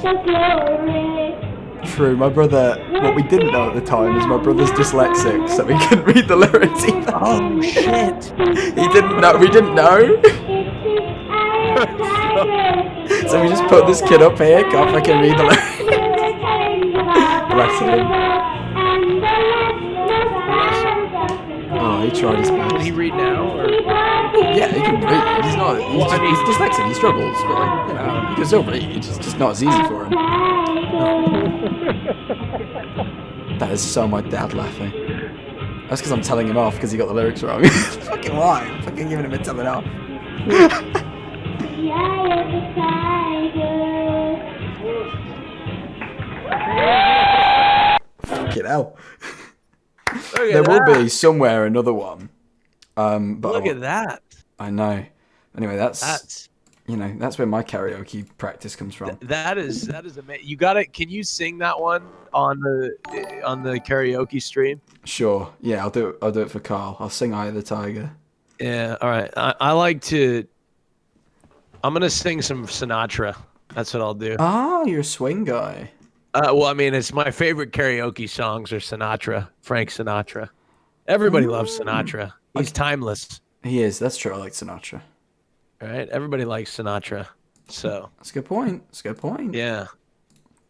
True, my brother, what we didn't know at the time is my brother's dyslexic, so he couldn't read the lyrics either. Oh shit! He didn't know, we didn't know. So we just put this kid up here, can't fucking read the lyrics. Bless him. Oh, he tried his best. Did he read now? Or? Yeah, he can read. He's not. He's dyslexic. He struggles, but like, you know, he can still read. It's just not as easy for him. That is so my dad laughing. That's because I'm telling him off because he got the lyrics wrong. Fucking why? I'm fucking giving him a telling off. Fucking hell. There will be somewhere another one. But Look at that. I know. Anyway, that's you know, that's where my karaoke practice comes from. That is amazing. You got it. Can you sing that one on the karaoke stream? Sure. Yeah, I'll do it for Carl. I'll sing Eye of the Tiger. Yeah. All right. I like to. I'm gonna sing some Sinatra. That's what I'll do. Oh, you're a swing guy. Well, I mean, it's my favorite karaoke songs are Sinatra, Frank Sinatra. Everybody loves Sinatra. He's timeless. He is. That's true. I like Sinatra. All right. Everybody likes Sinatra. So that's a good point. That's a good point. Yeah.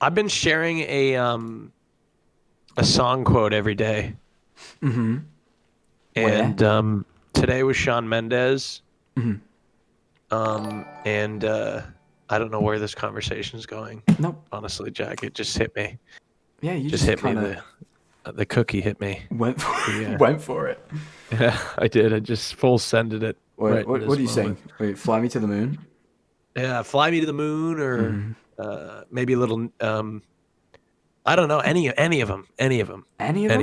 I've been sharing a song quote every day. Mm-hmm. And today was Shawn Mendes. Mm-hmm. And I don't know where this conversation is going. Nope. Honestly, Jack, it just hit me. Yeah, you just hit me. The cookie hit me. Went for it. Yeah, I did. I just full sended it. Wait, what are you saying? Wait, Fly Me to the Moon? Yeah, Fly Me to the Moon, or maybe a little. I don't know any of them. Any of them,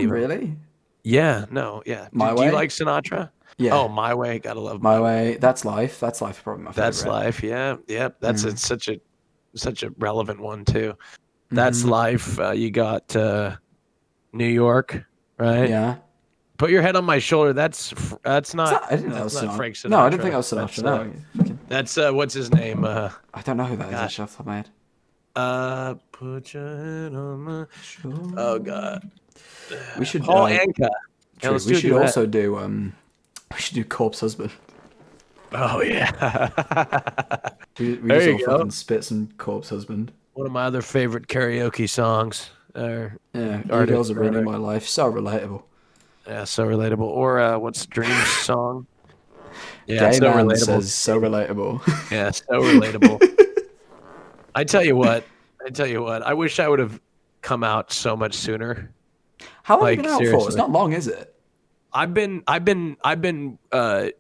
really? Yeah. No. Yeah. My do Way? you like Sinatra? Yeah. Oh, My Way. Gotta love My Way. That's Life. That's Life. Probably my favorite. That's Life. Yeah. Yeah. That's such a relevant one too. That's Life. You got New York, right? Yeah. Put Your Head on My Shoulder. That's not. I didn't know that was not Sinatra. Frank Sinatra. No, I didn't think that was Sinatra. That's what's his name? I don't know who that is. Actually, off the top of my head. Put your head on my shoulder. Oh God. We should. Paul Anka. Yeah, we should also do. We should do Corpse Husband. Oh yeah. we just all fucking spit some Corpse Husband. One of my other favorite karaoke songs. Yeah, You Girls Are Ruining My Life. So relatable. Yeah, so relatable. Or what's Dream's song? Yeah, Gay so man relatable. says so relatable. Yeah, so relatable. I tell you what. I wish I would have come out so much sooner. How long have you been out for? It's not long, is it? I've been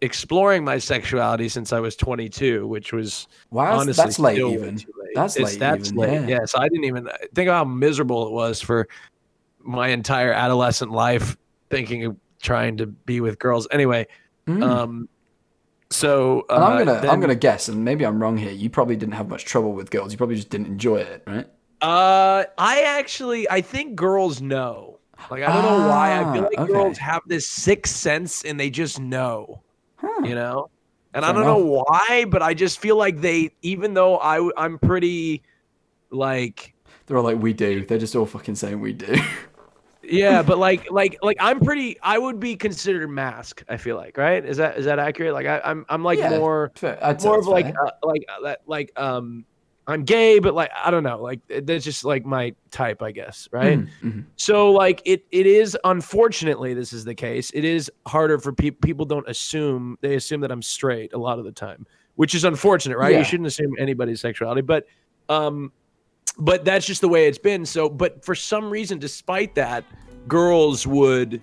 exploring my sexuality since I was 22, which was honestly that's late still even. Too late. That's late. Yeah. So I didn't even think about how miserable it was for my entire adolescent life, thinking of trying to be with girls. Anyway, so and I'm gonna guess, and maybe I'm wrong here. You probably didn't have much trouble with girls. You probably just didn't enjoy it, right? I think girls know. Like, I don't know why. I feel like girls have this sixth sense and they just know, you know? And I don't know why, but I just feel like they, even though I'm pretty, like... They're all like, we do. They're just all fucking saying we do. Yeah, but like I'm pretty, I would be considered mask, I feel like, right? Is that accurate? Like I'm like more of like I'm gay, but like I don't know, like that's just like my type, I guess, right? So like it is, unfortunately, this is the case. It is harder for people don't assume, they assume that I'm straight a lot of the time, which is unfortunate, right? Yeah. You shouldn't assume anybody's sexuality, but that's just the way it's been. So, but for some reason, despite that, girls would,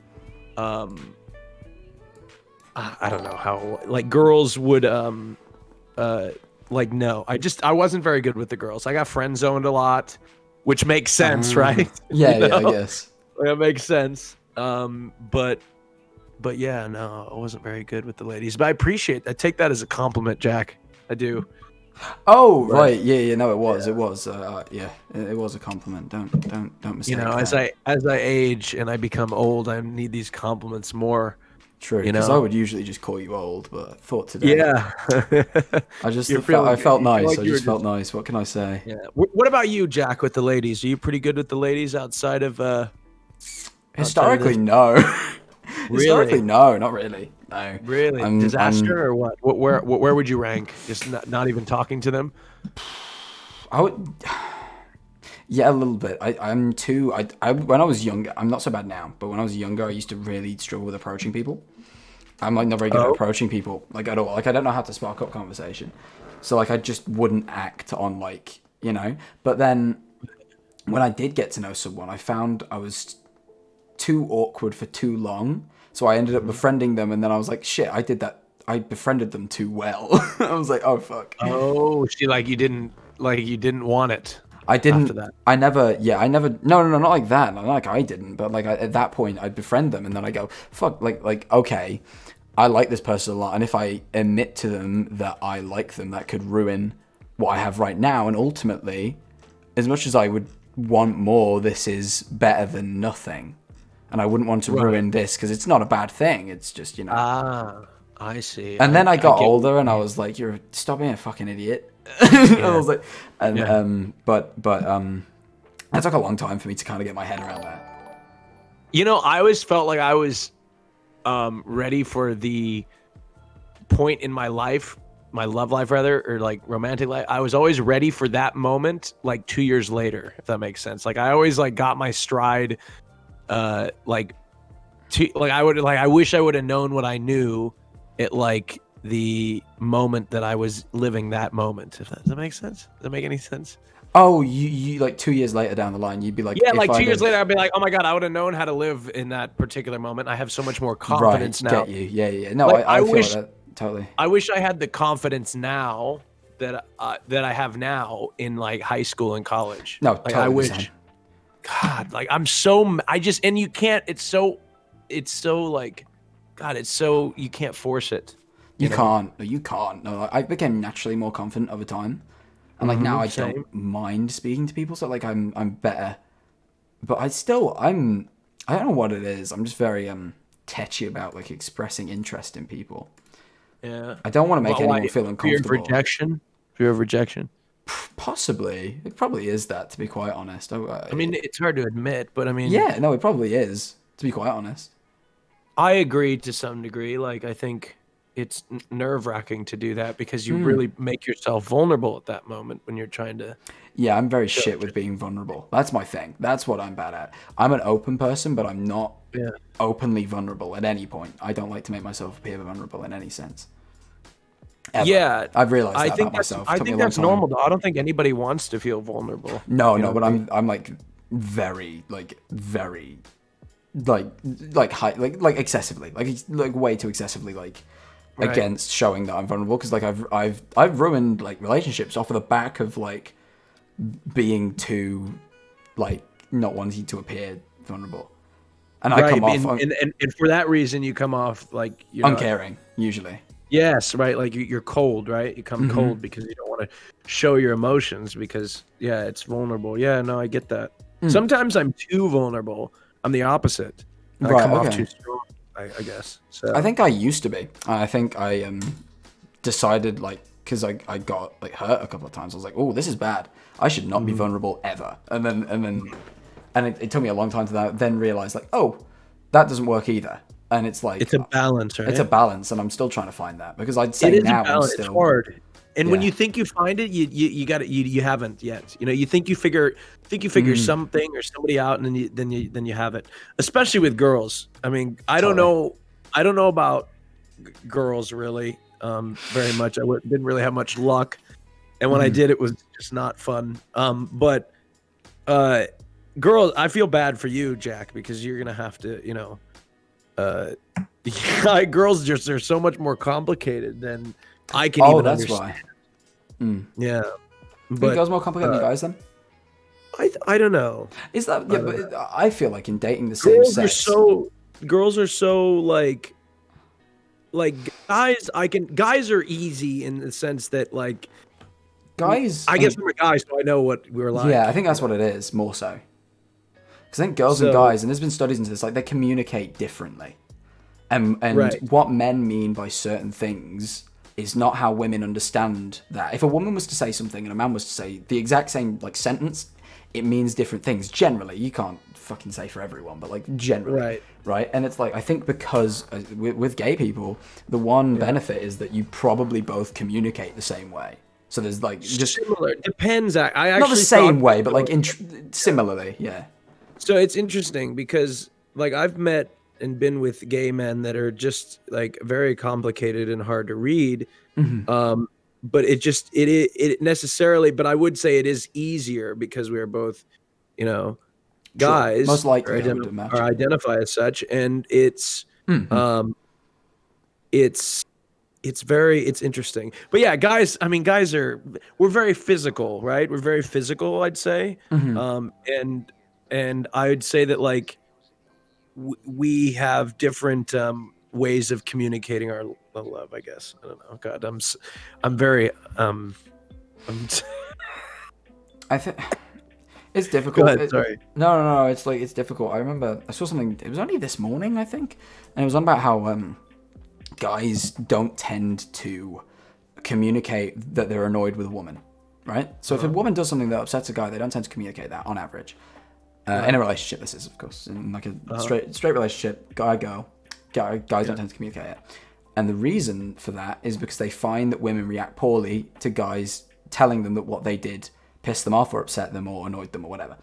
I don't know how, like girls would, like, no, I wasn't very good with the girls. I got friend zoned a lot, which makes sense, right? Yeah, You know? yeah, I guess. It makes sense. But yeah, no, I wasn't very good with the ladies, but I take that as a compliment, Jack. I do. Oh, right. Yeah, no, it was. It was a compliment. Don't mistake. You know, that. as I age and I become old, I need these compliments more. True, you because know? I would usually just call you old, but I thought today. Yeah. I felt nice. I just felt nice. What can I say? Yeah. What about you, Jack, with the ladies? Are you pretty good with the ladies outside of Historically, no. Historically, no, not really. No. Really? Disaster or what? Where would you rank? Just not even talking to them? I would. Yeah, a little bit. I'm too. When I was younger, I'm not so bad now, but when I was younger, I used to really struggle with approaching people. I'm like not very good at approaching people like at all. Like I don't know how to spark up conversation. So like I just wouldn't act on like, you know. But then when I did get to know someone, I found I was too awkward for too long. So I ended up befriending them, and then I was like, shit, I did that. I befriended them too well. I was like, oh fuck. Oh, you didn't want it. I didn't. After that. I never. Yeah, I never. No, not like that. Not like I didn't. But like at that point, I'd befriend them, and then I go, fuck. Like okay, I like this person a lot, and if I admit to them that I like them, that could ruin what I have right now. And ultimately, as much as I would want more, this is better than nothing, and I wouldn't want to ruin this because it's not a bad thing. It's just, you know. Ah, I see. And then I got older, and I was like, stop being a fucking idiot. I was like, but it took a long time for me to kind of get my head around that. You know, I always felt like I was ready for the point in my life, my love life rather, or like romantic life. I was always ready for that moment, like 2 years later, if that makes sense. Like I always like got my stride, I wish I would have known what I knew at like the moment that I was living that moment. If that, does that make sense? Does that make any sense? Oh, you like 2 years later down the line, you'd be like, yeah, like 2 years later, I'd be like, oh my god, I would have known how to live in that particular moment. I have so much more confidence now. Get you, yeah. No, like, I feel wish that totally. I wish I had the confidence now that I have now in like high school and college. No, like, totally I wish. God, like and you can't. It's so like, God, it's so you can't force it. You can't. No, like, I became naturally more confident over time, and like now I don't mind speaking to people. So like I'm better, but I don't know what it is. I'm just very tetchy about like expressing interest in people. Yeah. I don't want to make anyone feel uncomfortable. Fear of rejection. Possibly. It probably is that, to be quite honest. I mean, it's hard to admit, but I mean. Yeah, no, it probably is, to be quite honest. I agree to some degree. Like, I think it's nerve-wracking to do that because you really make yourself vulnerable at that moment when you're trying to. Yeah, I'm very shit with being vulnerable. That's my thing. That's what I'm bad at. I'm an open person, but I'm not openly vulnerable at any point. I don't like to make myself appear vulnerable in any sense. Ever. Yeah, I've realized that about myself. I think that's normal, though. I don't think anybody wants to feel vulnerable. No, but I'm like very excessively like way too excessively against showing that I'm vulnerable, because like I've ruined like relationships off of the back of like being too like not wanting to appear vulnerable, and I come off and for that reason you come off like you're uncaring usually. Yes, right. Like you're cold, right? You come cold because you don't want to show your emotions because it's vulnerable. Yeah, no, I get that. Sometimes I'm too vulnerable. I'm the opposite. I come off too strong, I guess. So I think I used to be. I think I decided like because I got like hurt a couple of times. I was like, oh, this is bad. I should not be vulnerable ever. And it took me a long time to then realize like, oh, that doesn't work either. And it's like it's a balance, right? It's a balance, and I'm still trying to find that because I'd say now I'm still it's hard. And when you think you find it, you got it. You haven't yet. You know, you think you figure something or somebody out, and then you have it. Especially with girls. I mean, I don't know about girls really very much. I didn't really have much luck, and when I did, it was just not fun. But girls, I feel bad for you, Jack, because you're gonna have to, you know. Girls just are so much more complicated than I can even understand. Yeah, but girls more complicated than guys then? I don't know. Is that but I feel like in dating the same sex, girls are so like guys are easy in the sense that like guys. I guess I'm a guy, so I know what we're like. Yeah, I think that's what it is more so. Because I think girls and guys, and there's been studies into this, like they communicate differently, and what men mean by certain things is not how women understand that. If a woman was to say something and a man was to say the exact same like sentence, it means different things. Generally, you can't fucking say for everyone, but like generally, right? And it's like I think because with gay people, the one benefit is that you probably both communicate the same way. So there's like just similar. Depends. I actually not the same way, but like similarly, yeah. So it's interesting because like I've met and been with gay men that are just like very complicated and hard to read. But it necessarily, but I would say it is easier because we are both, you know, guys, Most likely, or, I would imagine. or identify as such, and it's it's interesting. But yeah, guys, I mean, we're very physical, right? We're very physical, I'd say. And I'd say that like we have different ways of communicating our love, I guess. I don't know. God, I'm very I think it's difficult. Go ahead, sorry. No. It's like it's difficult. I remember I saw something. It was only this morning, I think, and it was on about how guys don't tend to communicate that they're annoyed with a woman, right? So if a woman does something that upsets a guy, they don't tend to communicate that on average. In a relationship, this is, of course, in like a straight relationship, guys don't tend to communicate it. And the reason for that is because they find that women react poorly to guys telling them that what they did pissed them off or upset them or annoyed them or whatever.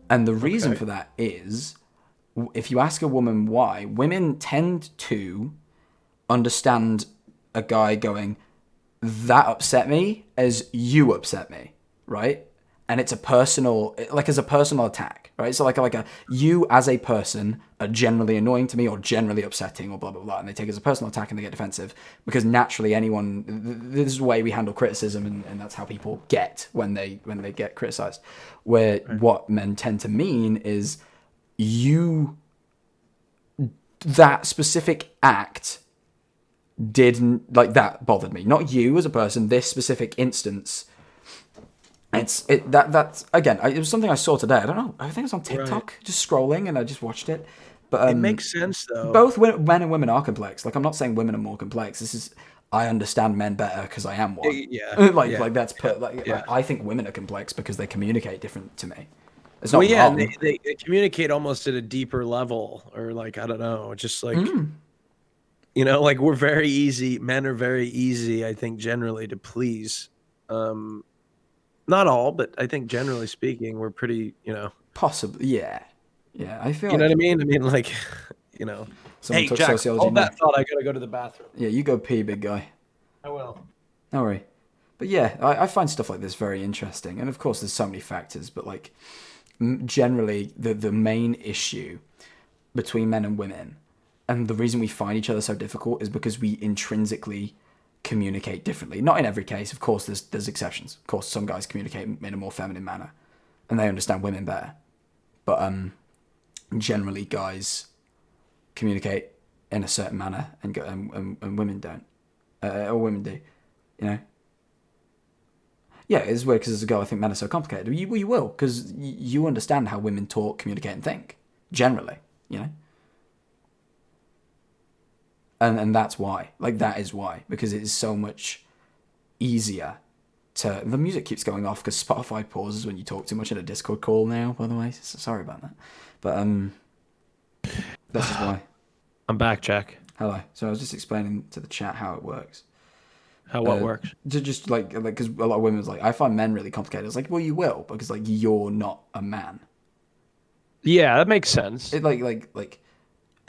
And the reason for that is, if you ask a woman why, women tend to understand a guy going, that upset me as you upset me, right? And it's a personal attack, right? So like you as a person are generally annoying to me or generally upsetting or blah, blah, blah. And they take it as a personal attack and they get defensive because naturally this is the way we handle criticism and that's how people get when they get criticized. Where what men tend to mean is that specific act didn't, like, that bothered me. Not you as a person, this specific instance. That's again, it was something I saw today. I don't know. I think it was on TikTok, just scrolling, and I just watched it. But it makes sense though. Both men and women are complex. Like, I'm not saying women are more complex. This is, I understand men better because I am one. I think women are complex because they communicate different to me. It's not wrong. They communicate almost at a deeper level, or like, I don't know, just like you know, like we're very easy. Men are very easy, I think, generally to please. Not all, but I think generally speaking, we're pretty, you know. Possibly, yeah. I feel. You know what I mean? I mean, like, you know. Someone hey, took Jack, sociology hold that now. thought. I gotta go to the bathroom. Yeah, you go pee, big guy. I will. No worry. But yeah, I find stuff like this very interesting, and of course, there's so many factors. But like, generally, the main issue between men and women, and the reason we find each other so difficult, is because we intrinsically communicate differently. Not in every case, of course, there's exceptions. Of course, some guys communicate in a more feminine manner and they understand women better. But generally guys communicate in a certain manner and women don't. Or women do, you know? Yeah, it's weird because as a girl I think men are so complicated. You will, because you understand how women talk, communicate and think, generally, you know? And that's why. Like, that is why. Because it is so much easier to... The music keeps going off because Spotify pauses when you talk too much in a Discord call now, by the way. So sorry about that. But, this is why. I'm back, Jack. Hello. So I was just explaining to the chat how it works. How what works? Just like, because a lot of women was like, I find men really complicated. It's like, well, you will, because, like, you're not a man. Yeah, that makes sense. It,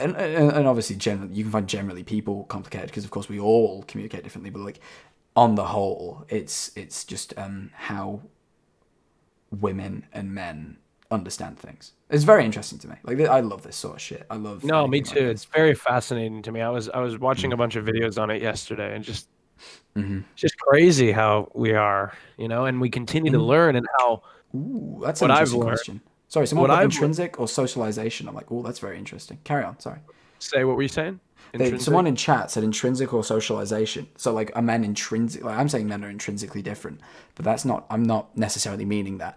And obviously, generally, you can find generally people complicated because, of course, we all communicate differently. But like, on the whole, it's just how women and men understand things. It's very interesting to me. Like, I love this sort of shit. I love. No, me too. It's very fascinating to me. I was watching a bunch of videos on it yesterday, and just just crazy how we are, you know, and we continue to learn, and how. Ooh, that's an interesting question. Sorry, someone put intrinsic or socialization. I'm like, oh, that's very interesting. Carry on, sorry. Say, what were you saying? Someone in chat said intrinsic or socialization. So, like, are men intrinsic? Like, I'm saying men are intrinsically different, but that's not. I'm not necessarily meaning that.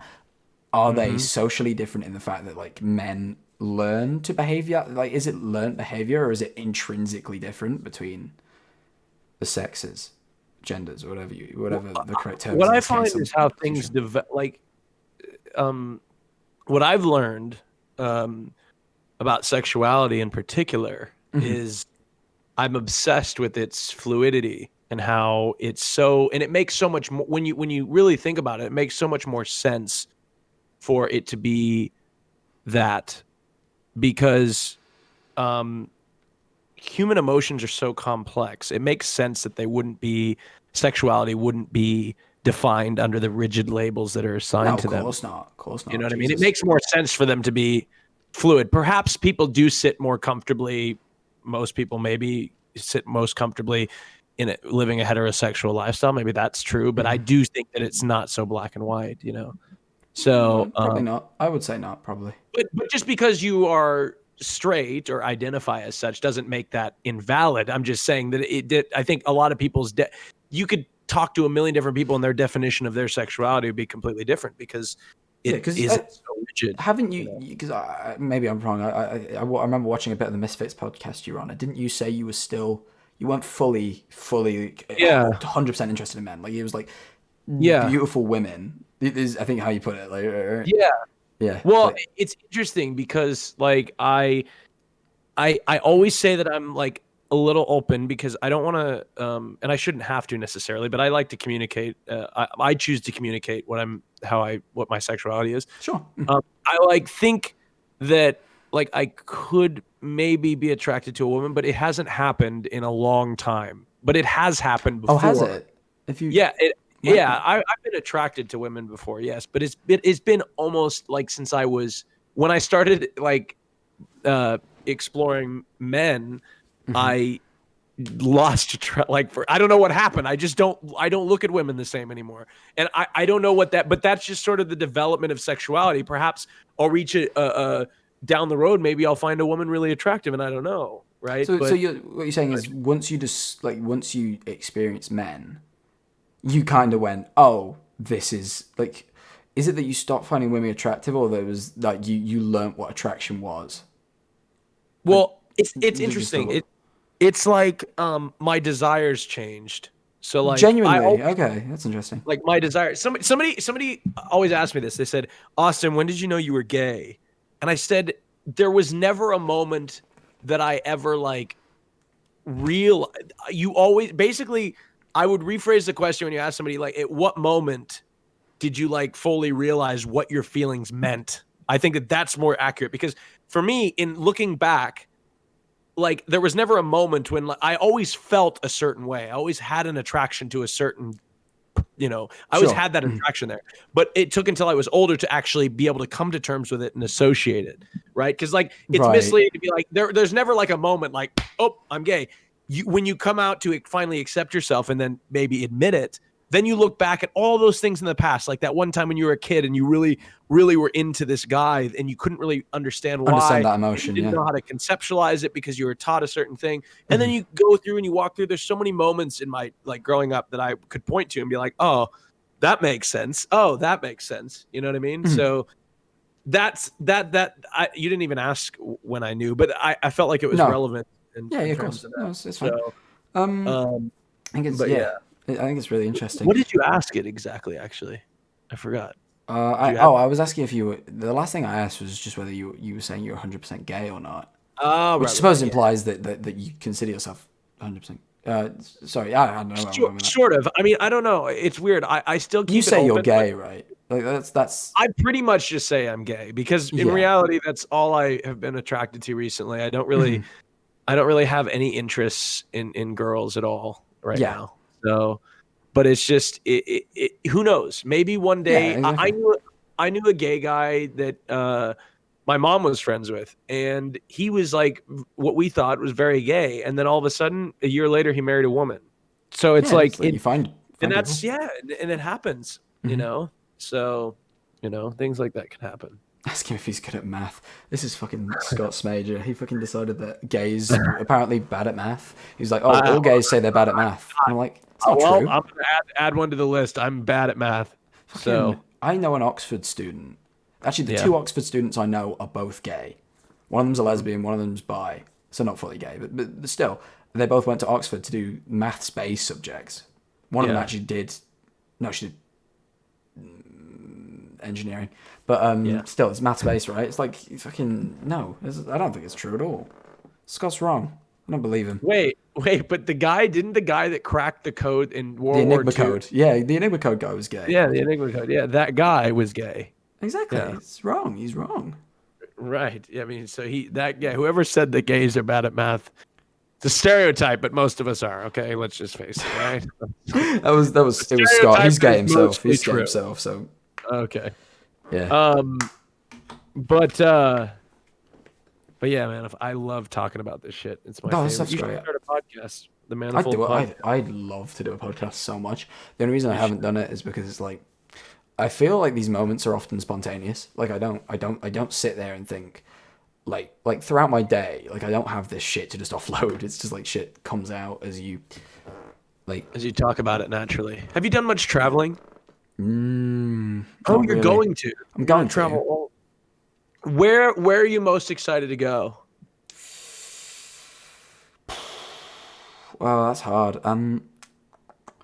Are they socially different in the fact that, like, men learn to behavior? Like, is it learned behavior or is it intrinsically different between the sexes, genders, or whatever the correct term is? What I find is how things develop. Like, what I've learned about sexuality in particular is I'm obsessed with its fluidity and how it's so, and it makes so much more, when you really think about it, it makes so much more sense for it to be that, because human emotions are so complex. It makes sense that sexuality wouldn't be defined under the rigid labels that are assigned to them. Of course not. You know what I mean? It makes more sense for them to be fluid. Perhaps people do sit more comfortably. Most people maybe sit most comfortably in living a heterosexual lifestyle. Maybe that's true, but I do think that it's not so black and white, you know? So probably not. I would say not, probably. But just because you are straight or identify as such doesn't make that invalid. I'm just saying that I think a lot of people's you could talk to a million different people and their definition of their sexuality would be completely different because it isn't so rigid. Haven't you? Because maybe I'm wrong. I remember watching a bit of the Misfits podcast you were on. Didn't you say you weren't fully 100% interested in men? Like it was like beautiful women. Is I think how you put it. Like yeah. Well, it's interesting because like I always say that I'm like a little open because I don't want to, and I shouldn't have to necessarily, but I like to communicate. I choose to communicate what my sexuality is. Sure. I think that like I could maybe be attracted to a woman, but it hasn't happened in a long time. But it has happened before. Oh, has it? I've been attracted to women before, yes, but it's been almost like since when I started like exploring men, I lost I don't know what happened. I don't look at women the same anymore, and I don't know but that's just sort of the development of sexuality. Perhaps I'll reach down the road. Maybe I'll find a woman really attractive, and I don't know, right? So what you're saying is once you experience men, you kind of went, oh, this is like, is it that you stopped finding women attractive, or that it was like you learned what attraction was? Well, it's interesting. It's like my desires changed. So like genuinely, okay, that's interesting. Like my desires. Somebody always asked me this. They said, Austin, when did you know you were gay? And I said, there was never a moment that I ever like I would rephrase the question when you ask somebody, like, at what moment did you like fully realize what your feelings meant? I think that's more accurate because for me, in looking back, like there was never a moment when I always felt a certain way. I always had an attraction to a certain, I always had that attraction there. But it took until I was older to actually be able to come to terms with it and associate it, right? Because like it's misleading to be like there's never like a moment like, oh, I'm gay. When you come out to finally accept yourself and then maybe admit it, then you look back at all those things in the past, like that one time when you were a kid and you really, really were into this guy and you couldn't really understand why. That emotion, you didn't know how to conceptualize it because you were taught a certain thing. And then you go through and you walk through. There's so many moments in my like growing up that I could point to and be like, oh, that makes sense. Oh, that makes sense. You know what I mean? So that's you didn't even ask when I knew, but I felt like it was relevant. Of course. No, it's fine. So, I think it's really interesting. What did you ask it exactly? Actually, I forgot. I was asking if you were. The last thing I asked was just whether you were saying you're 100% gay or not. Which I suppose implies that you consider yourself 100%. Sorry, I don't know. Sort of. I mean, I don't know. It's weird. I still keep. You say you're gay, right? Like that's. I pretty much just say I'm gay because in reality, that's all I have been attracted to recently. I don't really have any interests in girls at all right now. So, but it's just who knows? Maybe one day I knew a gay guy that my mom was friends with, and he was like what we thought was very gay, and then all of a sudden, a year later, he married a woman. So it's like you find and that's and it happens, you know. So, things like that can happen. Ask him if he's good at math. This is fucking Scott SMAJOR. He fucking decided that gays are apparently bad at math. He's like, oh, all gays say they're bad at math. And I'm like, it's not true. I'm gonna add one to the list. I'm bad at math. So I know an Oxford student. Actually, the two Oxford students I know are both gay. One of them's a lesbian, one of them's bi. So not fully gay, but still, they both went to Oxford to do maths-based subjects. One of them actually did. No, she did engineering, but still, it's maths-based, right? It's like fucking no. I don't think it's true at all. Scott's wrong. I don't believe him. Wait, but the guy that cracked the code in World War II? The Enigma code. Yeah, the Enigma code guy was gay. Yeah, the Enigma code. Yeah, that guy was gay. Exactly. It's wrong. He's wrong. Right. I mean, so whoever said that gays are bad at math, it's a stereotype, but most of us are. Okay, let's just face it. Right. It was Scott. He's gay himself. He's gay true. himself. So okay. Yeah. But yeah, man, I love talking about this shit. It's my favorite. Stuff's You should great. start a podcast. The Manifold Podcast. I'd love to do a podcast so much. The only reason I haven't done it is because it's like I feel like these moments are often spontaneous. Like I don't sit there and think like throughout my day, like I don't have this shit to just offload. It's just like shit comes out as you talk about it naturally. Have you done much traveling? Not you're really. going to. I'm going to travel. Where are you most excited to go? Well, that's hard.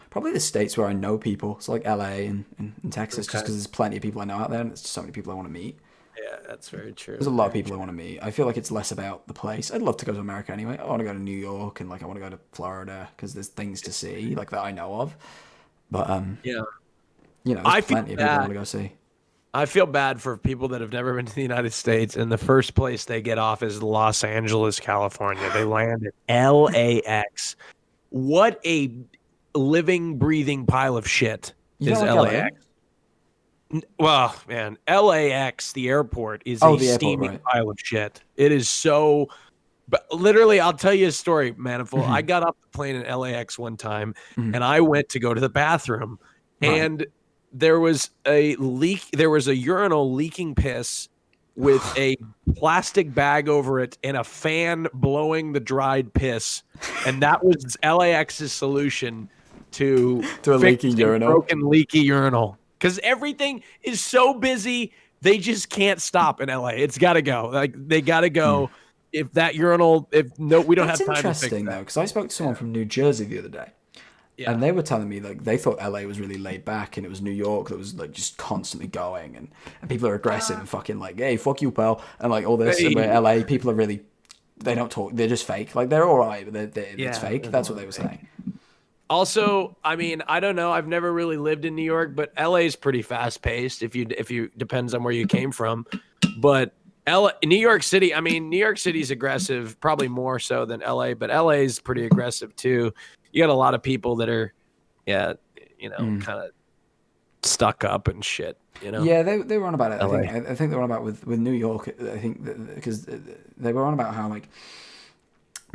Probably the states where I know people. So like LA and Texas, just because there's plenty of people I know out there, and there's so many people I want to meet. Yeah, that's very true. There's a lot of people I want to meet. I feel like it's less about the place. I'd love to go to America anyway. I want to go to New York and like I want to go to Florida because there's things to see like that I know of. But yeah, you know, there's plenty of people I want to go see. I feel bad for people that have never been to the United States, and the first place they get off is Los Angeles, California. They land at LAX. What a living, breathing pile of shit is LAX. Well, man, LAX, the airport, is a steaming pile of shit. It is so... But literally, I'll tell you a story, Manifold. I got off the plane in LAX one time, and I went to go to the bathroom, and there was a leak. There was a urinal leaking piss with a plastic bag over it and a fan blowing the dried piss, and that was LAX's solution to a leaky urinal, broken leaky urinal. Because everything is so busy, they just can't stop in LA. It's got to go. Like they got to go. If that urinal, we don't have time to fix that. That's interesting though, because I spoke to someone from New Jersey the other day. Yeah. And they were telling me like they thought LA was really laid back and it was New York that was like just constantly going and people are aggressive and fucking like, hey, fuck you, pal, and like all this. And where LA people are really, they don't talk, they're just fake. Like they're all right, but it's fake. That's what they were saying. Also, I mean, I don't know. I've never really lived in New York, but LA is pretty fast paced. If you depends on where you came from, but New York City, I mean, New York City's aggressive, probably more so than LA, but LA is pretty aggressive too. You got a lot of people that are, kind of stuck up and shit, you know? Yeah, they were on about it. I think they were on about with New York. I think because they were on about how like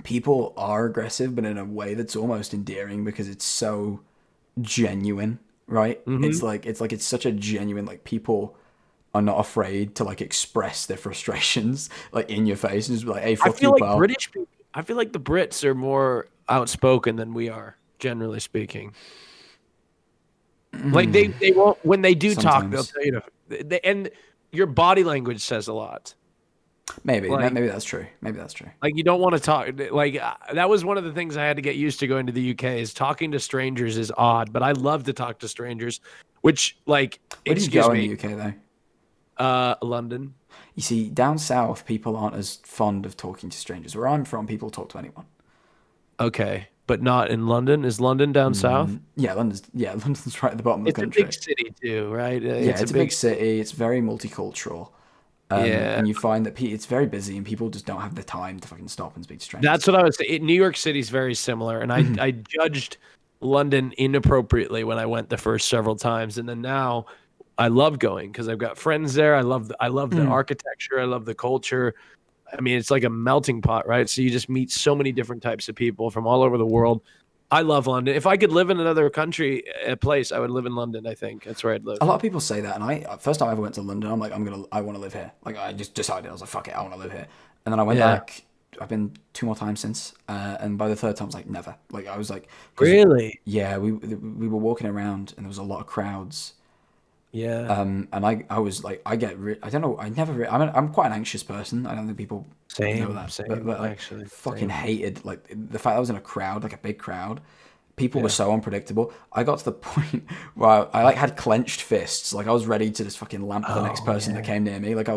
people are aggressive, but in a way that's almost endearing because it's so genuine, right? It's such a genuine, like people are not afraid to like express their frustrations like in your face and just be like, hey, fuck you, pal. British people, I feel like the Brits are more outspoken than we are, generally speaking. Like they won't, when they do talk, they'll tell you and your body language says a lot. Maybe that's true. Like you don't want to talk. Like that was one of the things I had to get used to going to the UK. Is talking to strangers is odd, but I love to talk to strangers. Which like, where did you go in the UK though? London. You see, down south, people aren't as fond of talking to strangers. Where I'm from, people talk to anyone. Okay, but not in London. Is London down south? Yeah, London's right at the bottom of the country. It's a big city too, right? It's a big city. It's very multicultural. And you find that it's very busy and people just don't have the time to fucking stop and speak to strangers. That's what I was saying. New York City's very similar, and I judged London inappropriately when I went the first several times, and then now I love going because I've got friends there. I love the architecture. I love the culture. I mean, it's like a melting pot, right? So you just meet so many different types of people from all over the world. I love London. If I could live in another country, a place, I would live in London. I think that's where I'd live. A lot of people say that, and first time I ever went to London, I'm like, I want to live here. Like I just decided, I was like, fuck it, I want to live here. And then I went back. I've been 2 more times since, and by the third time, I was like, never. Like I was like, really? Yeah, we were walking around, and there was a lot of crowds. Yeah. And I was like, I don't know, I'm quite an anxious person. I don't think people know that. But like, actually, fucking hated like the fact I was in a crowd, like a big crowd. People were so unpredictable. I got to the point where I like had clenched fists. Like I was ready to just fucking lamp the next person that came near me. Like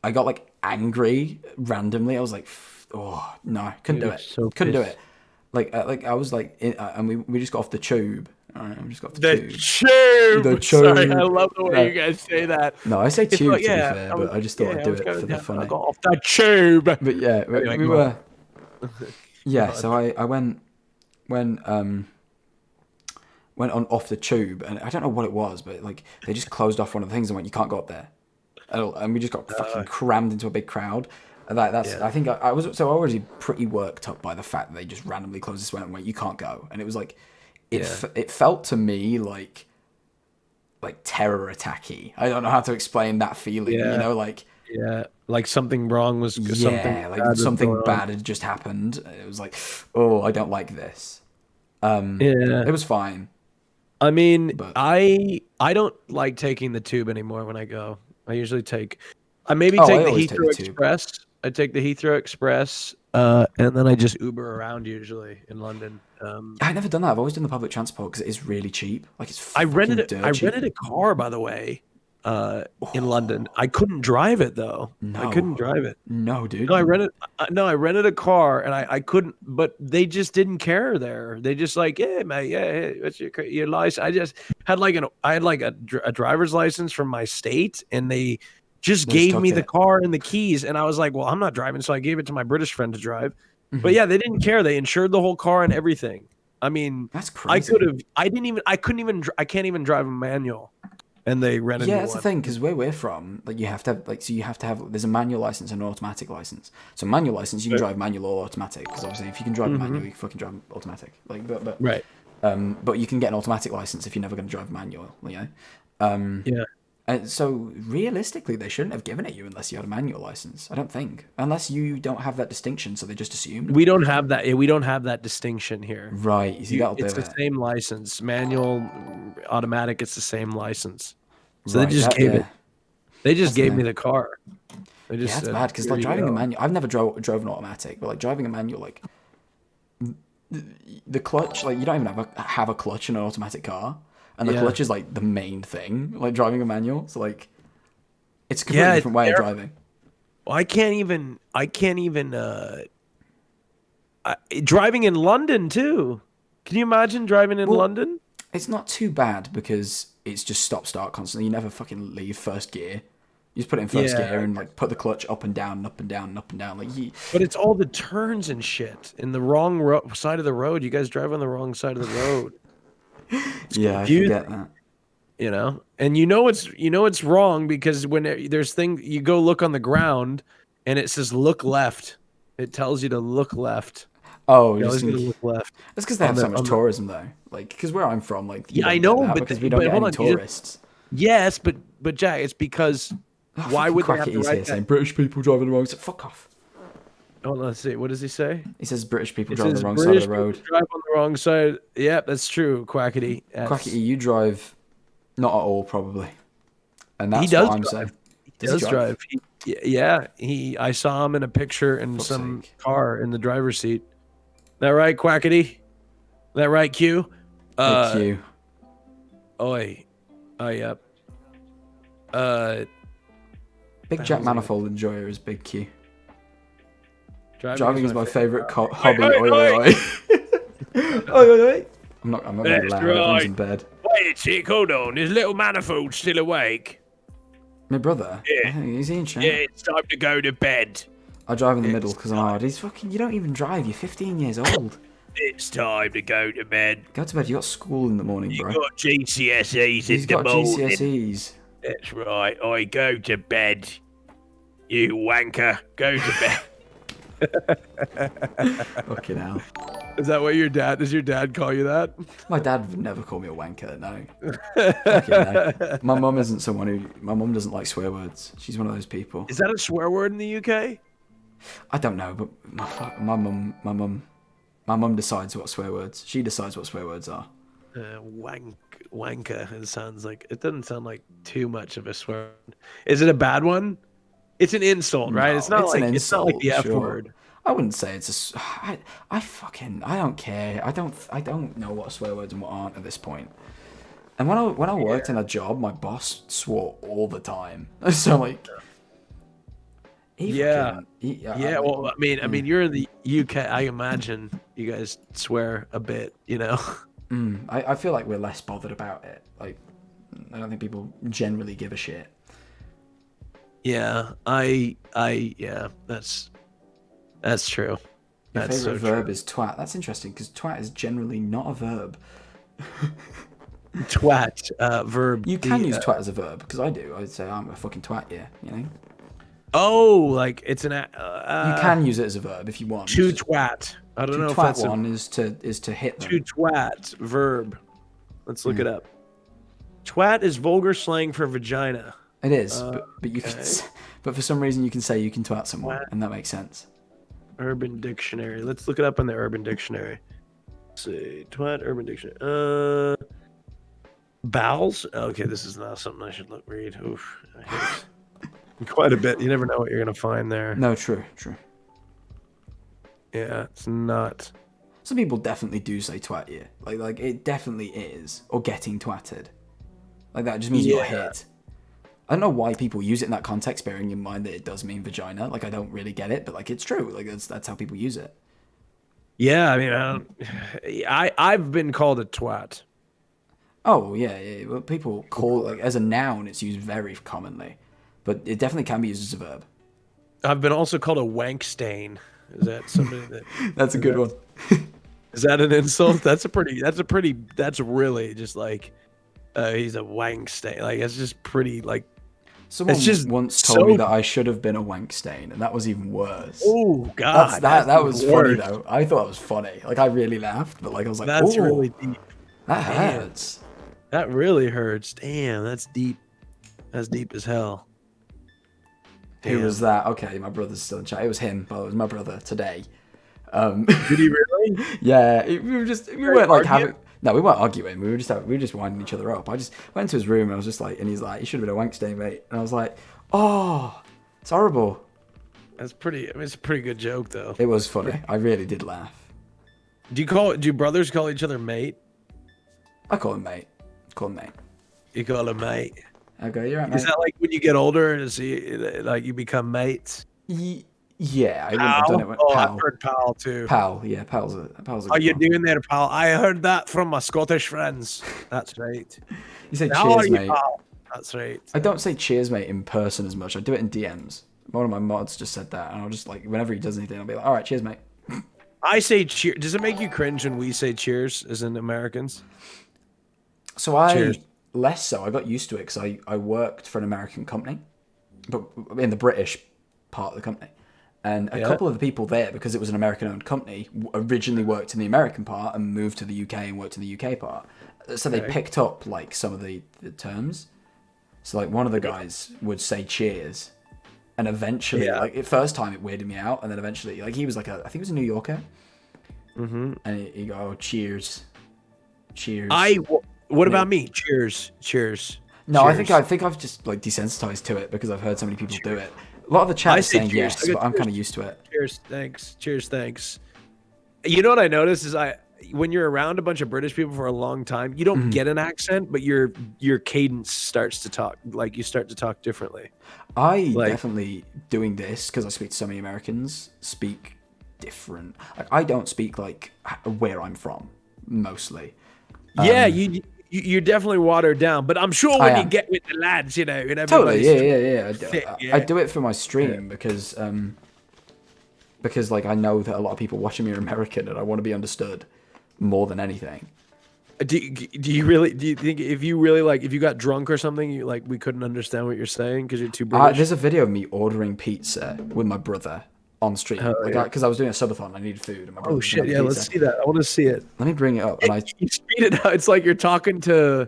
I got like angry randomly. I was like, oh no, couldn't do it. Couldn't do it. Like I was like, and we just got off the tube. All right, we just got off The tube. tube. The Sorry, tube. I love the way No. you guys say that. No, I say It's tube like, to be yeah, fair, but I just thought I'd do it for the funny. I got off the tube. But yeah, Anyway, we go were. on. Yeah, so I went on off the tube, and I don't know what it was, but like they just closed off one of the things and went, you can't go up there, and we just got fucking crammed into a big crowd. And I think I was already pretty worked up by the fact that they just randomly closed this one and went, you can't go, and it was like it felt to me like terror attacky. I don't know how to explain that feeling. You know, like. Yeah, like something wrong was something bad had just happened. It was like, oh, I don't like this. It was fine. I mean, I don't like taking the tube anymore when I go. I usually take the Heathrow Express. I take the Heathrow Express, and then I just Uber around usually in London. I've never done that. I've always done the public transport because it is really cheap. Like it's I rented cheap. a car, by the way. In London, I couldn't drive it though. No. I couldn't drive it. No, dude. No, I rented a car, and I couldn't. But they just didn't care there. They just like, yeah, mate, yeah, hey, what's your license? I just had a driver's license from my state, and they just gave me the car and the keys, and I was like, well, I'm not driving, so I gave it to my British friend to drive. But yeah, they didn't care. They insured the whole car and everything. I mean, that's crazy. I can't even drive a manual. And they rented. Yeah, that's the thing, because where we're from, like you have to have there's a manual license and an automatic license. So manual license, you can drive manual or automatic, because obviously if you can drive a manual, you can fucking drive automatic. Like, but right. But you can get an automatic license if you're never going to drive a manual. You know. Yeah. And so realistically, they shouldn't have given it you unless you had a manual license. I don't think, unless you don't have that distinction, so they just assumed. We don't have that. We don't have that distinction here. Right. You see, it's the same license, manual, automatic. It's the same license. So right, they just gave it. They just gave me the car. They just that's bad because like driving a manual. I've never drove an automatic, but like driving a manual, like the clutch, like you don't even have a clutch in an automatic car. And the clutch is like the main thing, like driving a manual. So like, it's a completely different way of driving. Well, I can't even. Driving in London too. Can you imagine driving in London? It's not too bad because it's just stop-start constantly. You never fucking leave first gear. You just put it in first gear and like put the clutch up and down, and up and down, and up and down. Like, but it's all the turns and shit in the wrong side of the road. You guys drive on the wrong side of the road. Yeah, I forget that. You know, and it's wrong because when there's you go look on the ground and it says look left. It tells you to look left. Oh, you to look left. That's because they have so much tourism though. Like, because where I'm from, like, I know, but because we don't get any tourists. Yes, but Jack, it's because why would they have to write that? Saying British people driving the wrong side? Fuck off. Oh, let's see. What does he say? He says British people drive on the wrong side of the road. Drive on the wrong side. Yeah, that's true. Quackity. Quackity, you drive not at all, probably. And that's what I'm saying. He does drive. I saw him in a picture in some car in the driver's seat. That right, Quackity? That right, Q? Q. Oi. Oh, yep. Big Jack Manifold enjoyer is Big Q. Driving is my favourite hobby. Oi, oi, oi. Oi, oi, oi. I'm not going to laugh. Everyone's in bed. Wait a tick, hold on. Is little Manifold still awake? My brother? Yeah. Is he in chat? Yeah, it's time to go to bed. I drive in the middle because I'm hard. He's fucking... You don't even drive. You're 15 years old. It's time to go to bed. Go to bed. You got school in the morning, bro. You got GCSEs in the morning. He's got GCSEs. That's right. I go to bed. You wanker. Go to bed. Fucking hell. Is that what does your dad call you that? My dad would never call me a wanker, no. No. My mum isn't someone my mum doesn't like swear words. She's one of those people. Is that a swear word in the UK? I don't know, but my mum decides what swear words. She decides what swear words are. Wanker. It doesn't sound like too much of a swear word. Is it a bad one? It's an insult, right? No, it's not an insult, it's not like the F word. I wouldn't say it's a. I don't care. I don't know what swear words and what aren't at this point. And when I worked in a job, my boss swore all the time. So like, Yeah. Well, I mean, you're in the UK. I imagine you guys swear a bit, you know. I feel like we're less bothered about it. Like, I don't think people generally give a shit. Yeah, yeah, that's true. Your That's favorite so verb true. is twat. That's interesting because twat is generally not a verb. Twat, verb. You can use twat as a verb because I do. I'd say I'm a fucking twat, yeah. You know. Oh, like it's an. You can use it as a verb if you want. To twat. I don't know if twat that's one is to hit them. To twat verb. Let's look it up. Twat is vulgar slang for vagina. It is, but you can. But for some reason you can say you can twat someone, and that makes sense. Urban Dictionary. Let's look it up in the Urban Dictionary. Let's see, twat Urban Dictionary. Bowels. Okay, this is not something I should read. Oof, I hate it. Quite a bit. You never know what you're gonna find there. No, true. Yeah, it's not. Some people definitely do say twat, yeah. Like it definitely is, or getting twatted. Like that just means you got hit. I don't know why people use it in that context, bearing in mind that it does mean vagina. Like I don't really get it, but like it's true. Like that's how people use it. Yeah, I mean, I've been called a twat. Oh yeah. Well, people call like as a noun, it's used very commonly, but it definitely can be used as a verb. I've been also called a wank stain. Is that somebody that? That's a good one. Is that an insult? That's really just like, he's a wank stain. Like it's just pretty like. Someone it's just once told me that I should have been a wank stain, and that was even worse. Oh God, that was funny though. I thought it was funny. Like I really laughed, but like I was like, that's ooh, really deep. That hurts. That really hurts. Damn, that's deep. That's deep as hell. Who was that? Okay, my brother's still in chat. It was him, but it was my brother today. Did he really? Yeah, we weren't like having. No, we weren't arguing. We were just winding each other up. I just went to his room and I was just like, and he's like, "You should have been a wank stain, mate." And I was like, "Oh, it's horrible." That's pretty. I mean, it's a pretty good joke though. It was funny. I really did laugh. Do brothers call each other mate? I call him mate. You call him mate. Okay, you're right, mate. Is that like when you get older, like you become mates? Yeah, I wouldn't have done it with pal. I've heard pal too. Pal, yeah, pal's a How you doing there, pal? I heard that from my Scottish friends. That's right. You say How are cheers, you, mate. pal? That's right. I don't say cheers, mate, in person as much. I do it in DMs. One of my mods just said that, and I'll just like whenever he does anything, I'll be like, "All right, cheers, mate." I say cheers. Does it make you cringe when we say cheers as in Americans? So Cheers. less so. I got used to it because I worked for an American company, but in the British part of the company. And a couple of the people there, because it was an American-owned company, originally worked in the American part and moved to the UK and worked in the UK part. So they picked up like some of the terms. So like one of the guys would say cheers, and eventually, like at first time it weirded me out, and then eventually, like he was like I think he was a New Yorker, and he go, "Oh, cheers, cheers." What about me? Cheers, cheers. No, cheers. I think I've just like desensitized to it because I've heard so many people do it. A lot of the chat is saying yes, but I'm kind of used to it. Cheers, thanks. Cheers, thanks. You know what I noticed is when you're around a bunch of British people for a long time, you don't get an accent, but your cadence starts to talk. Like you start to talk differently. I definitely doing this because I speak to so many Americans. Speak different. Like I don't speak like where I'm from mostly. Yeah, you're definitely watered down, but I'm sure when you get with the lads, you know, totally, yeah. I do it for my stream because like I know that a lot of people watching me are American, and I want to be understood more than anything. Do you think if you got drunk or something, we couldn't understand what you're saying because you're too British? There's a video of me ordering pizza with my brother on stream, because I was doing a subathon. I needed food. And my brother shit! Yeah, let's see that. I want to see it. Let me bring it up. And you speed it out. It's like you're talking to.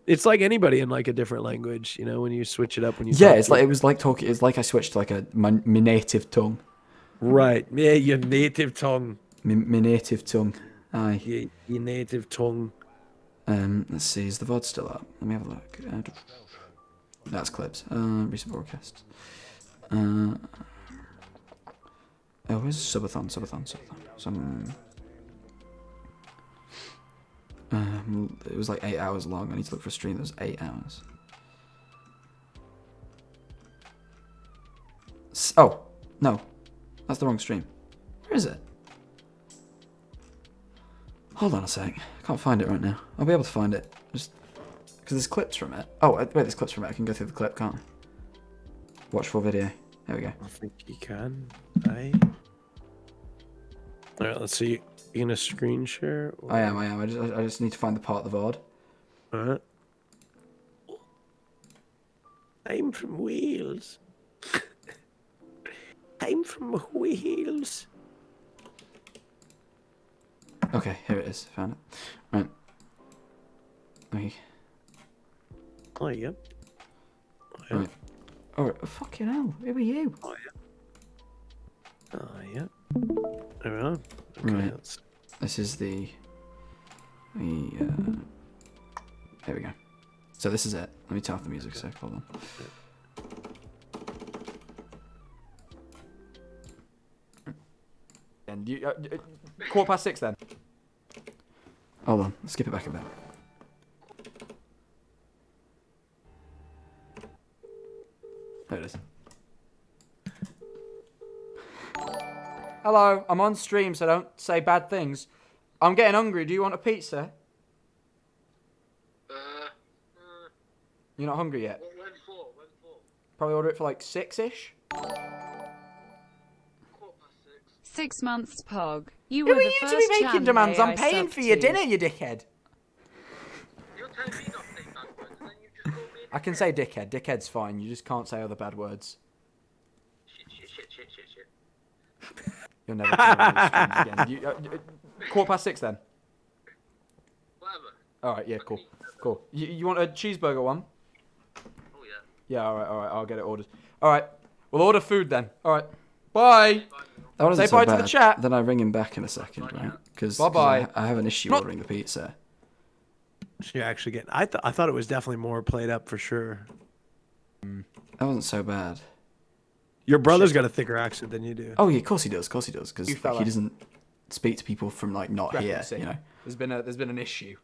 It's like anybody in like a different language, you know, when you switch it up. When you it's like talking. It's like I switched to like my native tongue. Right. Yeah, your native tongue. My native tongue. Aye. Your native tongue. Let's see. Is the VOD still up? Let me have a look. That's clips. Recent broadcasts. Oh, where's subathon? It was like 8 hours long. I need to look for a stream that was 8 hours. Oh, no. That's the wrong stream. Where is it? Hold on a sec. I can't find it right now. I'll be able to find it. Just because there's clips from it. Oh, wait, there's clips from it. I can go through the clip, can't I? Watch full video. There we go. I think you can. Alright, let's see. You gonna screen share? Or... I am. I just need to find the part of the VOD. Alright. I'm from Wales. I'm from Wales. Okay, here it is. Found it. Right. Okay. Oh, yep. Right. Oh, fucking hell. Who are you? Oh, yeah. Oh, yeah. There we are. Okay, right. This is the... There we go. So this is it. Let me turn off the music a sec. Hold on. And you... 6:15 then. Hold on. Let's skip it back a bit. There it is. Hello, I'm on stream, so don't say bad things. I'm getting hungry. Do you want a pizza? You're not hungry yet? When for? Probably order it for like 6-ish. 6 months, Pog. You Who were are the you to first be making channel demands? I'm I paying subbed for your to. dinner, you dickhead. You're telling me not to say bad words, and then you just call me I can say dickhead. Dickhead's fine. You just can't say other bad words. shit. You'll never come on these streams again. 6:15 then. Whatever. Alright, yeah, cool. You want a cheeseburger one? Oh, yeah. Yeah, alright, I'll get it ordered. Alright, we'll order food then. Alright, bye! That wasn't Say so bye bad. to the chat. Then I ring him back in a second, right? Because Bye-bye. I have an issue ordering the pizza. She actually get. I thought it was definitely more played up for sure. That wasn't so bad. Your brother's got a thicker accent than you do. Oh yeah, of course he does. Because You fella. he doesn't speak to people from like not here. Referencing. You know. There's been an issue.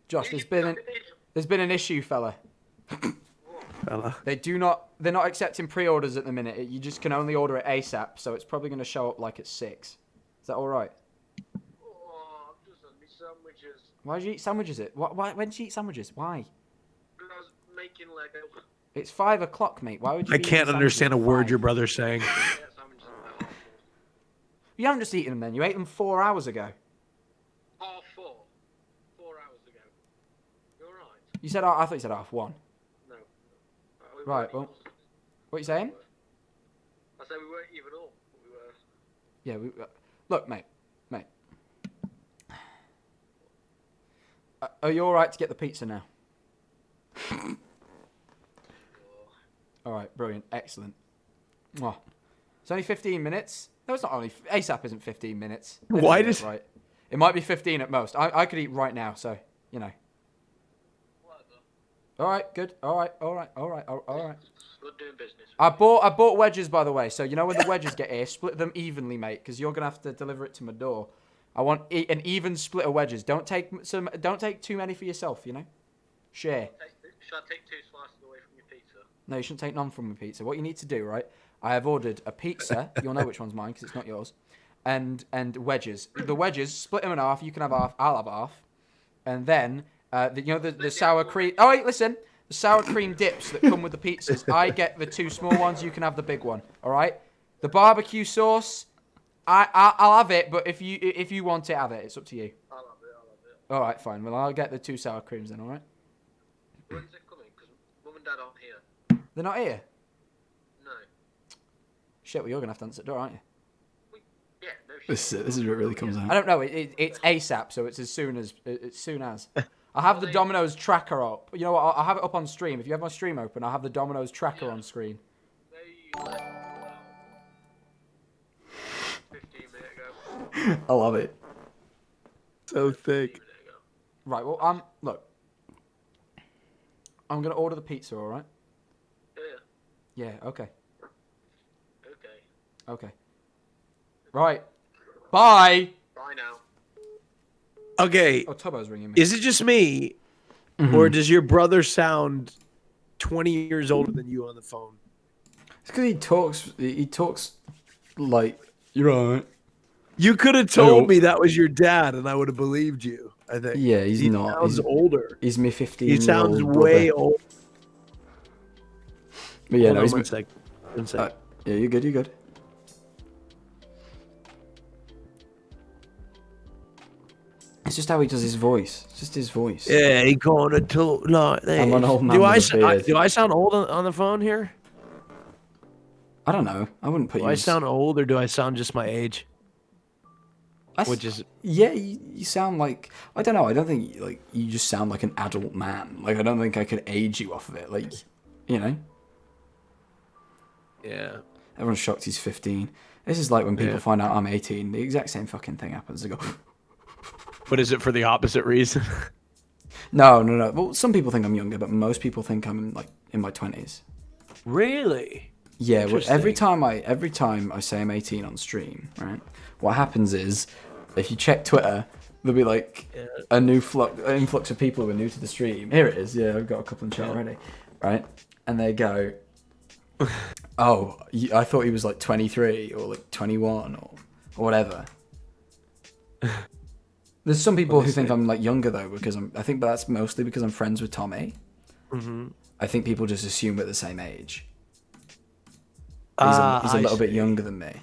Josh, there's been an issue, fella. They're not accepting pre-orders at the minute. You just can only order it ASAP, so it's probably going to show up like at 6. Is that all right? Oh, I'm just on me sandwiches. Why did you eat sandwiches? Why? When did you eat sandwiches? Why? Because I was making Lego. It's 5 o'clock, mate. Why would you? I can't understand a word your brother's saying. You haven't just eaten them then. You ate them 4 hours ago. 4 hours ago. You're right. You said I thought you said 1:30. No. Right. Well, what are you saying? I said we weren't even all. We were. Yeah. Look, mate. Are you all right to get the pizza now? All right. Brilliant. Excellent. Mwah. It's only 15 minutes. No, it's not only. ASAP isn't 15 minutes. Why does? Right. It might be 15 at most. I could eat right now, so you know. All right. Good. All right. Good doing business. I bought wedges, by the way. So you know when the wedges get here, split them evenly, mate, because you're gonna have to deliver it to my door. I want an even split of wedges. Don't take too many for yourself. You know, share. Should I take 2 slices away from your pizza? No, you shouldn't take none from my pizza. What you need to do, right? I have ordered a pizza. You'll know which one's mine because it's not yours. And wedges. The wedges, split them in half. You can have half. I'll have half. And then the sour cream. Oh wait, listen. The sour cream dips that come with the pizzas. I get the 2 small ones. You can have the big one. All right. The barbecue sauce. I'll have it, but if you want it, have it. It's up to you. I'll have it. All right, fine. Well, I'll get the 2 sour creams then. All right. When's it coming? Because Mum and Dad aren't here. They're not here. No. Shit. Well, you're gonna have to answer the door, aren't you? Yeah. No shit. This is what really comes out. I don't know. It's ASAP, so it's as soon as. I have the Domino's tracker up. You know what? I'll have it up on stream. If you have my stream open, I'll have the Domino's tracker on screen. 15 minutes ago. I love it. So thick. Right. Well, look. I'm gonna order the pizza. All right. Yeah. Yeah. Okay. Okay. Okay. Right. Bye. Bye now. Okay. Oh, Tubbo's ringing me. Is it just me, or does your brother sound 20 years older than you on the phone? It's because he talks. He talks like you're right. You could have told me that was your dad, and I would have believed you. I think. Yeah, he's not. He sounds older. He's me 15. He sounds way old. But yeah, Hold no, on he's one sec. One sec. yeah, you're good. You're good. It's just how he does his voice. It's just his voice. Yeah, he gonna talk like that. I'm an old man do I with a beard. do I sound old on the phone here? I don't know. I wouldn't put Do you. I sound old or do I sound just my age? Which is yeah, you sound like I don't know. I don't think like you just sound like an adult man. Like I don't think I could age you off of it. Like, you know. Yeah. Everyone's shocked he's 15. This is like when people find out I'm 18. The exact same fucking thing happens. They go. But is it for the opposite reason? No. Well, some people think I'm younger, but most people think I'm like in my 20s. Really? Yeah. Well, every time I say I'm 18 on stream, right? What happens is, if you check Twitter, there'll be like an influx of people who are new to the stream. Here it is. Yeah, I've got a couple in chat already, right? And they go, "Oh, I thought he was like 23 or like 21 or whatever." There's some people who think I'm like younger though, because I think that's mostly because I'm friends with Tommy. Mm-hmm. I think people just assume we're the same age. He's a little bit younger than me.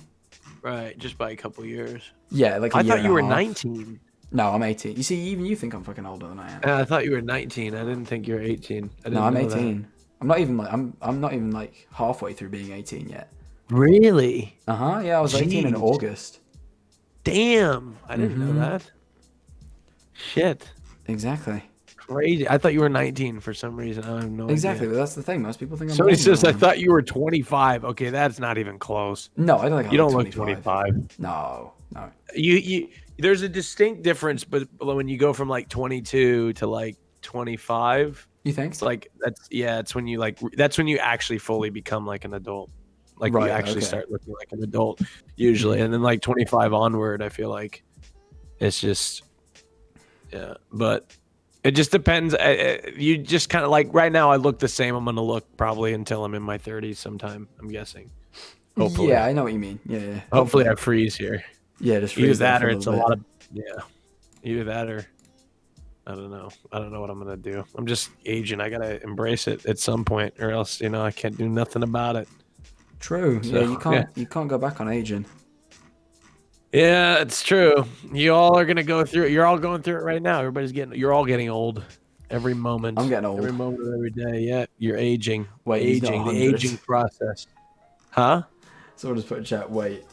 Right, just by a couple years. Yeah, like I thought you were 19. No, I'm 18. You see, even you think I'm fucking older than I am. I thought you were 19. I didn't think you were 18. No, I'm 18. I'm not even like halfway through being 18 yet. Really? Yeah, I was 18 in August. Damn, I didn't know that. Shit. Exactly. Crazy. I thought you were 19 for some reason. I have no Exactly, idea. but that's the thing. Most people think I'm Somebody older says, than I I am. thought you were 25. Okay, that's not even close. No, I don't think you I'm don't like look 25. No. You there's a distinct difference, but when you go from like 22 to like 25, you think? It's like it's when you like that's when you actually fully become like an adult. Like Right, you actually okay. start looking like an adult usually, and then like 25 onward, I feel like it's just but it just depends. You just kind of like right now, I look the same. I'm gonna look probably until I'm in my 30s sometime. I'm guessing. Hopefully. Yeah, I know what you mean. Yeah. Hopefully, I freeze here. Yeah, just either freeze there that for or a it's a little lot of either that or I don't know. I don't know what I'm gonna do. I'm just aging. I gotta embrace it at some point, or else I can't do nothing about it. True. So, yeah, you can't go back on aging. Yeah, it's true. You all are gonna go through it. You're all going through it right now. You're all getting old. Every moment. I'm getting old. Every moment of every day. Yeah, you're aging. Wait, he's not aging. The 100. aging process. Huh? Someone just put in chat. Wait.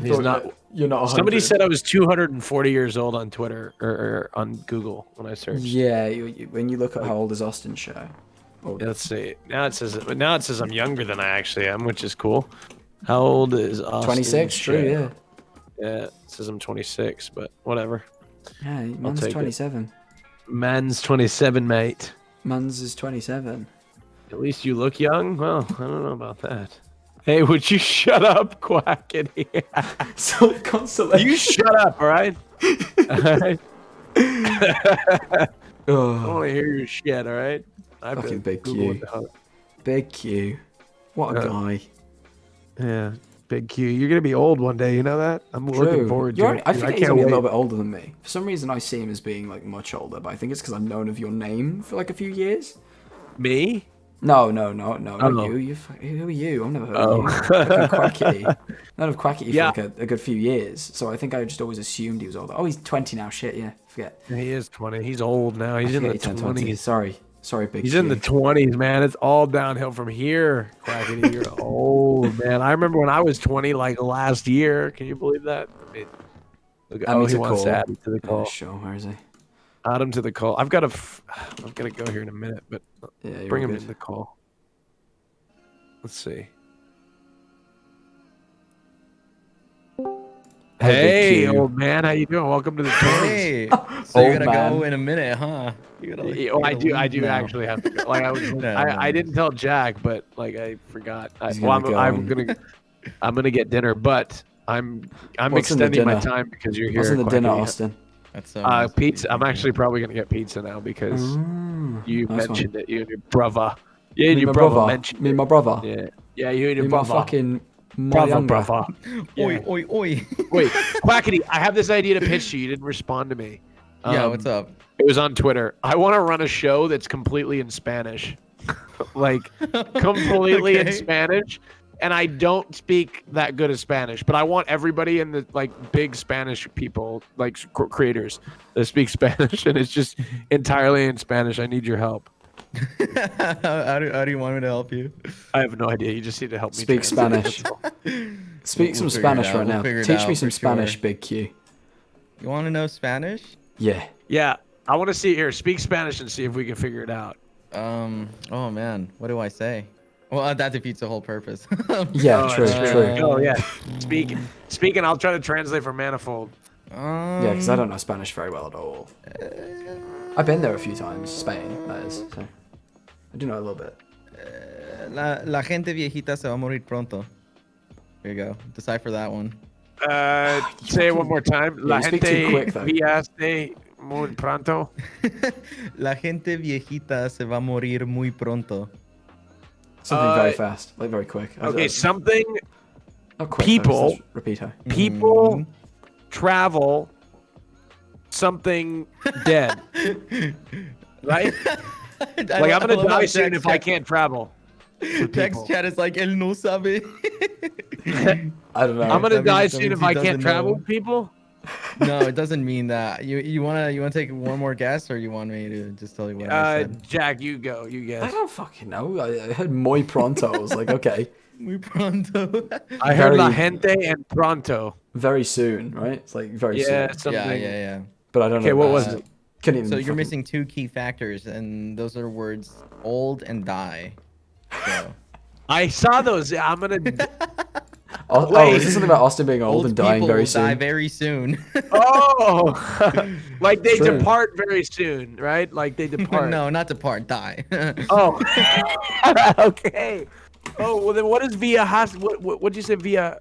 He's not. You're not. 100. Somebody said I was 240 years old on Twitter or on Google when I searched. Yeah, when you look at how old is Austin's show. Let's see. Now it says I'm younger than I actually am, which is cool. How old is Austin? 26. True. Yeah. Yeah, it says I'm 26, but whatever. Yeah, man's 27. Man's 27, mate. Man's is 27. At least you look young. Well, I don't know about that. Hey, would you shut up, quackity? Self-consolation. You shut up, all right? All right. I don't want to hear your shit, all right? Fucking Big Q. Big Q. What a guy. Yeah, Big Q. You're going to be old one day, you know that? I'm looking forward to it. I think he's only a little bit older than me. For some reason, I see him as being like much older, but I think it's because I've known of your name for like a few years. Me? No, not you. Who are you? I've never heard of you. Quackity. None of Quackity for like a good few years. So I think I just always assumed he was older. Oh, he's 20 now. Shit, yeah. Forget. He is 20. He's old now. He's in the 20s. Sorry, Big He's Q. in the 20s, man. It's all downhill from here. Quackity, you're old, man. I remember when I was 20, like last year. Can you believe that? I mean, look, he wants to add him to the call. Yeah, sure, where is he? Add him to the call. I've got to go here in a minute, but bring him good. in the call. Let's see. Hey, old man, how you doing? Welcome to the 20s. Hey, so you're gonna go in a minute, huh? You gotta, I do actually have to go. Like I didn't tell Jack, but like I forgot. I'm gonna get dinner, but I'm What's in the extending my dinner? time because you're here. What's in the dinner, Quackity. Austin? That's Pizza. I'm actually probably gonna get pizza now because You nice mentioned one. it. You and your brother. You and Me your and my brother brother. mentioned Me it. and my brother. Yeah. Yeah, you and your Me and my brother. fucking brother, younger. brother. Oi, oi, oi. Wait, Quackity, I have this idea to pitch to you. You didn't respond to me. Yeah, what's up? It was on Twitter. I want to run a show that's completely in Spanish. Like, completely in Okay. Spanish. And I don't speak that good of Spanish, but I want everybody in the, like, big Spanish people, like, creators that speak Spanish, and it's just entirely in Spanish. I need your help. how do you want me to help you? I have no idea. You just need to help me Speak translate. Spanish. Speak some We'll figure it Spanish out. right We'll now. figure it Teach out me some for sure. Spanish, Big Q. You want to know Spanish? Yeah. Yeah, I want to see here. Speak Spanish and see if we can figure it out. Oh man, what do I say? Well, that defeats the whole purpose. Yeah, Oh, true, that's true. Oh yeah, speaking. I'll try to translate for manifold. Yeah, because I don't know Spanish very well at all. I've been there a few times, Spain, that is. So I do know a little bit. La gente viejita se va a morir pronto. Here you go. Decipher that one. Say it one more time. La you speak too gente quick, though. viaste muy pronto. La gente viejita se va a morir muy pronto. Something very fast, like very quick. Okay, something. Not quick, People. though, repeat her. People travel something dead. Right? Like, I'm gonna die soon if I can't travel. Text chat is like, él no sabe. I don't know. I'm gonna That die means- that soon means if he I can't doesn't travel, know. people. No, it doesn't mean that. You wanna take one more guess, or you want me to just tell you what I said? Jack, you go. You I guess. don't fucking know. I heard muy pronto. I was like, okay. Muy pronto. I heard la Very- gente and pronto. Very soon, right? It's like very Yeah, soon. something. Yeah. But I don't know. Okay, what was it? Couldn't even So you're fucking- missing two key factors, and those are words old and die. So. I saw those. I'm gonna. Oh, Wait. is this something about Austin being old and dying people very will die soon? very soon. Oh, like they True. depart very soon, right? Like they depart. No, not depart, die. Oh. Okay. Oh well, then what is via has? What did you say via?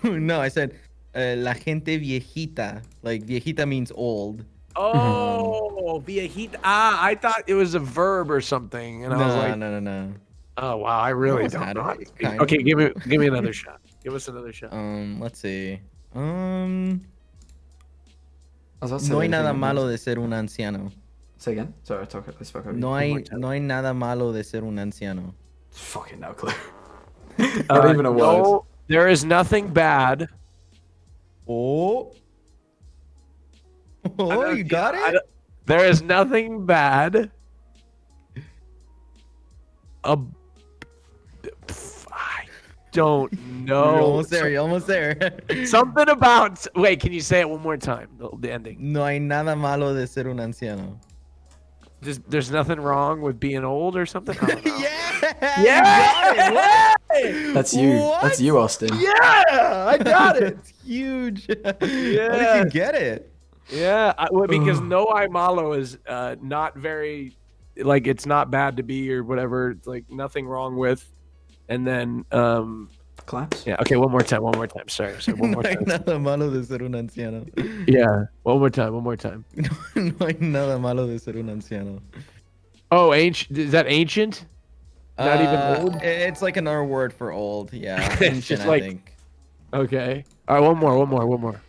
No, I said la gente viejita. Like viejita means old. Oh, viejita. Ah, I thought it was a verb or something, and I was like, No. oh wow, I really Almost don't had know. it, How to speak. kind of. Okay, give me another shot. Give us another shot. Let's see. I was about to say No hay anything nada on malo this. de ser un anciano. Say again? Sorry, I spoke over you. No hay nada malo de ser un anciano. Fucking no clue. Not even a word. No, there is nothing bad. Oh, you got it? There is nothing bad. I don't know. You're almost there. You're almost there. Something about. Wait, can you say it one more time? The ending. No hay nada malo de ser un anciano. Just there's nothing wrong with being old or something. I don't know. Yeah. That's you. What? That's you, Austin. Yeah, I got it. It's huge. Yeah. How did you get it? Yeah, because no I malo is not very, like, it's not bad to be or whatever. It's like nothing wrong with, and then claps. Yeah. Okay. One more time. Sorry. One more No hay time. nada malo de ser un anciano. Yeah. One more time. No hay nada malo de ser un anciano. Oh, ancient. Is that ancient? Not even old. It's like another word for old. Yeah. It's Ancient, just I like. think. Okay. All right. One more.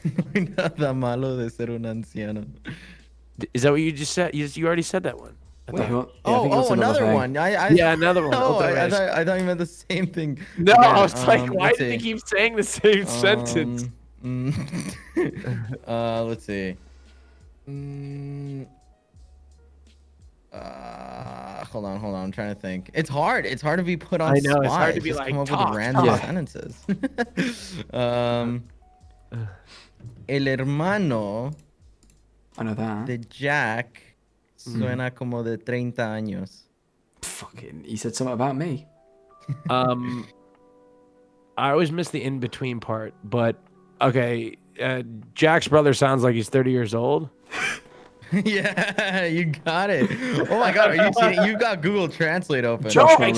No hay nada malo de ser un anciano. Is that what you just said? You already said that one. I Wait, thought. another one. Yeah, another one. Oh, Otra I vez. thought you meant the same thing. No, Again, I was like, why let's did they see. keep saying the same sentence? Let's see. Hold on. I'm trying to think. It's hard. It's hard to be put on I know, spot. it's hard to be Just like, come up talk, with random talk. sentences. El hermano I know that. de Jack suena como de 30 años. Fucking, he said something about me. I always miss the in between part, but okay. Jack's brother sounds like he's 30 years old. Yeah, you got it. Oh my god, are you kidding? You've got Google Translate open. No, I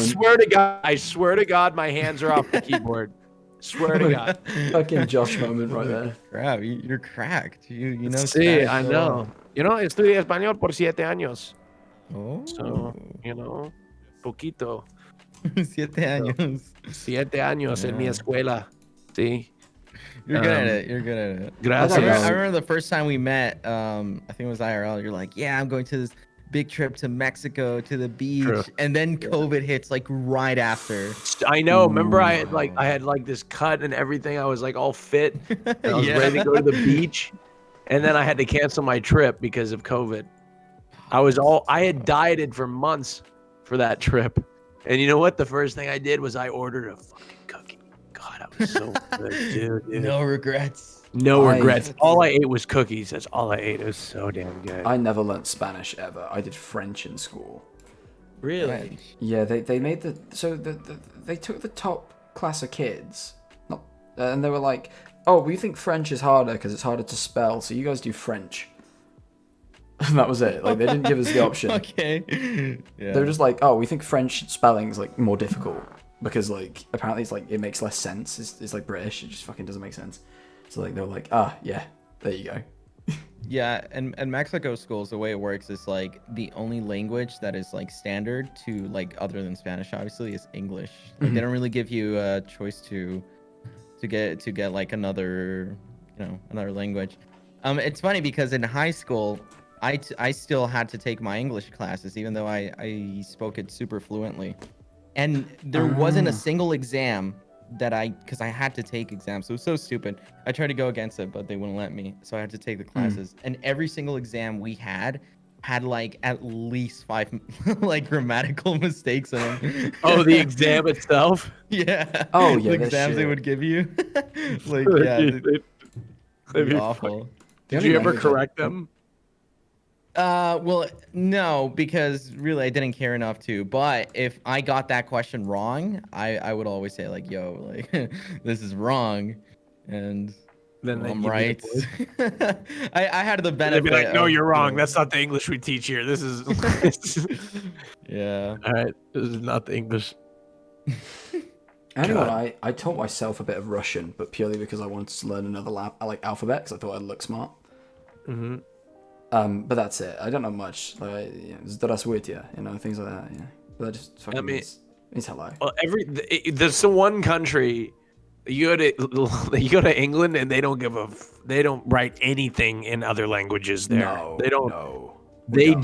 swear to God, my hands are off the keyboard. Swear to God. Fucking Josh moment right there. Crap, you're cracked. You know. Sí, Spanish I so know. well. You know, estudié español por 7 años. Oh. So, you know, poquito. 7 años. 7 años en mi escuela. Sí. You're good at it. You're good at it. Gracias. I remember the first time we met. I think it was IRL. You're like, yeah, I'm going to this big trip to Mexico to the beach, and then COVID hits like right after. I know. Remember, I had like this cut and everything. I was like all fit. I was ready to go to the beach, and then I had to cancel my trip because of COVID. I had dieted for months for that trip, and you know what? The first thing I did was I ordered a fucking cookie. God, I was so good, dude. No regrets. No regrets. All I ate was cookies. That's all I ate. It was so damn good. I never learnt Spanish ever. I did French in school. Really? Yeah, they made they took the top class of kids, and they were like, oh, we think French is harder because it's harder to spell, so you guys do French. And that was it. Like, they didn't give us the option. Okay. Yeah. They were just like, oh, we think French spelling's like more difficult because like apparently it's like it makes less sense. It's like British. It just fucking doesn't make sense. So like they were like, yeah, there you go. Yeah, and Mexico schools, the way it works is like the only language that is like standard to like other than Spanish, obviously, is English. Like, they don't really give you a choice to get like another language. It's funny because in high school, I still had to take my English classes even though I spoke it super fluently, and there wasn't a single exam because I had to take exams. So it was so stupid. I tried to go against it, but they wouldn't let me. So I had to take the classes. And every single exam we had like at least 5 like grammatical mistakes in them. Oh, the exam itself? Yeah. Oh yeah. The exams they would give you. Like, yeah. They'd be awful. Did you ever correct them? Well, no, because really I didn't care enough to. But if I got that question wrong, I would always say like, "Yo, like this is wrong," and then I'm right. I had the benefit. They'd be like, "No, you're wrong. That's not the English we teach here. This is." Yeah. All right, this is not the English. Anyway, I taught myself a bit of Russian, but purely because I wanted to learn another alphabet because I thought I'd look smart. Mm-hmm. But that's it. I don't know much. Like, здравствуйте, things like that. Yeah, but that just fucking means hello. Well, there's the one country you go to England and they don't write anything in other languages there. No, they don't. No, they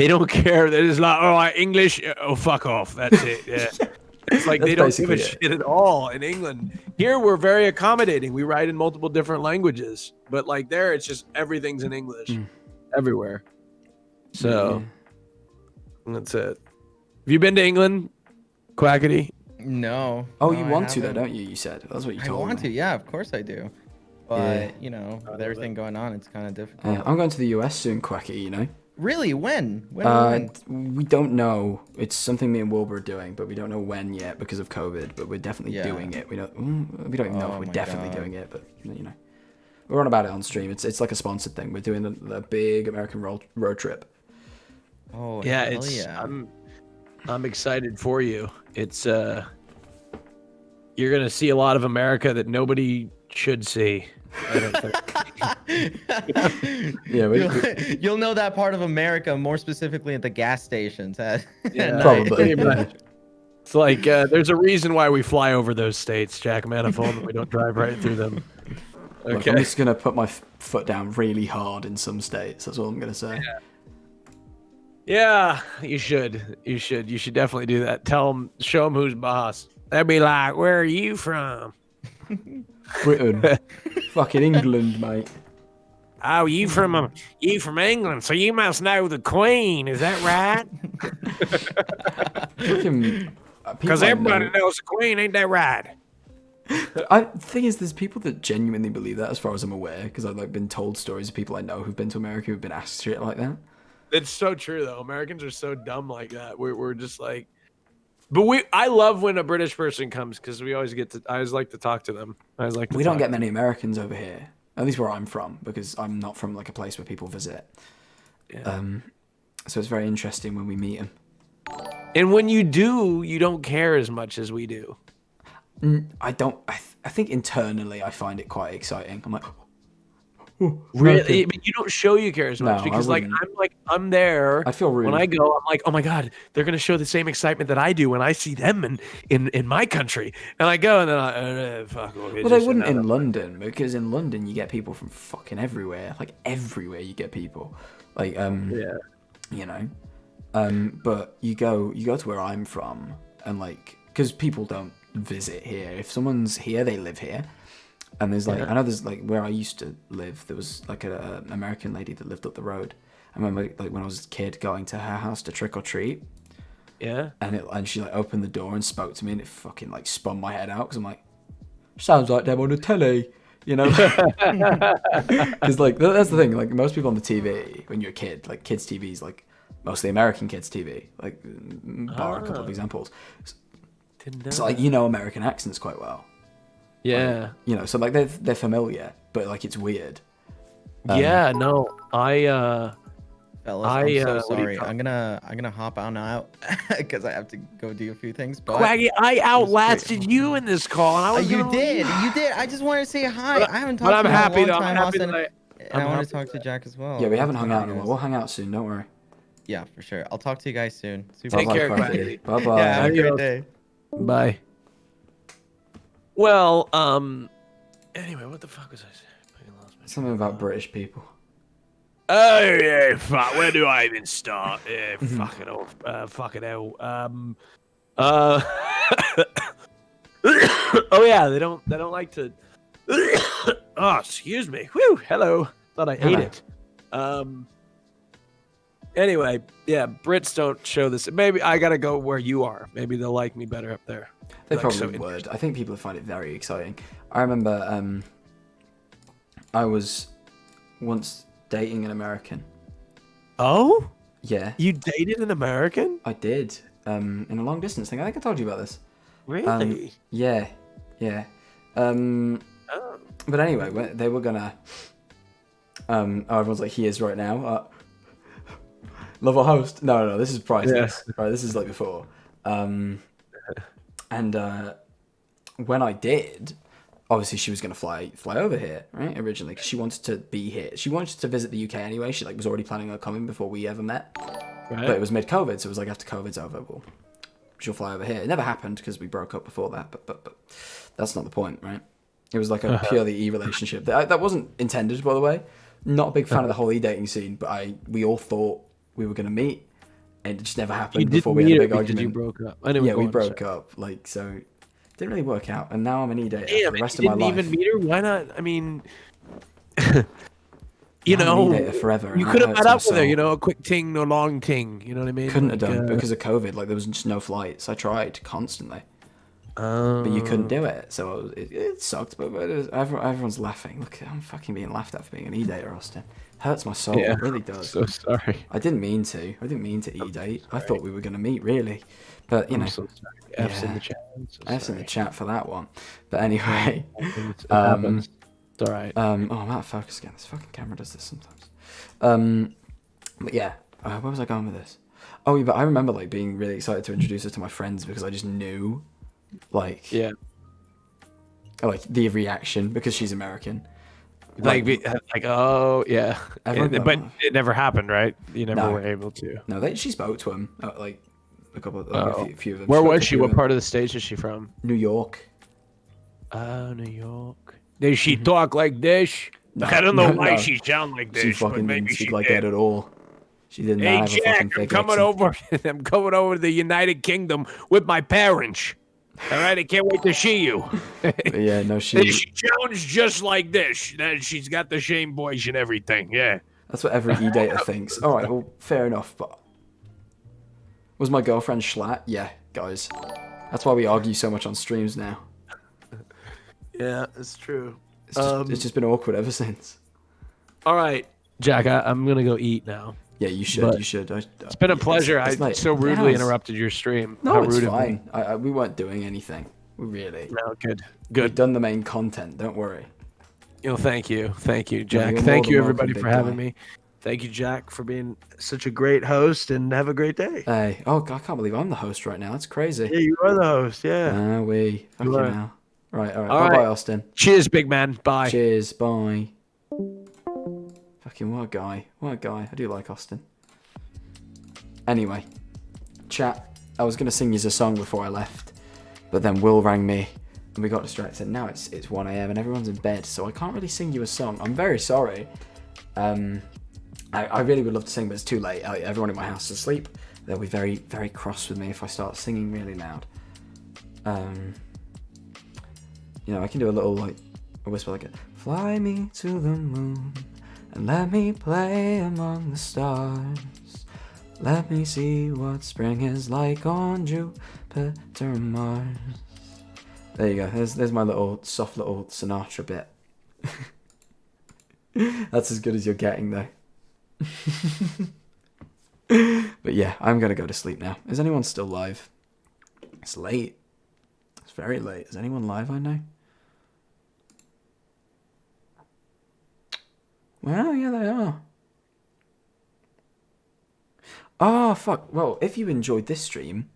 don't care. They're just like, English. Oh, fuck off. That's it. Yeah. It's like they don't give a shit at all in England. Here we're very accommodating. We write in multiple different languages, but like there, it's just everything's in English everywhere. So that's it. Have you been to England, Quackity? No. Oh, you want to though, don't you? You said that's what you told me. I want to. Yeah, of course I do. But with everything going on, it's kind of difficult. Yeah, I'm going to the US soon, Quacky. Really? When? We don't know. It's something me and Wilbur are doing, but we don't know when yet because of COVID. But we're definitely doing it. We don't even know if we're definitely doing it, but we're on about it on stream. It's like a sponsored thing. We're doing the big American road trip. Oh yeah, I'm excited for you. It's you're gonna see a lot of America that nobody should see. I don't think. You'll know that part of America more specifically at the gas stations. Yeah, probably. It's like there's a reason why we fly over those states, Jack Manifold, and we don't drive right through them. Okay. Look, I'm just gonna put my foot down really hard in some states. That's all I'm gonna say. Yeah, you should. You should definitely do that. Show them who's boss. They'd be like, "Where are you from?" Britain. Fucking England, mate. Oh, you from England, so you must know the Queen, is that right? Because everybody knows the Queen, ain't that right? The thing is, there's people that genuinely believe that, as far as I'm aware, because I've been told stories of people I know who've been to America who've been asked shit like that. It's so true, though. Americans are so dumb like that. We're just like, but I love when a British person comes because I always like to talk to them. We don't get many Americans over here, at least where I'm from, because I'm not from like a place where people visit. Yeah. So it's very interesting when we meet them. And when you do, you don't care as much as we do. I don't. I think internally I find it quite exciting. I'm like, Really? But you don't show you care as much No, because I I'm there. I feel rude. When I go. I'm like, oh my god, they're gonna show the same excitement that I do when I see them in my country. And I go and then fuck. Okay, Well, they wouldn't in London because in London you get people from fucking everywhere. Like everywhere you get people. Like yeah. You know. But you go to where I'm from and like because people don't visit here. If someone's here, they live here. And there's like, I know there's like where I used to live, there was like an American lady that lived up the road. I remember like when I was a kid going to her house to trick or treat. Yeah. And she like opened the door and spoke to me and it fucking like spun my head out because I'm like, sounds like them on the telly, you know? Because like, that's the thing, like most people on the TV, when you're a kid, like kids TV is like mostly American kids TV, like bar a couple of examples. So like, you know American accents quite well. Yeah. Like, you know, so like they're familiar, but like it's weird. Yeah, no. Fellas, I'm so sorry. I'm gonna hop on out because I have to go do a few things. But Quaggy, I outlasted you in this call, and I was you did. I just wanted to say hi. I haven't talked but I'm to you happy in a long though. time, I'm happy Austin, that and I want to talk to Jack as well. Yeah, we haven't hung out in a while. We'll hang out soon. Don't worry. Yeah, for sure. I'll talk to you guys soon. Take care, Quaggy. Bye bye. Yeah, have a great day. Bye. Well, anyway, what the fuck was I saying? Something about British people. Oh yeah, fuck. Where do I even start? Yeah, fuck it all. Fuck it hell. Oh yeah, they don't like to. Oh, excuse me. Whew. Hello. Thought I ate it. Anyway, yeah, Brits don't show this. Maybe I gotta go where you are. Maybe they'll like me better up there. They Like, probably would. I think people would find it very exciting. I remember I was once dating an American. Oh? Yeah. You dated an American? I did. In a long distance thing. I think I told you about this. Really? Yeah. Yeah. But anyway, they were gonna everyone's like, he is right now. Love our host. No, this is priceless. Yeah. Right, this is like before. And when I did, obviously she was going to fly over here, right? Originally, because she wanted to be here. She wanted to visit the UK anyway. She like was already planning on coming before we ever met. Right. But it was mid-COVID, so it was like after COVID's over, well, she'll fly over here. It never happened because we broke up before that, but that's not the point, right? It was like a purely e-relationship. That wasn't intended, by the way. Not a big fan of the whole e-dating scene, but we all thought we were going to meet, and it just never happened before we had a big argument. You broke up. Yeah, we broke up. Like, so it didn't really work out, and now I'm an e-dater for the rest of my life. You didn't even meet her? Why not? I mean, you know, forever. You could have met up with her, you know, a quick ting, no long ting. You know what I mean? Couldn't have done because of COVID. Like, there was just no flights. I tried constantly. But you couldn't do it, so it sucked. But everyone's laughing. Look, I'm fucking being laughed at for being an e-dater, Austin. Hurts my soul. Yeah, it really does. So sorry. I didn't mean to. I didn't mean to e-date. I thought we were gonna meet, really. But you know, so sorry. F's in the chat. F's in the chat for that one. But anyway, it's all right. I'm out of focus again. This fucking camera does this sometimes. But yeah, where was I going with this? Oh, yeah, but I remember like being really excited to introduce her to my friends because I just knew. Like the reaction because she's American, like oh yeah, but it never happened, right? You never were able to. No, she spoke to him like a couple of a few of them. Where was she? What part of the States is she from? New York. Oh, New York. Does she talk like this? No, I don't know why she sound like this. She fucking didn't speak like that at all. She didn't. Hey Jack, I'm coming over. I'm coming over to the United Kingdom with my parents. All right, I can't wait to see you. Yeah, no, she sounds just like this. She's got the same voice and everything. Yeah, that's what every e-dater thinks. All right, well, fair enough. But was my girlfriend Schlatt? Yeah, guys, that's why we argue so much on streams now. Yeah, it's true. It's just been awkward ever since. All right, Jack, I'm gonna go eat now. Yeah, you should. You should. It's been a pleasure. I so rudely interrupted your stream. No, it's fine. We weren't doing anything. We really. No, good. We've done the main content. Don't worry. Thank you, Jack. Yeah, thank you, everybody, for having me. Thank you, Jack, for being such a great host, and have a great day. Hey, I can't believe I'm the host right now. That's crazy. Yeah, you are the host. Yeah. Fucking now. Right. All right. Bye, Austin. Cheers, big man. Bye. Cheers. Bye. Fucking what a guy. What a guy. I do like Austin. Anyway, chat. I was gonna sing you a song before I left, but then Will rang me and we got distracted. Now it's 1 a.m. and everyone's in bed, so I can't really sing you a song. I'm very sorry. I really would love to sing, but it's too late. Everyone in my house is asleep. They'll be very, very cross with me if I start singing really loud. You know, I can do a little, like, a whisper like, fly me to the moon and let me play among the stars. Let me see what spring is like on Jupiter and Mars. There you go. There's my little, soft little Sinatra bit. That's as good as you're getting, though. But yeah, I'm gonna go to sleep now. Is anyone still live? It's late. It's very late. Is anyone live, I know? Well, yeah, they are. Oh, fuck. Well, if you enjoyed this stream,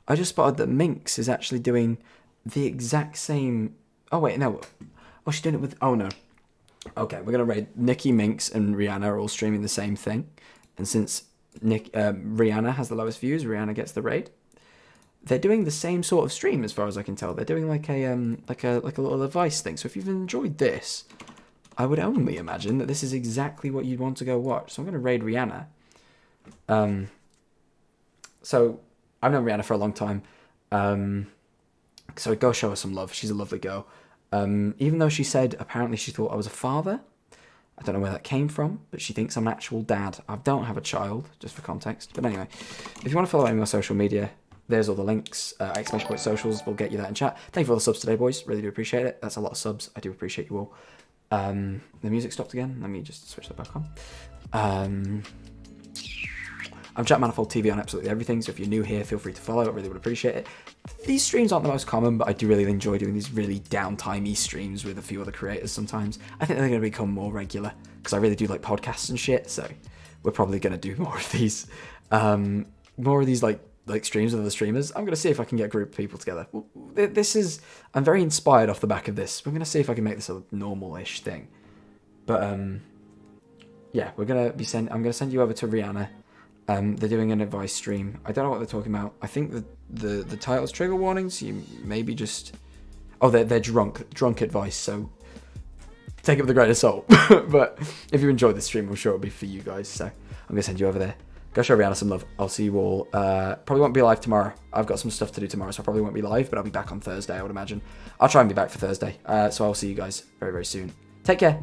I just spotted that Minx is actually doing the exact same... Oh, wait, no. Oh, she's doing it with... Oh, no. Okay, we're going to raid. Nikki, Minx, and Rihanna are all streaming the same thing. And since Rihanna has the lowest views, Rihanna gets the raid. They're doing the same sort of stream, as far as I can tell. They're doing like a little advice thing. So if you've enjoyed this, I would only imagine that this is exactly what you'd want to go watch. So I'm going to raid Rihanna. So I've known Rihanna for a long time. So go show her some love. She's a lovely girl. Even though she said apparently she thought I was a father. I don't know where that came from, but she thinks I'm an actual dad. I don't have a child, just for context. But anyway, if you want to follow me on social media, there's all the links. !point socials will get you that in chat. Thank you for all the subs today, boys. Really do appreciate it. That's a lot of subs. I do appreciate you all. The music stopped again. Let me just switch that back on. I'm Chat Manifold TV on absolutely everything, so if you're new here, feel free to follow. I really would appreciate it. These streams aren't the most common, but I do really enjoy doing these really downtimey streams with a few other creators sometimes. I think they're going to become more regular, because I really do like podcasts and shit, so we're probably going to do more of these. More of these like streams with other streamers. I'm going to see if I can get a group of people together. I'm very inspired off the back of this. We're going to see if I can make this a normal-ish thing. But, yeah, I'm going to send you over to Rihanna. They're doing an advice stream. I don't know what they're talking about. I think the title's trigger warnings. You maybe just... Oh, they're drunk advice, so take it with a grain of salt. But if you enjoyed this stream, I'm sure it'll be for you guys. So I'm going to send you over there. Go show Rihanna some love. I'll see you all. Probably won't be live tomorrow. I've got some stuff to do tomorrow, so I probably won't be live, but I'll be back on Thursday, I would imagine. I'll try and be back for Thursday. So I'll see you guys very, very soon. Take care.